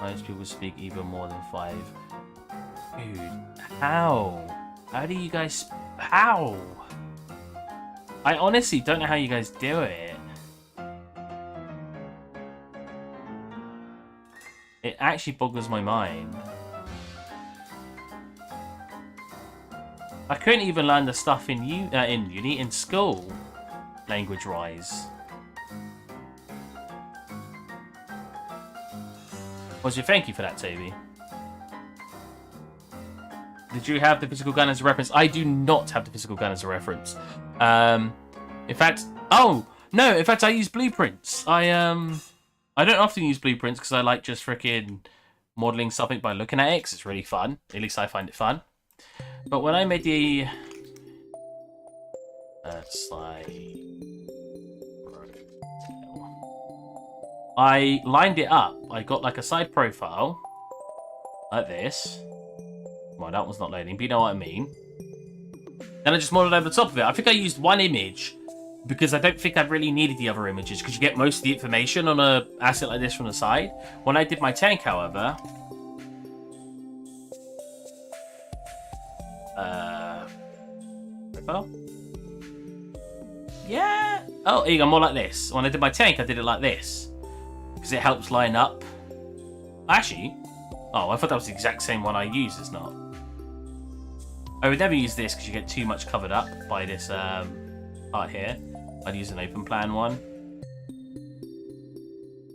Most people speak even more than 5. Dude, how? How do you guys... How? I honestly don't know how you guys do it. It actually boggles my mind. I couldn't even learn the stuff in uni, in school, language-wise. Was your thank you for that, Toby? Did you have the physical gun as a reference? I do not have the physical gun as a reference. In fact, oh no! In fact, I use blueprints. I don't often use blueprints because I like just freaking modeling something by looking at it. 'Cause it's really fun. At least I find it fun. But when I made the I lined it up. I got like a side profile like this. Well, that one's not loading, but you know what I mean. Then I just modeled over the top of it. I think I used one image because I don't think I really needed the other images because you get most of the information on a asset like this from the side. When I did my tank, however, profile? Yeah, Oh, here you go, more like this. When I did my tank, I did it like this. Because it helps line up. Actually, oh, I thought that was the exact same one I used. It's not. I would never use this because you get too much covered up by this part here. I'd use an open plan one.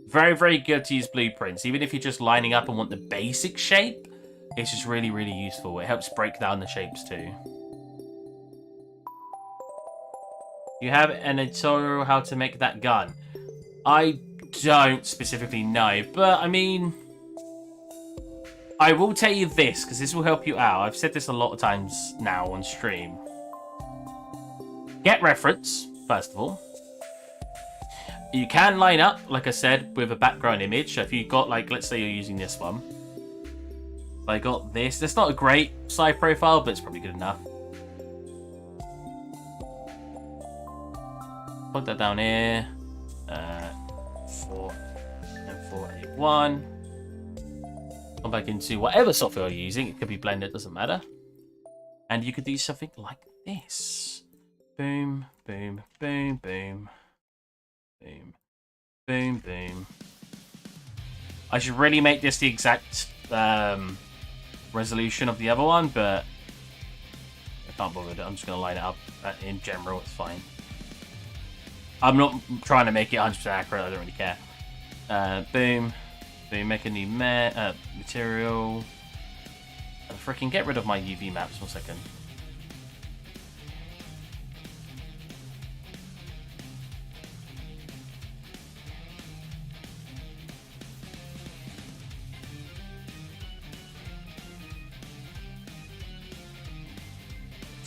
Very, very good to use blueprints. Even if you're just lining up and want the basic shape, it's just really, really useful. It helps break down the shapes too. You have an tutorial how to make that gun. I don't specifically know, but I mean, I will tell you this because this will help you out. I've said this a lot of times now on stream. Get reference, first of all. You can line up, like I said, with a background image. So if you've got, like, let's say you're using this one. I got this. That's not a great side profile, but it's probably good enough. Put that down here. M4A1. Come back into whatever software you're using. It could be Blender, it doesn't matter. And you could do something like this. Boom, boom, boom, boom. Boom, boom, boom. I should really make this the exact resolution of the other one, but I can't bother with it. I'm just going to line it up in general. It's fine. I'm not trying to make it 100% accurate. I don't really care. Boom. Boom. Make a new material. Freaking get rid of my UV maps. 1 second.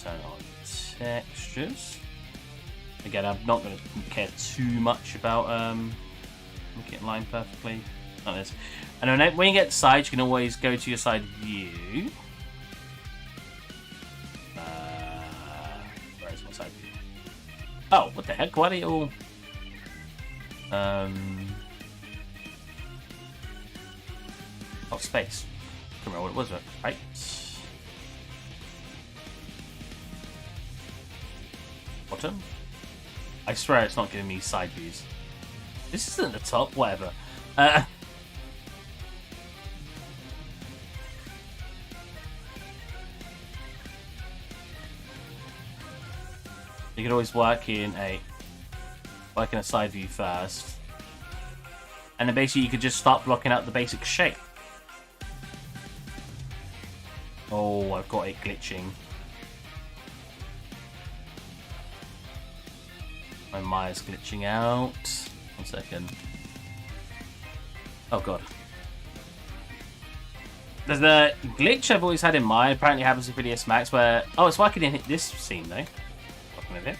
Turn on textures. Again, I'm not going to care too much about making it line perfectly. Like this. And then when you get sides, you can always go to your side view. Where is my side view? Oh, what the heck? Why are they all? Oh, space. I can't remember what it was, right? Bottom. I swear it's not giving me side views. This isn't the top, whatever. You can always work in a side view first, and then basically you could just start blocking out the basic shape. Oh, I've got it glitching. My Maya's glitching out. 1 second. Oh god. There's the glitch I've always had in Maya. Apparently happens with 3ds Max where... Oh, it's working in this scene though. Working with it.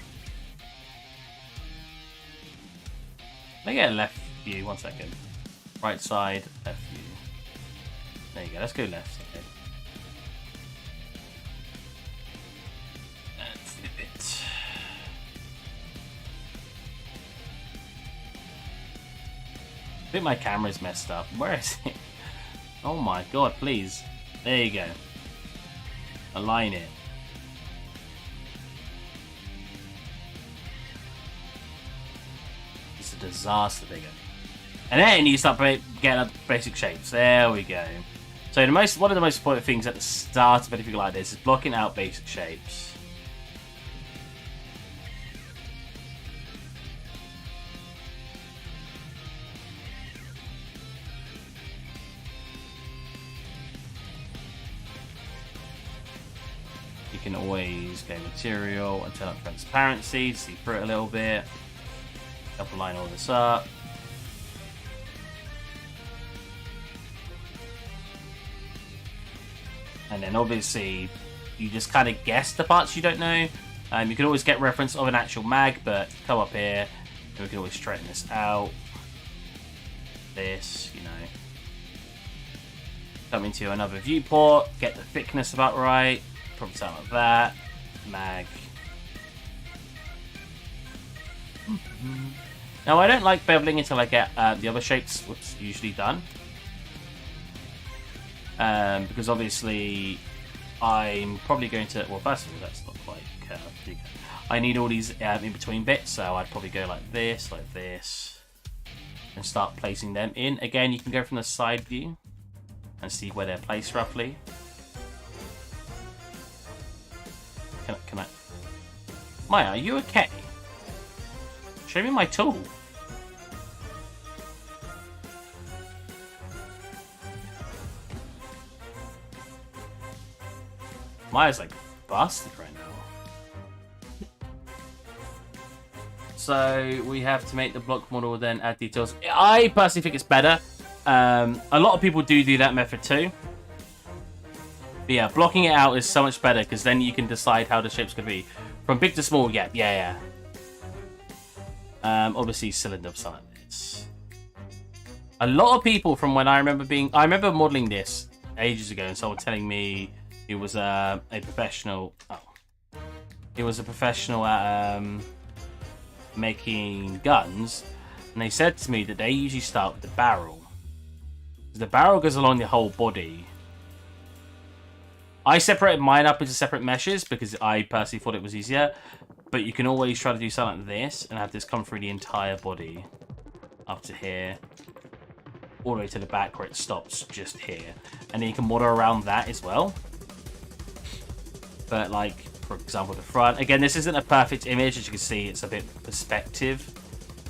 Let me get a left view. 1 second. Right side, left view. There you go. Let's go left. Okay. And flip it. I think my camera's messed up. Where is it? Oh my god, please. There you go. Align it. It's a disaster figure. And then you start getting up basic shapes. There we go. So one of the most important things at the start of anything like this is blocking out basic shapes. You can always go material and turn up transparency to see through it a little bit. Help line all this up. And then obviously you just kind of guess the parts you don't know. You can always get reference of an actual mag, but come up here and we can always straighten this out. This, you know. Come into another viewport, get the thickness about right. Probably something like that. Mag. Now I don't like beveling until I get the other shapes usually done. Because obviously I'm probably going to, well, first of all, that's not quite curved. I need all these in between bits, so I'd probably go like this, and start placing them in. Again, you can go from the side view and see where they're placed roughly. Can I? Maya, are you okay? Show me my tool. Maya's like busted right now. So we have to make the block model, then add details. I personally think it's better. A lot of people do that method too. But yeah, blocking it out is so much better because then you can decide how the shape's going to be. From big to small, yeah. Obviously, cylinder of something like this. A lot of people from when I remember modeling this ages ago, and someone telling me he was a professional. Oh, he was a professional at making guns, and they said to me that they usually start with the barrel. The barrel goes along the whole body. I separated mine up into separate meshes because I personally thought it was easier. But you can always try to do something like this and have this come through the entire body. Up to here. All the way to the back where it stops just here. And then you can model around that as well. But like, for example, the front. Again, this isn't a perfect image. As you can see, it's a bit perspective.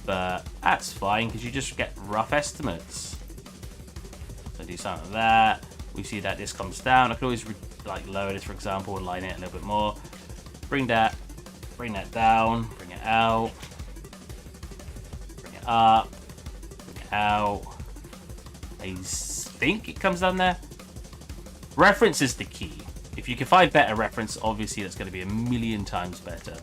But that's fine because you just get rough estimates. So do something like that. We see that this comes down. I could always like lower this, for example, align it a little bit more. Bring that down, bring it out, bring it up, bring it out. I think it comes down there. Reference is the key. If you can find better reference, obviously that's going to be a million times better.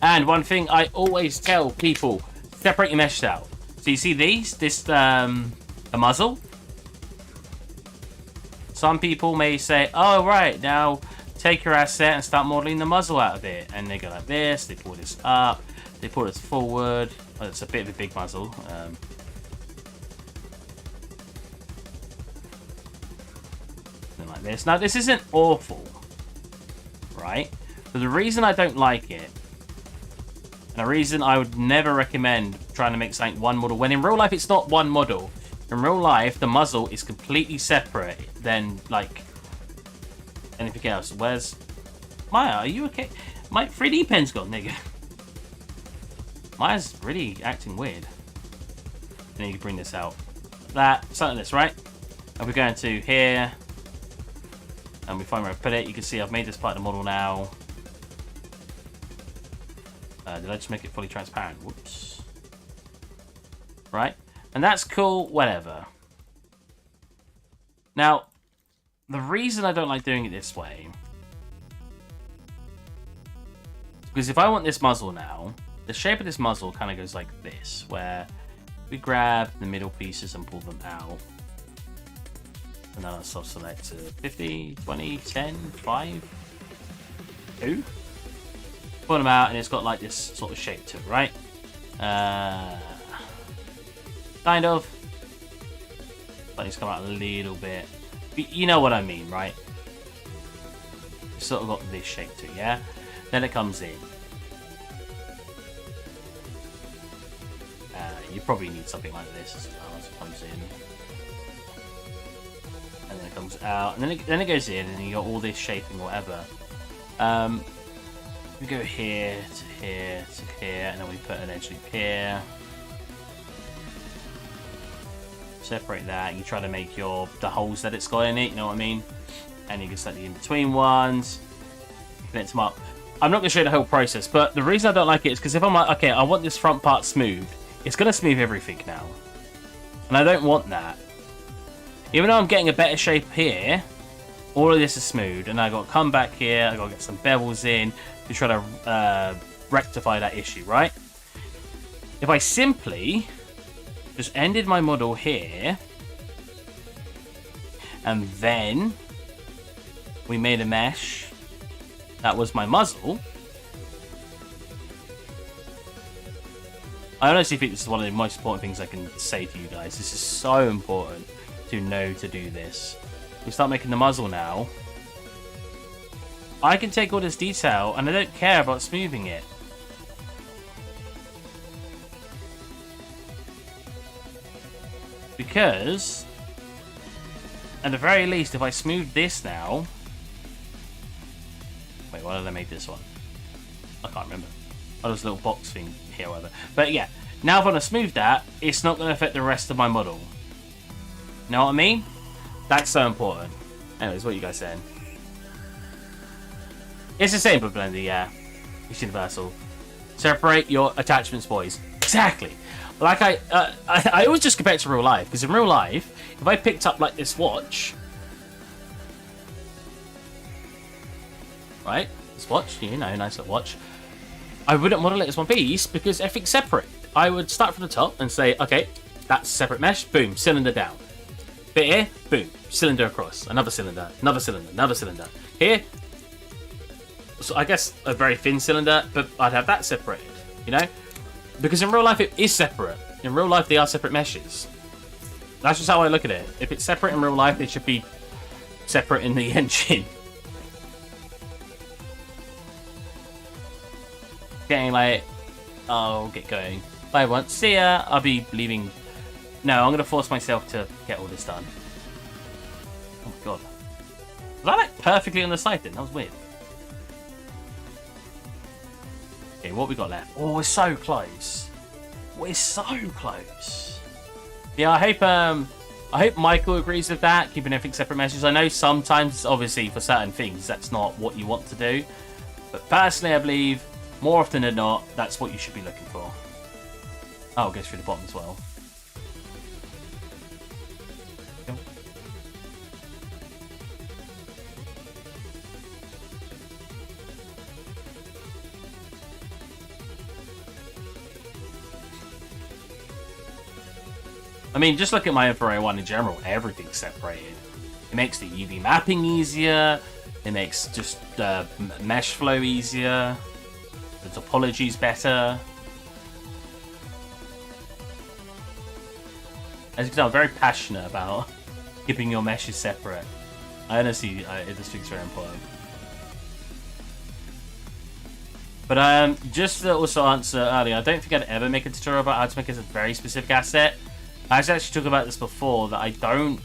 And one thing I always tell people, separate your meshes out. So you see the muzzle. Some people may say, oh right, now take your asset and start modeling the muzzle out of it. And they go like this, they pull this up, they pull this forward. Well, it's a bit of a big muzzle. Something like this. Now this isn't awful, right? But the reason I don't like it, and the reason I would never recommend trying to make something one model, when in real life it's not one model. In real life, the muzzle is completely separate than, like, anything else. Where's... Maya, are you okay? My 3D pen's gone, nigga. Maya's really acting weird. Then you can bring this out. That, something like this, right? And we're going to here. And we find where I put it. You can see I've made this part of the model now. Did I just make it fully transparent? Whoops. Right? And that's cool, whatever. Now, the reason I don't like doing it this way is because if I want this muzzle now, the shape of this muzzle kind of goes like this, where we grab the middle pieces and pull them out. And then I'll select to 50, 20, 10, 5, 2. Pull them out, and it's got like this sort of shape to it, right? Kind of. But it's come out a little bit. But you know what I mean, right? It's sort of got this shape to it, yeah? Then it comes in. You probably need something like this as well as it comes in. And then it comes out, and then it goes in, and you got all this shaping, whatever. We go here to here to here, and then we put an edge loop here. Separate that. You try to make the holes that it's got in it. You know what I mean? And you can set the in-between ones. Connect them up. I'm not going to show you the whole process, but the reason I don't like it is because if I'm like, okay, I want this front part smooth, it's going to smooth everything now, and I don't want that. Even though I'm getting a better shape here, all of this is smooth, and I got to come back here. I got to get some bevels in to try to rectify that issue, right? If I simply just ended my model here, and then we made a mesh that was my muzzle, I honestly think this is one of the most important things I can say to you guys. This is so important to know to do this. We start making the muzzle now. I can take all this detail and I don't care about smoothing it. Because, at the very least, if I smooth this now... Wait, why did I make this one? I can't remember. Oh, there's a little box thing here or whatever. But yeah, now if I want to smooth that, it's not going to affect the rest of my model. Know what I mean? That's so important. Anyways, what are you guys saying? It's the same for Blender, yeah. It's universal. Separate your attachments, boys. Exactly. Like I always just compare it to real life, because in real life, if I picked up like this watch, right? This watch, you know, nice little watch. I wouldn't model it as one piece because everything's separate. I would start from the top and say, okay, that's a separate mesh. Boom, cylinder down. Bit here, boom, cylinder across. Another cylinder, another cylinder, another cylinder. Here, so I guess a very thin cylinder, but I'd have that separated, you know? Because in real life, it is separate. In real life, they are separate meshes. That's just how I look at it. If it's separate in real life, they should be separate in the engine. Getting like, I'll get going. Bye once. See ya. I'll be leaving. No, I'm going to force myself to get all this done. Oh my god. Was I like perfectly on the side then? That was weird. Okay, what we got left? Oh, we're so close. We're so close. Yeah, I hope Michael agrees with that, keeping everything separate meshes. I know sometimes, obviously, for certain things, that's not what you want to do. But personally, I believe, more often than not, that's what you should be looking for. Oh, it goes through the bottom as well. I mean, just look at my M4A1 in general. Everything's separated. It makes the UV mapping easier. It makes just mesh flow easier. The topology's better. As you can tell, I'm very passionate about keeping your meshes separate. I honestly, this thing's very important. But just to also answer earlier, I don't think I'd ever make a tutorial about how to make a very specific asset. I actually talked about this before, that I don't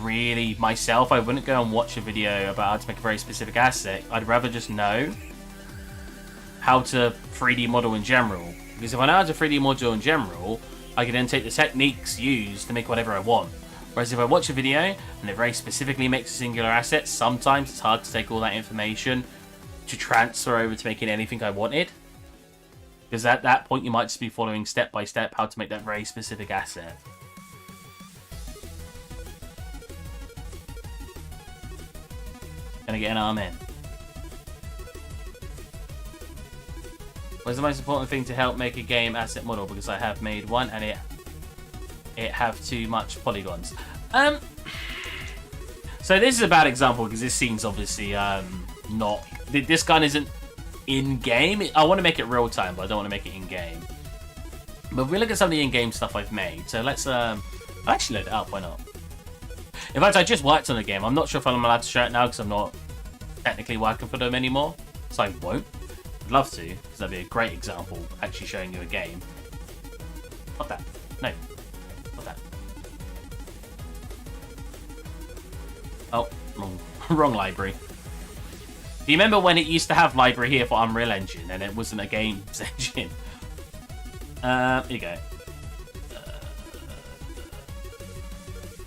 really, myself, I wouldn't go and watch a video about how to make a very specific asset. I'd rather just know how to 3D model in general. Because if I know how to 3D model in general, I can then take the techniques used to make whatever I want. Whereas if I watch a video, and it very specifically makes a singular asset, sometimes it's hard to take all that information to transfer over to making anything I wanted. Because at that point, you might just be following step by step how to make that very specific asset. Gonna get an amen. What's the most important thing to help make a game asset model? Because I have made one and it have too much polygons. So this is a bad example because this seems obviously not. This gun isn't in-game. I want to make it real-time, but I don't want to make it in-game. But if we look at some of the in-game stuff I've made, so let's I'll actually load it up, why not? In fact, I just worked on the game. I'm not sure if I'm allowed to share it now because I'm not technically working for them anymore, so I won't. I'd love to, because that'd be a great example, actually showing you a game. Not that. No. Not that. Oh, wrong library. Do you remember when it used to have library here for Unreal Engine and it wasn't a games engine? Here you go.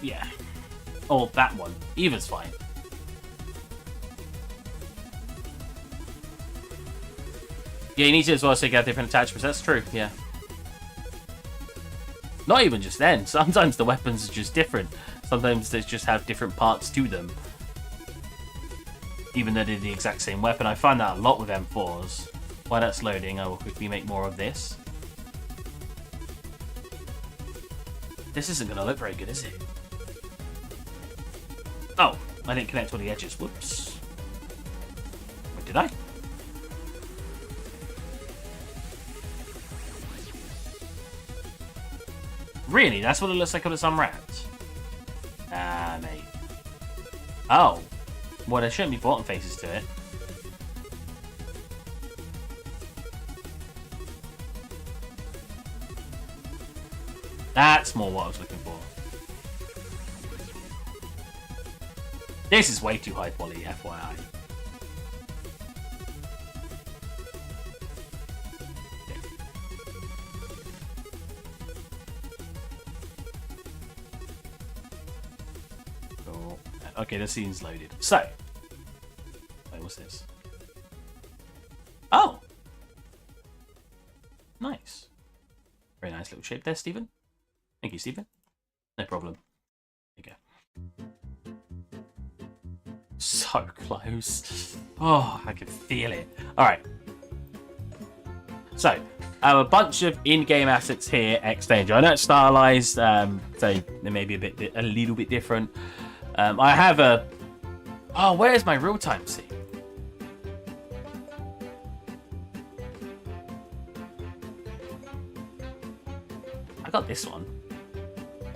Yeah. Or that one. Either's fine. Yeah, you need to as well so you get different attachments. That's true, yeah. Not even just then. Sometimes the weapons are just different. Sometimes they just have different parts to them. Even though they're the exact same weapon. I find that a lot with M4s. While that's loading, I will quickly make more of this. This isn't going to look very good, is it? Oh, I didn't connect all the edges. Whoops. Wait, did I? Really? That's what it looks like on some rats? Ah, mate. Oh. Well, there shouldn't be bottom faces to it. That's more what I was looking for. This is way too high poly, FYI. Cool. Okay, the scene's loaded. So, wait, what's this? Oh! Nice. Very nice little shape there, Stephen. Thank you, Stephen. No problem. There you go. So close. Oh, I can feel it. Alright. So, a bunch of in-game assets here, X-Danger. I know it's stylized, so they may be a little bit different. I have a... Oh, where's my real-time scene? I got this one.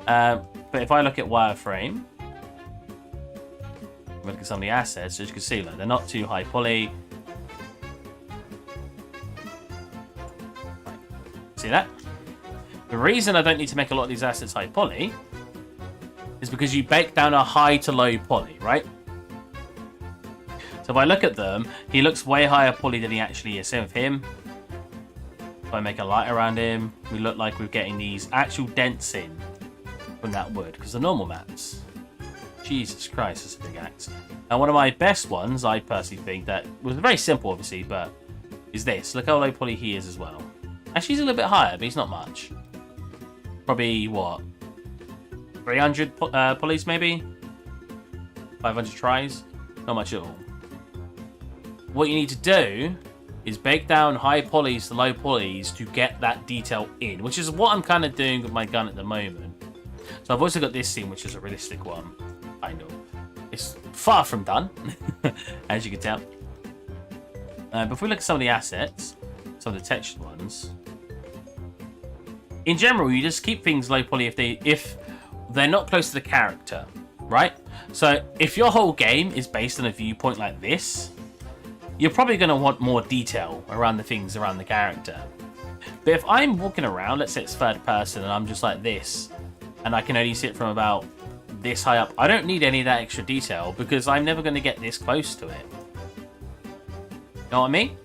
But if I look at wireframe, look at some of the assets, as you can see, like, they're not too high poly. See that? The reason I don't need to make a lot of these assets high poly is because you bake down a high to low poly, right? So if I look at them, he looks way higher poly than he actually is. Same with him. If I make a light around him, we look like we're getting these actual dents in from that wood, because the normal maps, Jesus Christ, it's a big axe. And one of my best ones, I personally think, that was very simple, obviously, but is this. Look how low poly he is as well. Actually, he's a little bit higher, but he's not much. Probably, what, 300 polys, maybe? 500 tries? Not much at all. What you need to do is bake down high polys to low polys to get that detail in, which is what I'm kind of doing with my gun at the moment. So I've also got this scene, which is a realistic one. I know. It's far from done, as you can tell. But if we look at some of the assets, some of the textured ones, in general, you just keep things low poly if they're not close to the character, right? So if your whole game is based on a viewpoint like this, you're probably going to want more detail around the things around the character. But if I'm walking around, let's say it's third person, and I'm just like this, and I can only see it from about this high up, I don't need any of that extra detail because I'm never going to get this close to it. You know what I mean?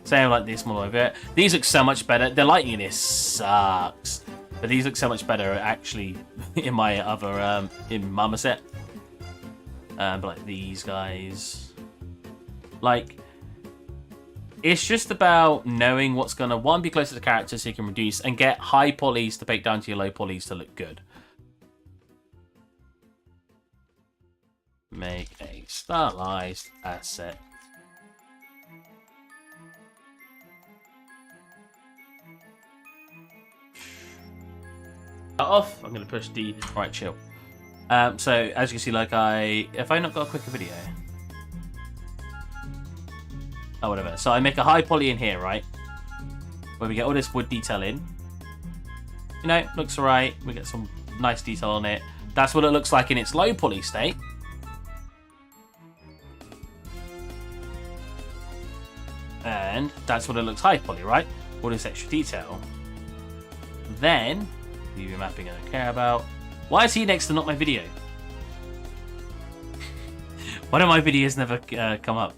Same like this, more over it. These look so much better. The lighting in this sucks, but these look so much better actually in my other in Mama set. But like these guys, like, it's just about knowing what's gonna, one, be close to the character so you can reduce and get high polys to bake down to your low polys to look good. Make a stylized asset. Off. I'm gonna push D. Right, chill. So as you can see, like if I not got a quicker video. Oh, whatever. So I make a high poly in here, right? Where we get all this wood detail in. You know, looks alright. We get some nice detail on it. That's what it looks like in its low poly state. And that's what it looks high poly, right? All this extra detail. Then, UV mapping I don't care about. Why is he next to not my video? Why do my videos never come up?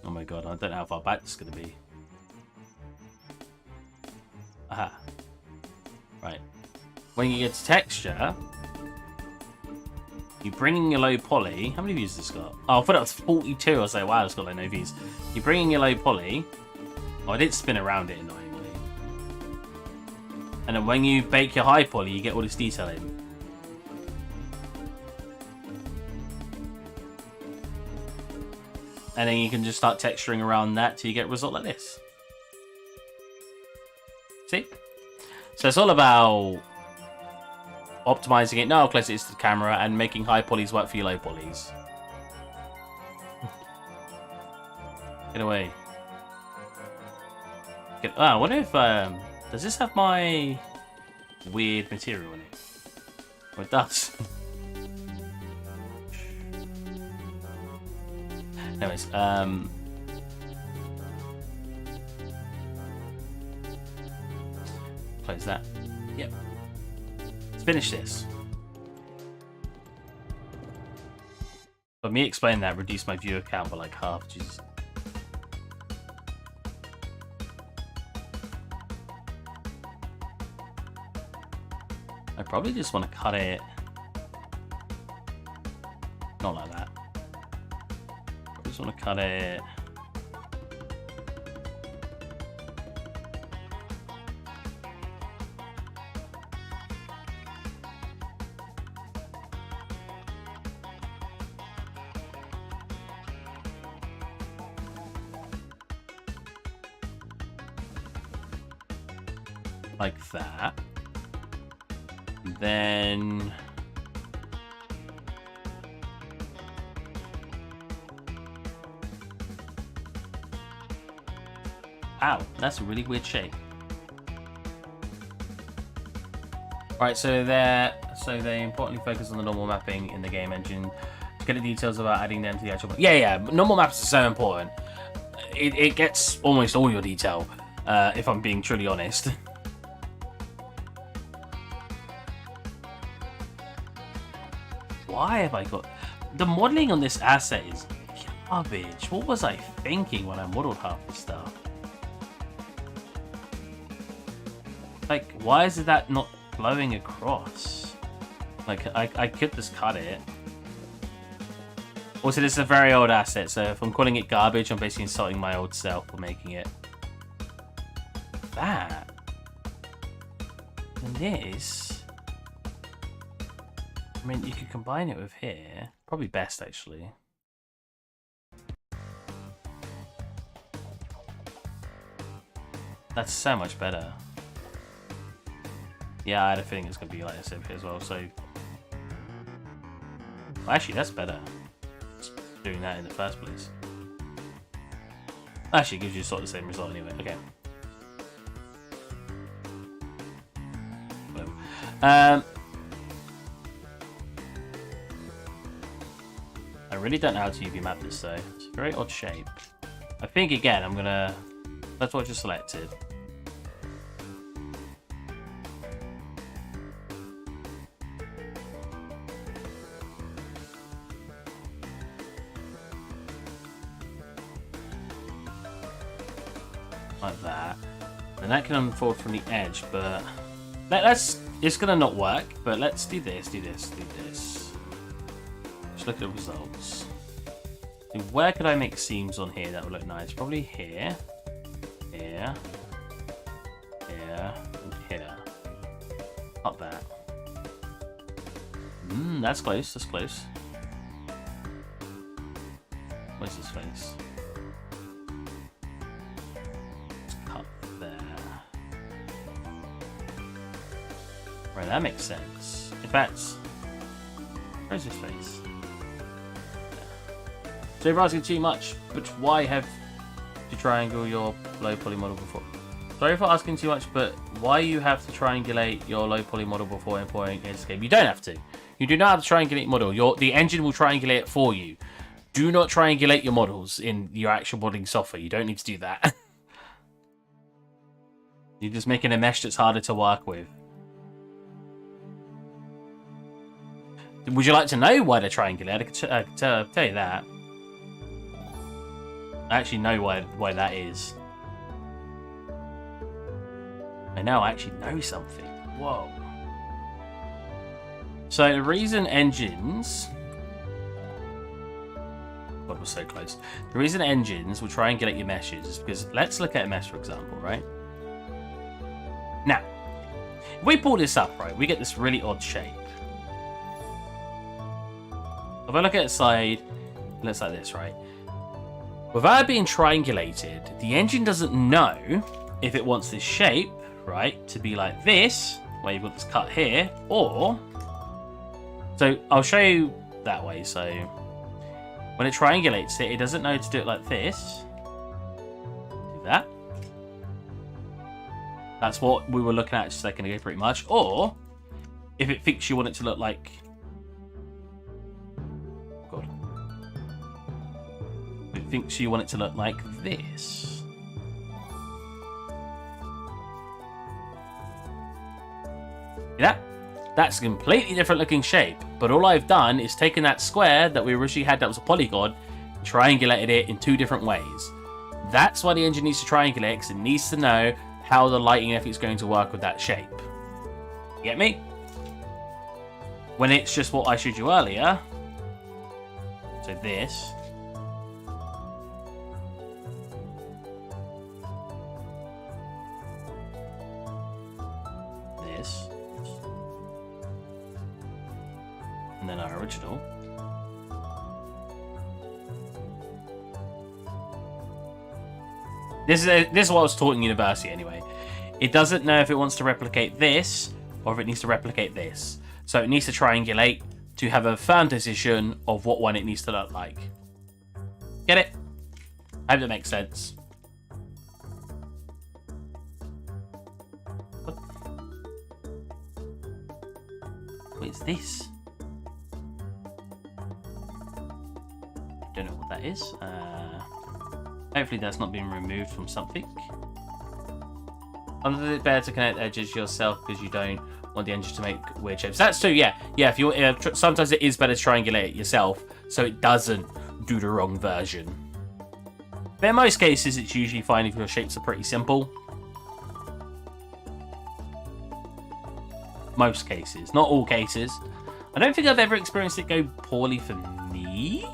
Oh my god, I don't know how far back this is going to be. Aha. Right. When you get to texture, you bring in your low poly. How many views has this got? Oh, I thought it was 42. I was like, wow, it's got like no views. You bring in your low poly. Oh, I did spin around it annoyingly. And then when you bake your high poly, you get all this detail in. And then you can just start texturing around that till you get a result like this. See? So it's all about optimizing it, know how close it is to the camera, and making high polys work for your low polys. Get away. Oh, I wonder if does this have my weird material in it? Oh, it does. Anyways, close that. Yep. Let's finish this. But me explaining that reduced my viewer count by like half. Jesus. I probably just want to cut it. Not like that. I just want to cut it. Like that. And then ow, that's a really weird shape. Right, so they importantly focus on the normal mapping in the game engine to get the details about adding them to the actual. Yeah, normal maps are so important. It gets almost all your detail, if I'm being truly honest. Why have I got... The modeling on this asset is garbage. What was I thinking when I modeled half the stuff? Like, why is that not flowing across? Like, I could just cut it. Also, this is a very old asset, so if I'm calling it garbage, I'm basically insulting my old self for making it. That. And this... I mean, you could combine it with here. Probably best, actually. That's so much better. Yeah, I had a feeling it's going to be like this over here as well, so... Well, actually, that's better. Just doing that in the first place. Actually, it gives you sort of the same result anyway. Okay. Boom. I really don't know how to UV map this though. It's a very odd shape. I think again I'm gonna... That's what I just selected. Like that. And that can unfold from the edge, but... Let's... It's gonna not work, but let's do this, do this, do this. Look at the results. So where could I make seams on here that would look nice? Probably here, here, here, and here. Up that. That's close. That's close. Where's this face? Let's cut there. Right, that makes sense. In fact, where's his face? So if you're asking too much, but why have to triangle your low poly model before? Sorry for asking too much, but why you have to triangulate your low poly model before importing into this game? You don't have to. You do not have to triangulate model. The engine will triangulate it for you. Do not triangulate your models in your actual modeling software. You don't need to do that. You're just making a mesh that's harder to work with. Would you like to know why they triangulate? I could tell you that. I actually know why that is. I now actually know something. Whoa. So the reason engines... God, we're so close. The reason engines will triangulate your meshes is because... Let's look at a mesh, for example, right? Now, if we pull this up, right, we get this really odd shape. If I look at the side, it looks like this, right? Without it being triangulated, the engine doesn't know if it wants this shape, right, to be like this, where you've got this cut here, or... So, I'll show you that way. So, when it triangulates it, it doesn't know to do it like this. Do that. That's what we were looking at just a second ago, pretty much. Or if it thinks you want it to look like... God. If it thinks you want it to look like this. See that? That's a completely different looking shape. But all I've done is taken that square that we originally had that was a polygon, triangulated it in 2 different ways. That's why the engine needs to triangulate, because it needs to know how the lighting effect is going to work with that shape. You get me? When it's just what I showed you earlier, so this, this, and then our original. This is what I was taught in university anyway. It doesn't know if it wants to replicate this or if it needs to replicate this. So it needs to triangulate to have a firm decision of what one it needs to look like. Get it? I hope that makes sense. What is this? Don't know what that is. Hopefully that's not been removed from something. Sometimes it's better to connect edges yourself because you don't want the engine to make weird shapes. That's true, yeah. Yeah, if you sometimes it is better to triangulate it yourself so it doesn't do the wrong version. But in most cases, it's usually fine if your shapes are pretty simple. Most cases, not all cases. I don't think I've ever experienced it go poorly for me.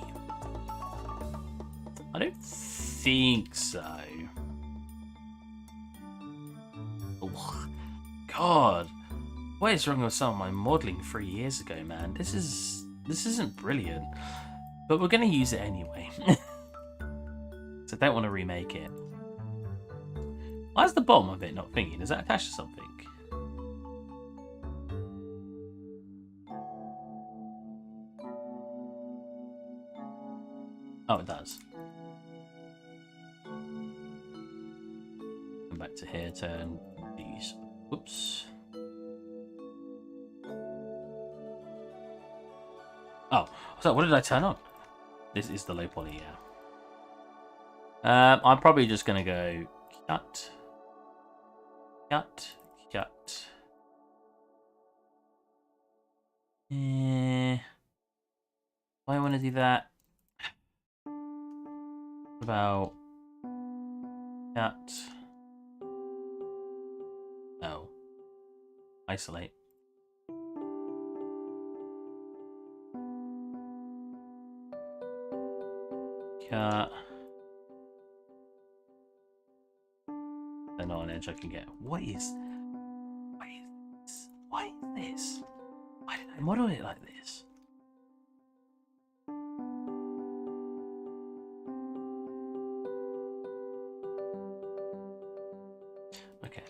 I don't think so. Oh, God, what is wrong with some of my modelling 3 years ago, man? This isn't brilliant, but we're gonna use it anyway. So I don't want to remake it. Why is the bottom of it not thinking? Is that attached to something? Oh, it does. Come back to here, turn these. Whoops. Oh, so what did I turn on? This is the low poly, yeah. I'm probably just gonna go cut, cut, cut. I want to do that. About cut. Oh, isolate. Cut. And on edge I can get. What is this? Why is this? Why did I model it like this? Okay.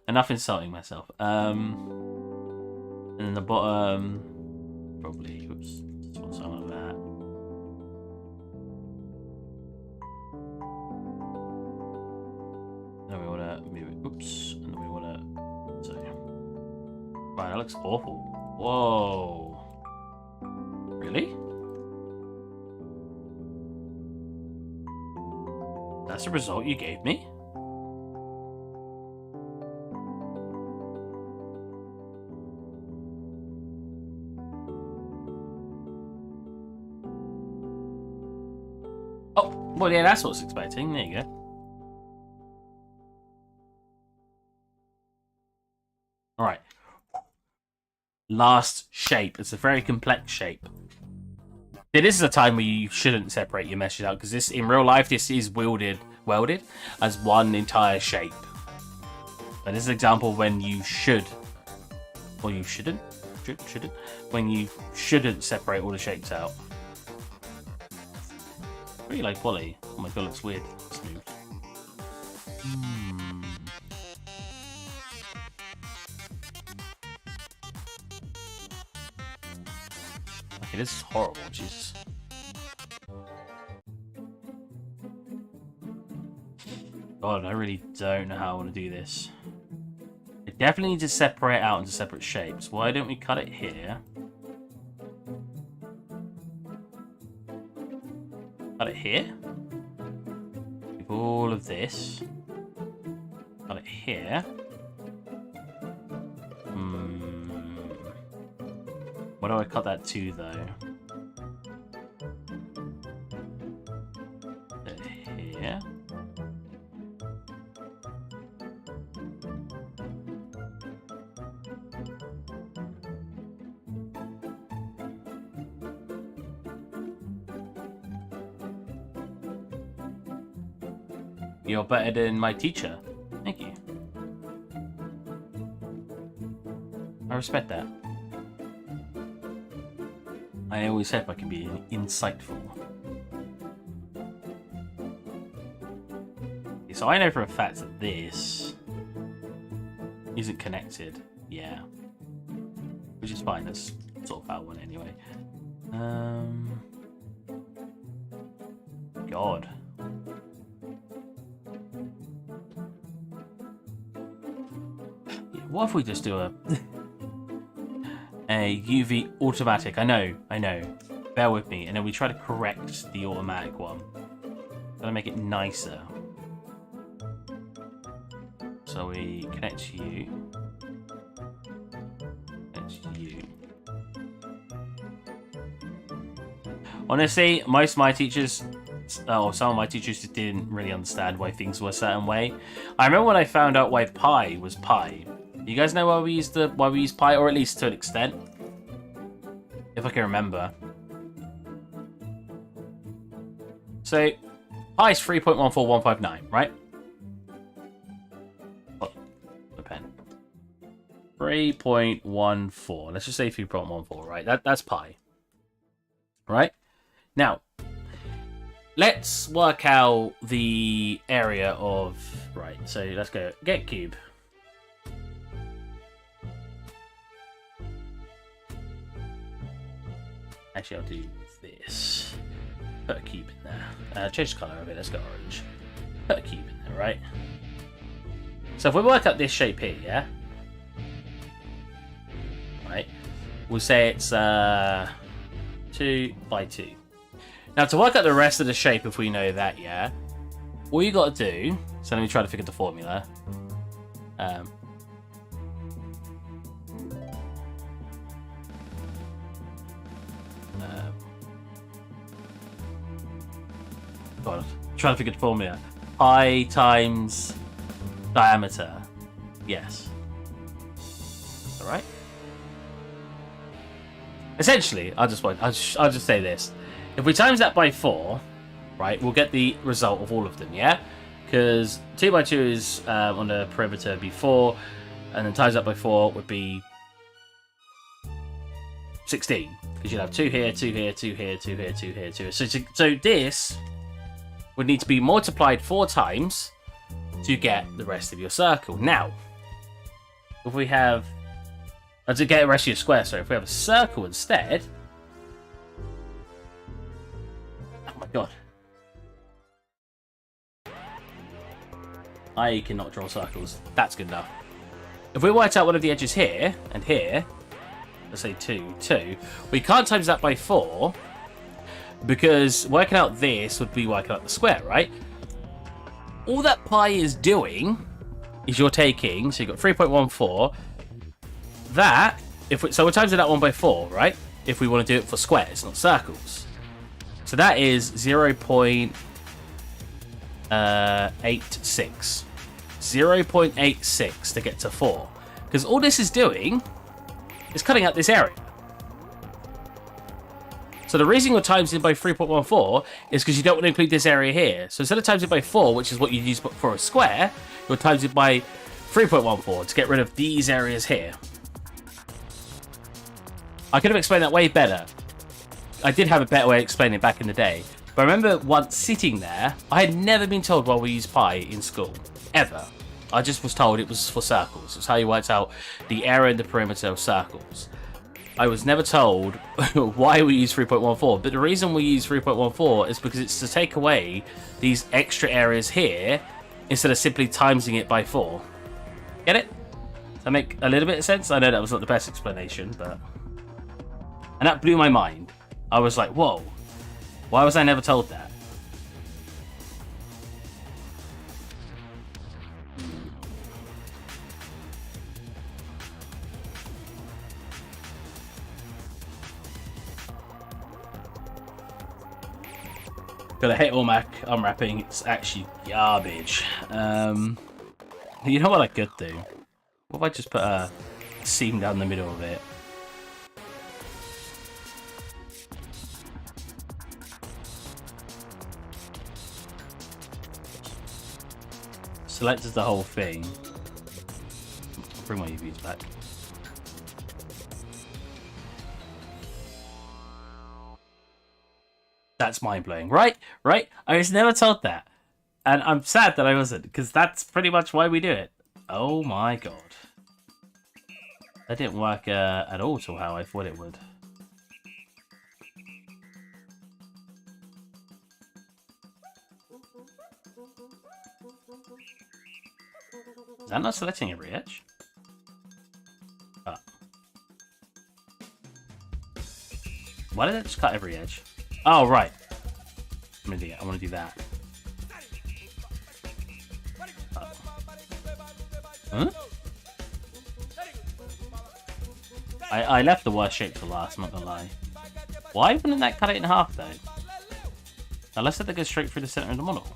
Enough insulting myself. And then the bottom probably oops, just want some of that. Then we wanna move it oops, and then we wanna so wow, that looks awful. Whoa. Really? That's the result you gave me? Oh, well, yeah, that's what I was expecting. There you go. All right. Last shape. It's a very complex shape. Yeah, this is a time where you shouldn't separate your meshes out because this, in real life, this is welded as one entire shape. But this is an example when you should, or you shouldn't, when you shouldn't separate all the shapes out. Really like poly. Oh my god, looks weird. Smooth. Okay, this is horrible, Jesus. God, I really don't know how I want to do this. definitely need to separate out into separate shapes. Why don't we cut it here? Cut it here. Keep all of this. Cut it here. What do I cut that to, though? Here. You're better than my teacher. Thank you. I respect that. I always hope I can be insightful. So I know for a fact that this isn't connected. Yeah. Which is fine. Let's sort that one anyway. God. What if we just do a UV automatic? I know. Bear with me. And then we try to correct the automatic one. Gotta make it nicer. So we connect you. Connect you. Honestly, most of my teachers, or some of my teachers, just didn't really understand why things were a certain way. I remember when I found out why pi was pi. You guys know why we use pi, or at least to an extent, if I can remember. So pi is 3.14159, right? Oh, the pen. 3.14. Let's just say 3.14, right? That's pi. Right? Now, let's work out the area of... Right, so let's go. Get cube. Actually, I'll do this. Put a cube in there. Change the colour of it. Let's go orange. Put a cube in there, right? So if we work out this shape here, yeah? Right. We'll say it's 2 by 2. Now, to work out the rest of the shape, if we know that, yeah? All you got to do... So let me try to figure the formula. God, trying to figure the formula. Pi times diameter. Yes. All right. Essentially, I'll just say this: if we times that by 4, right, we'll get the result of all of them. Yeah, because 2 by 2 is on the perimeter would be 4, and then times that by 4 would be 16. Because you'd have 2 here, 2 here, 2 here, 2 here, 2 here, 2 here. So this would need to be multiplied 4 times to get the rest of your circle. Now, if we have... to get the rest of your square, sorry. If we have a circle instead... Oh my god. I cannot draw circles. That's good enough. If we worked out one of the edges here, and here... Let's say 2, 2. We can't times that by 4... because working out this would be working out the square, right? All that pi is doing is you're taking, so you've got 3.14. That, so we're timesing that one by 4, right? If we want to do it for squares, not circles. So that is 0.86. 0.86 to get to 4. Because all this is doing is cutting out this area. So the reason you're timesing by 3.14 is because you don't want to include this area here. So instead of timesing by 4, which is what you use for a square, you're timesing by 3.14 to get rid of these areas here. I could have explained that way better. I did have a better way of explaining it back in the day. But I remember once sitting there, I had never been told why we use pi in school. Ever. I just was told it was for circles. It's how you worked out the area and the perimeter of circles. I was never told why we use 3.14, but the reason we use 3.14 is because it's to take away these extra areas here instead of simply timesing it by 4. Get it? that make a little bit of sense? I know that was not the best explanation, but... And that blew my mind. I was like, whoa. Why was I never told that? But I hate all Mac unwrapping. It's actually garbage. You know what I could do? What if I just put a seam down the middle of it? Selected the whole thing. Bring my UVs back. That's mind-blowing, right? Right? I was never told that. And I'm sad that I wasn't, because that's pretty much why we do it. Oh my god. That didn't work at all to how I thought it would. Is that not selecting every edge? Oh. Why did it just cut every edge? Oh, right. I'm an idiot. I want to do that. Oh. Huh? I left the worst shape for last, I'm not gonna lie. Why wouldn't that cut it in half, though? Unless that goes straight through the center of the model.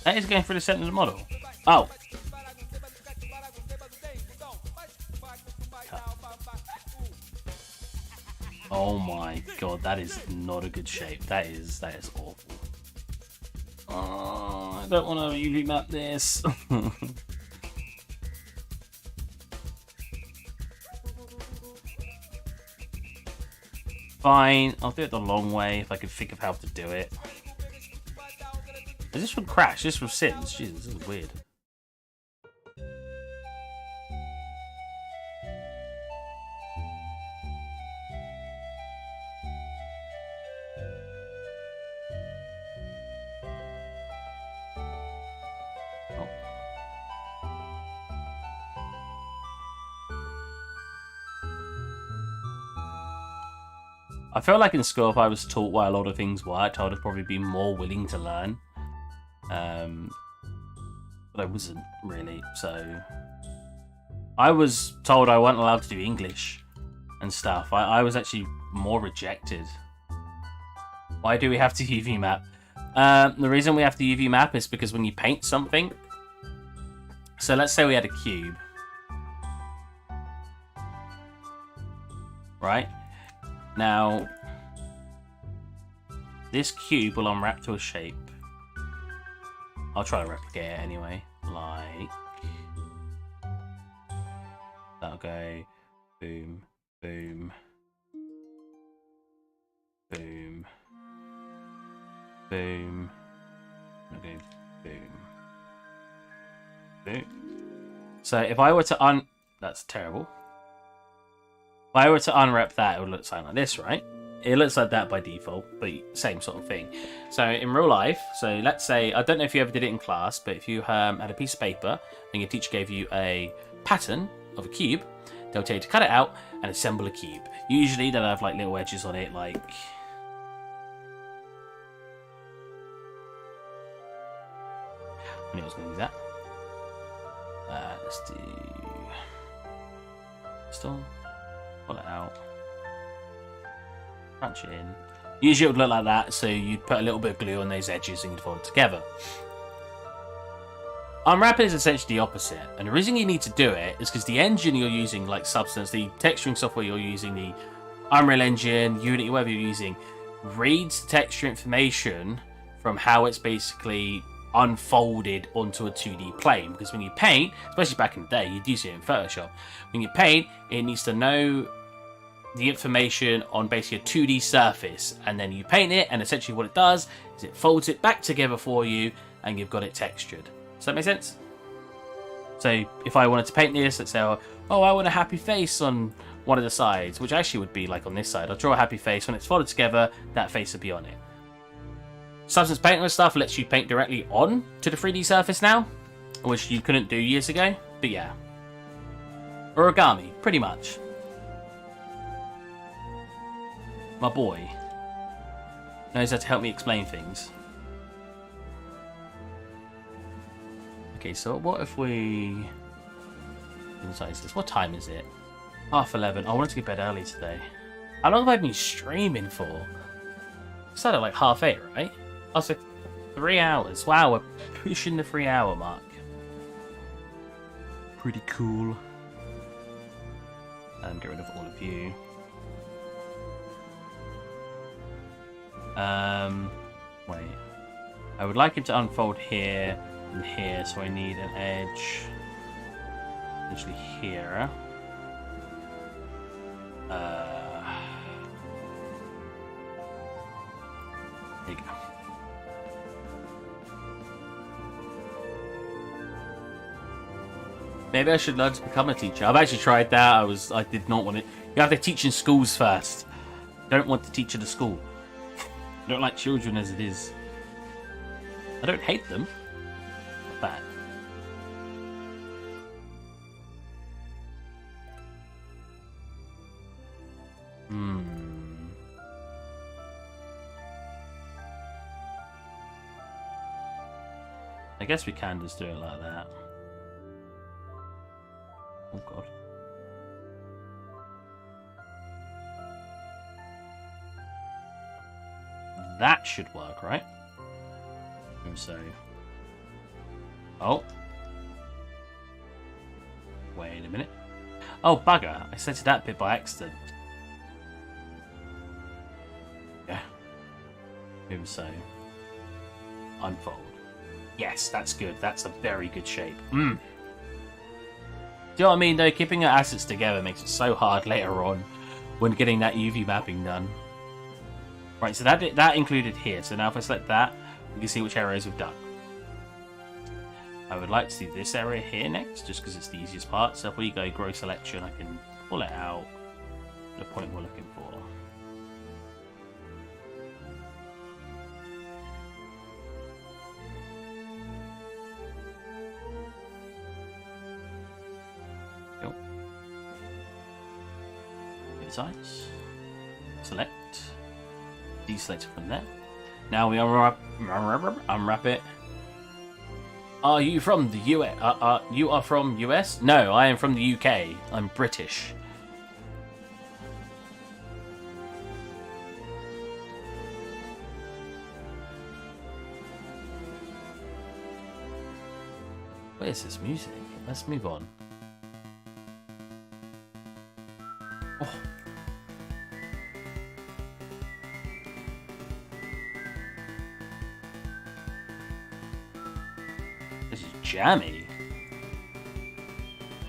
That is going through the center of the model. Oh. Oh my god, that is not a good shape. That is awful. Oh, I don't want to UV map this. Fine, I'll do it the long way if I can think of how to do it. Is this from Crash? Is this from Sims? Jesus, this is weird. Oh. I feel like in school, if I was taught why a lot of things worked, I would have probably been more willing to learn. But I wasn't really, so I was told I wasn't allowed to do English and stuff. I was actually more rejected. Why do we have to UV map? The reason we have to UV map is because when you paint something, so let's say we had a cube, right? Now, this cube will unwrap to a shape. I'll try to replicate it anyway. Like, that'll go boom, boom, boom, boom. That'll go boom, boom. So if I were to that's terrible. If I were to unwrap that, it would look something like this, right? It looks like that by default, but same sort of thing. So in real life, so let's say, I don't know if you ever did it in class, but if you had a piece of paper and your teacher gave you a pattern of a cube, they'll tell you to cut it out and assemble a cube. Usually they'll have like little edges on it, like... I knew I was going to do that. Let's do... Still, pull it out. Punch it in. Usually it would look like that, so you'd put a little bit of glue on those edges and you'd fold it together. Unwrapping is essentially the opposite, and the reason you need to do it is because the engine you're using, like Substance, the texturing software you're using, the Unreal Engine, Unity, whatever you're using, reads texture information from how it's basically unfolded onto a 2D plane. Because when you paint, especially back in the day, you'd use it in Photoshop. When you paint, it needs to know the information on basically a 2D surface, and then you paint it, and essentially what it does is it folds it back together for you, and you've got it textured. Does that make sense? So if I wanted to paint this, let's say, oh, I want a happy face on one of the sides, which actually would be like on this side. I'll draw a happy face. When it's folded together, that face will be on it. Substance painting and stuff lets you paint directly on to the 3D surface now, which you couldn't do years ago. But yeah. Origami, pretty much. My boy knows how to help me explain things. Okay, so what if we... What time is it? 11:30. I wanted to get to bed early today. How long have I been streaming for? Started like 8:30, right? I was like 3 hours. Wow, we're pushing the 3-hour mark. Pretty cool. Get rid of all of you. Wait. I would like it to unfold here and here, so I need an edge. Essentially here. There you go. Maybe I should learn to become a teacher. I've actually tried that. I did not want it. You have to teach in schools first. Don't want to teach at a school. I don't like children as it is. I don't hate them. Not bad. I guess we can just do it like that. Oh god. That should work, right? So. Oh. Wait a minute. Oh, bugger. I set that bit by accident. Yeah. Maybe so. Unfold. Yes, that's good. That's a very good shape. Do you know what I mean, though? Keeping our assets together makes it so hard later on when getting that UV mapping done. Right, so that included here. So now if I select that, we can see which areas we've done. I would like to see this area here next, just because it's the easiest part. So if we go grow selection, I can pull it out to the point we're looking for. Cool. Size. Select. Deselect from there. Now we unwrap it. Are you from the US? You are from US? No, I am from the UK. I'm British. Where's this music? Let's move on. Oh. This is jammy.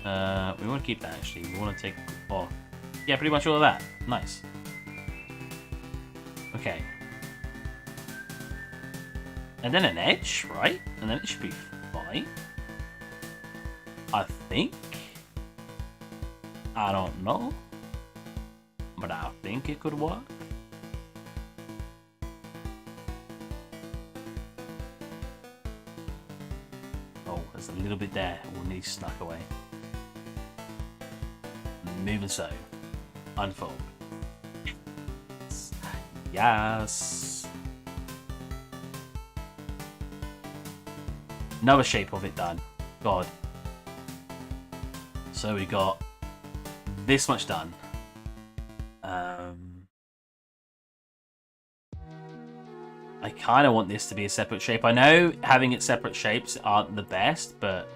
We want to keep that actually. We want to take off. Yeah, pretty much all of that. Nice. Okay. And then an edge, right? And then it should be fine. I think. I don't know. But I think it could work. A little bit there, we'll need to snuck away. Moving so. Unfold. Yes. Another shape of it done. God. So we got this much done. I kind of want this to be a separate shape. I know having it separate shapes aren't the best, but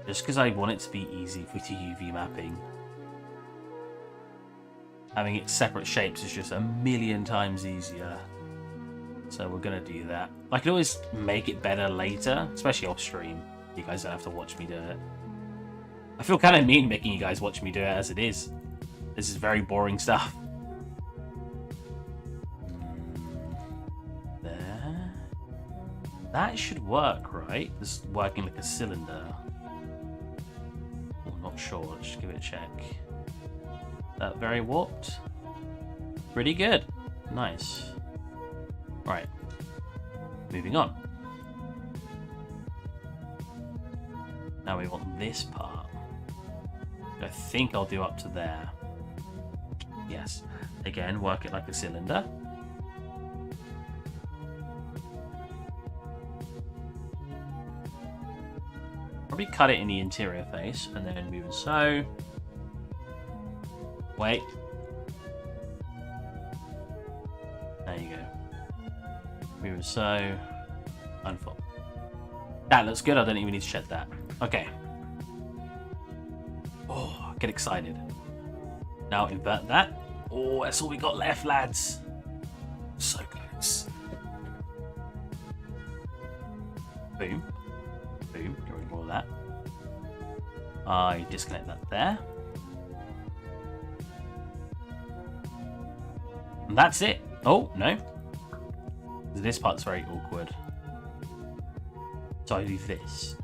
just because I want it to be easy with the UV mapping, having it separate shapes is just a million times easier. So we're going to do that. I can always make it better later, especially off stream. You guys don't have to watch me do it. I feel kind of mean making you guys watch me do it as it is. This is very boring stuff. That should work, right? This is working like a cylinder. Oh, not sure. Let's just give it a check. That very warped. Pretty good. Nice. Right. Moving on. Now we want this part. I think I'll do up to there. Yes. Again, work it like a cylinder. Probably cut it in the interior face and then move it so. Wait. There you go. Move it so. Unfold. That looks good. I don't even need to shed that. Okay. Oh, get excited. Now invert that. Oh, that's all we got left, lads. So close. Boom. Boom. Get rid of all that. I disconnect that there. And that's it. Oh, no. This part's very awkward. So I do this.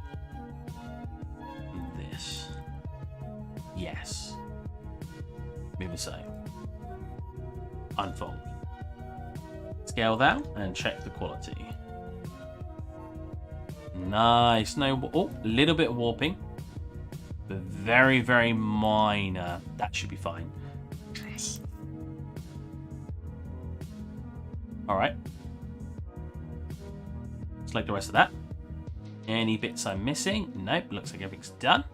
And this. Yes. Move it so. Unfold. Scale that and check the quality. Nice. No, oh, a little bit of warping. But very, very minor. That should be fine. Alright. Select the rest of that. Any bits I'm missing? Nope, looks like everything's done.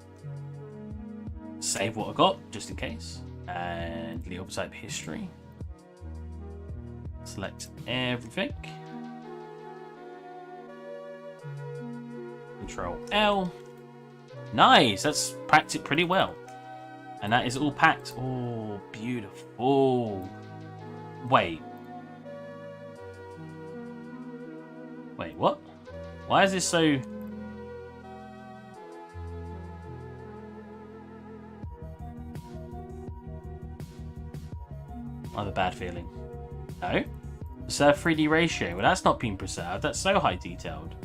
Save what I got, just in case. And Leo type history. Select everything. Control L. Nice, that's packed it pretty well. And that is all packed. Oh, beautiful. Wait. Wait, what? Why is this so... I have a bad feeling. No? Preserve 3D ratio. Well, that's not been preserved. That's so high detailed.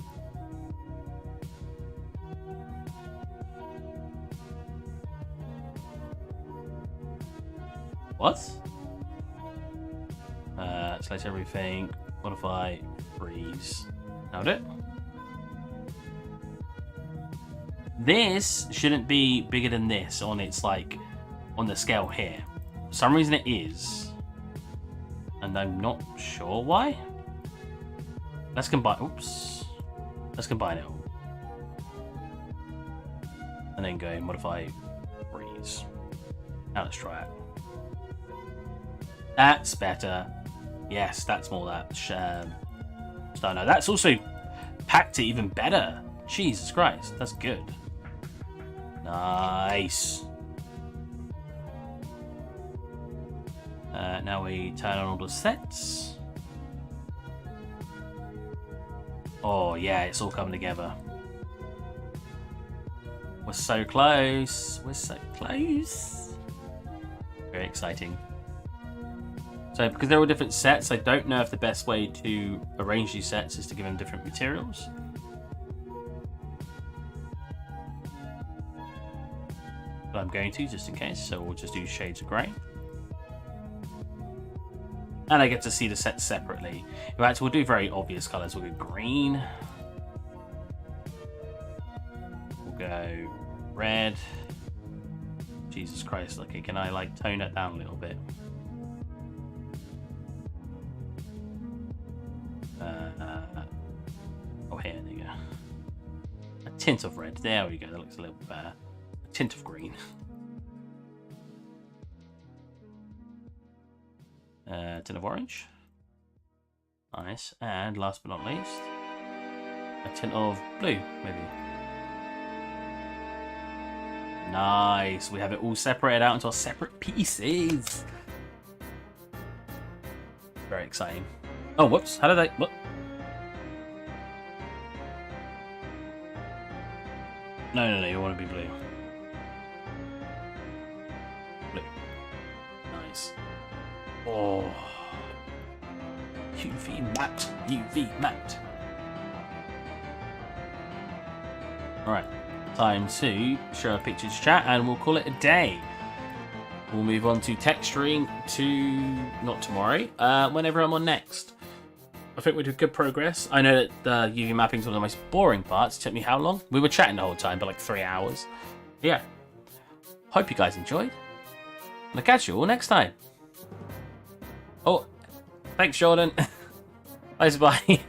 What? Select everything. Modify. Freeze. Nailed it. This shouldn't be bigger than this on its, like, on the scale here. For some reason it is. And I'm not sure why. Let's combine. Oops. Let's combine it all. And then go modify freeze. Now let's try it. That's better. Yes, that's more that. So no, that's also packed it even better. Jesus Christ, that's good. Nice. Now we turn on all the sets. Oh yeah, it's all coming together. We're so close. We're so close. Very exciting. So because they're all different sets, I don't know if the best way to arrange these sets is to give them different materials. But I'm going to, just in case, so we'll just do shades of grey. And I get to see the sets separately. In fact, we'll do very obvious colours. We'll go green. We'll go red. Jesus Christ, okay, can I like tone it down a little bit? Oh, here, there you go. A tint of red. There we go. That looks a little bit better. A tint of green. Tint of orange. Nice. And last but not least, a tint of blue, maybe. Nice. We have it all separated out into our separate pieces. Very exciting. Oh, whoops. How did I... What? No, you want to be blue. Blue. Nice. Oh. UV matte. UV matte. Alright. Time to show a pictures chat and we'll call it a day. we'll move on to texturing not tomorrow, whenever I'm on next. I think we did good progress. I know that the UV mapping is one of the most boring parts. It took me how long? We were chatting the whole time, but like 3 hours. Yeah. Hope you guys enjoyed. And I'll catch you all next time. Oh, thanks, Jordan. Bye.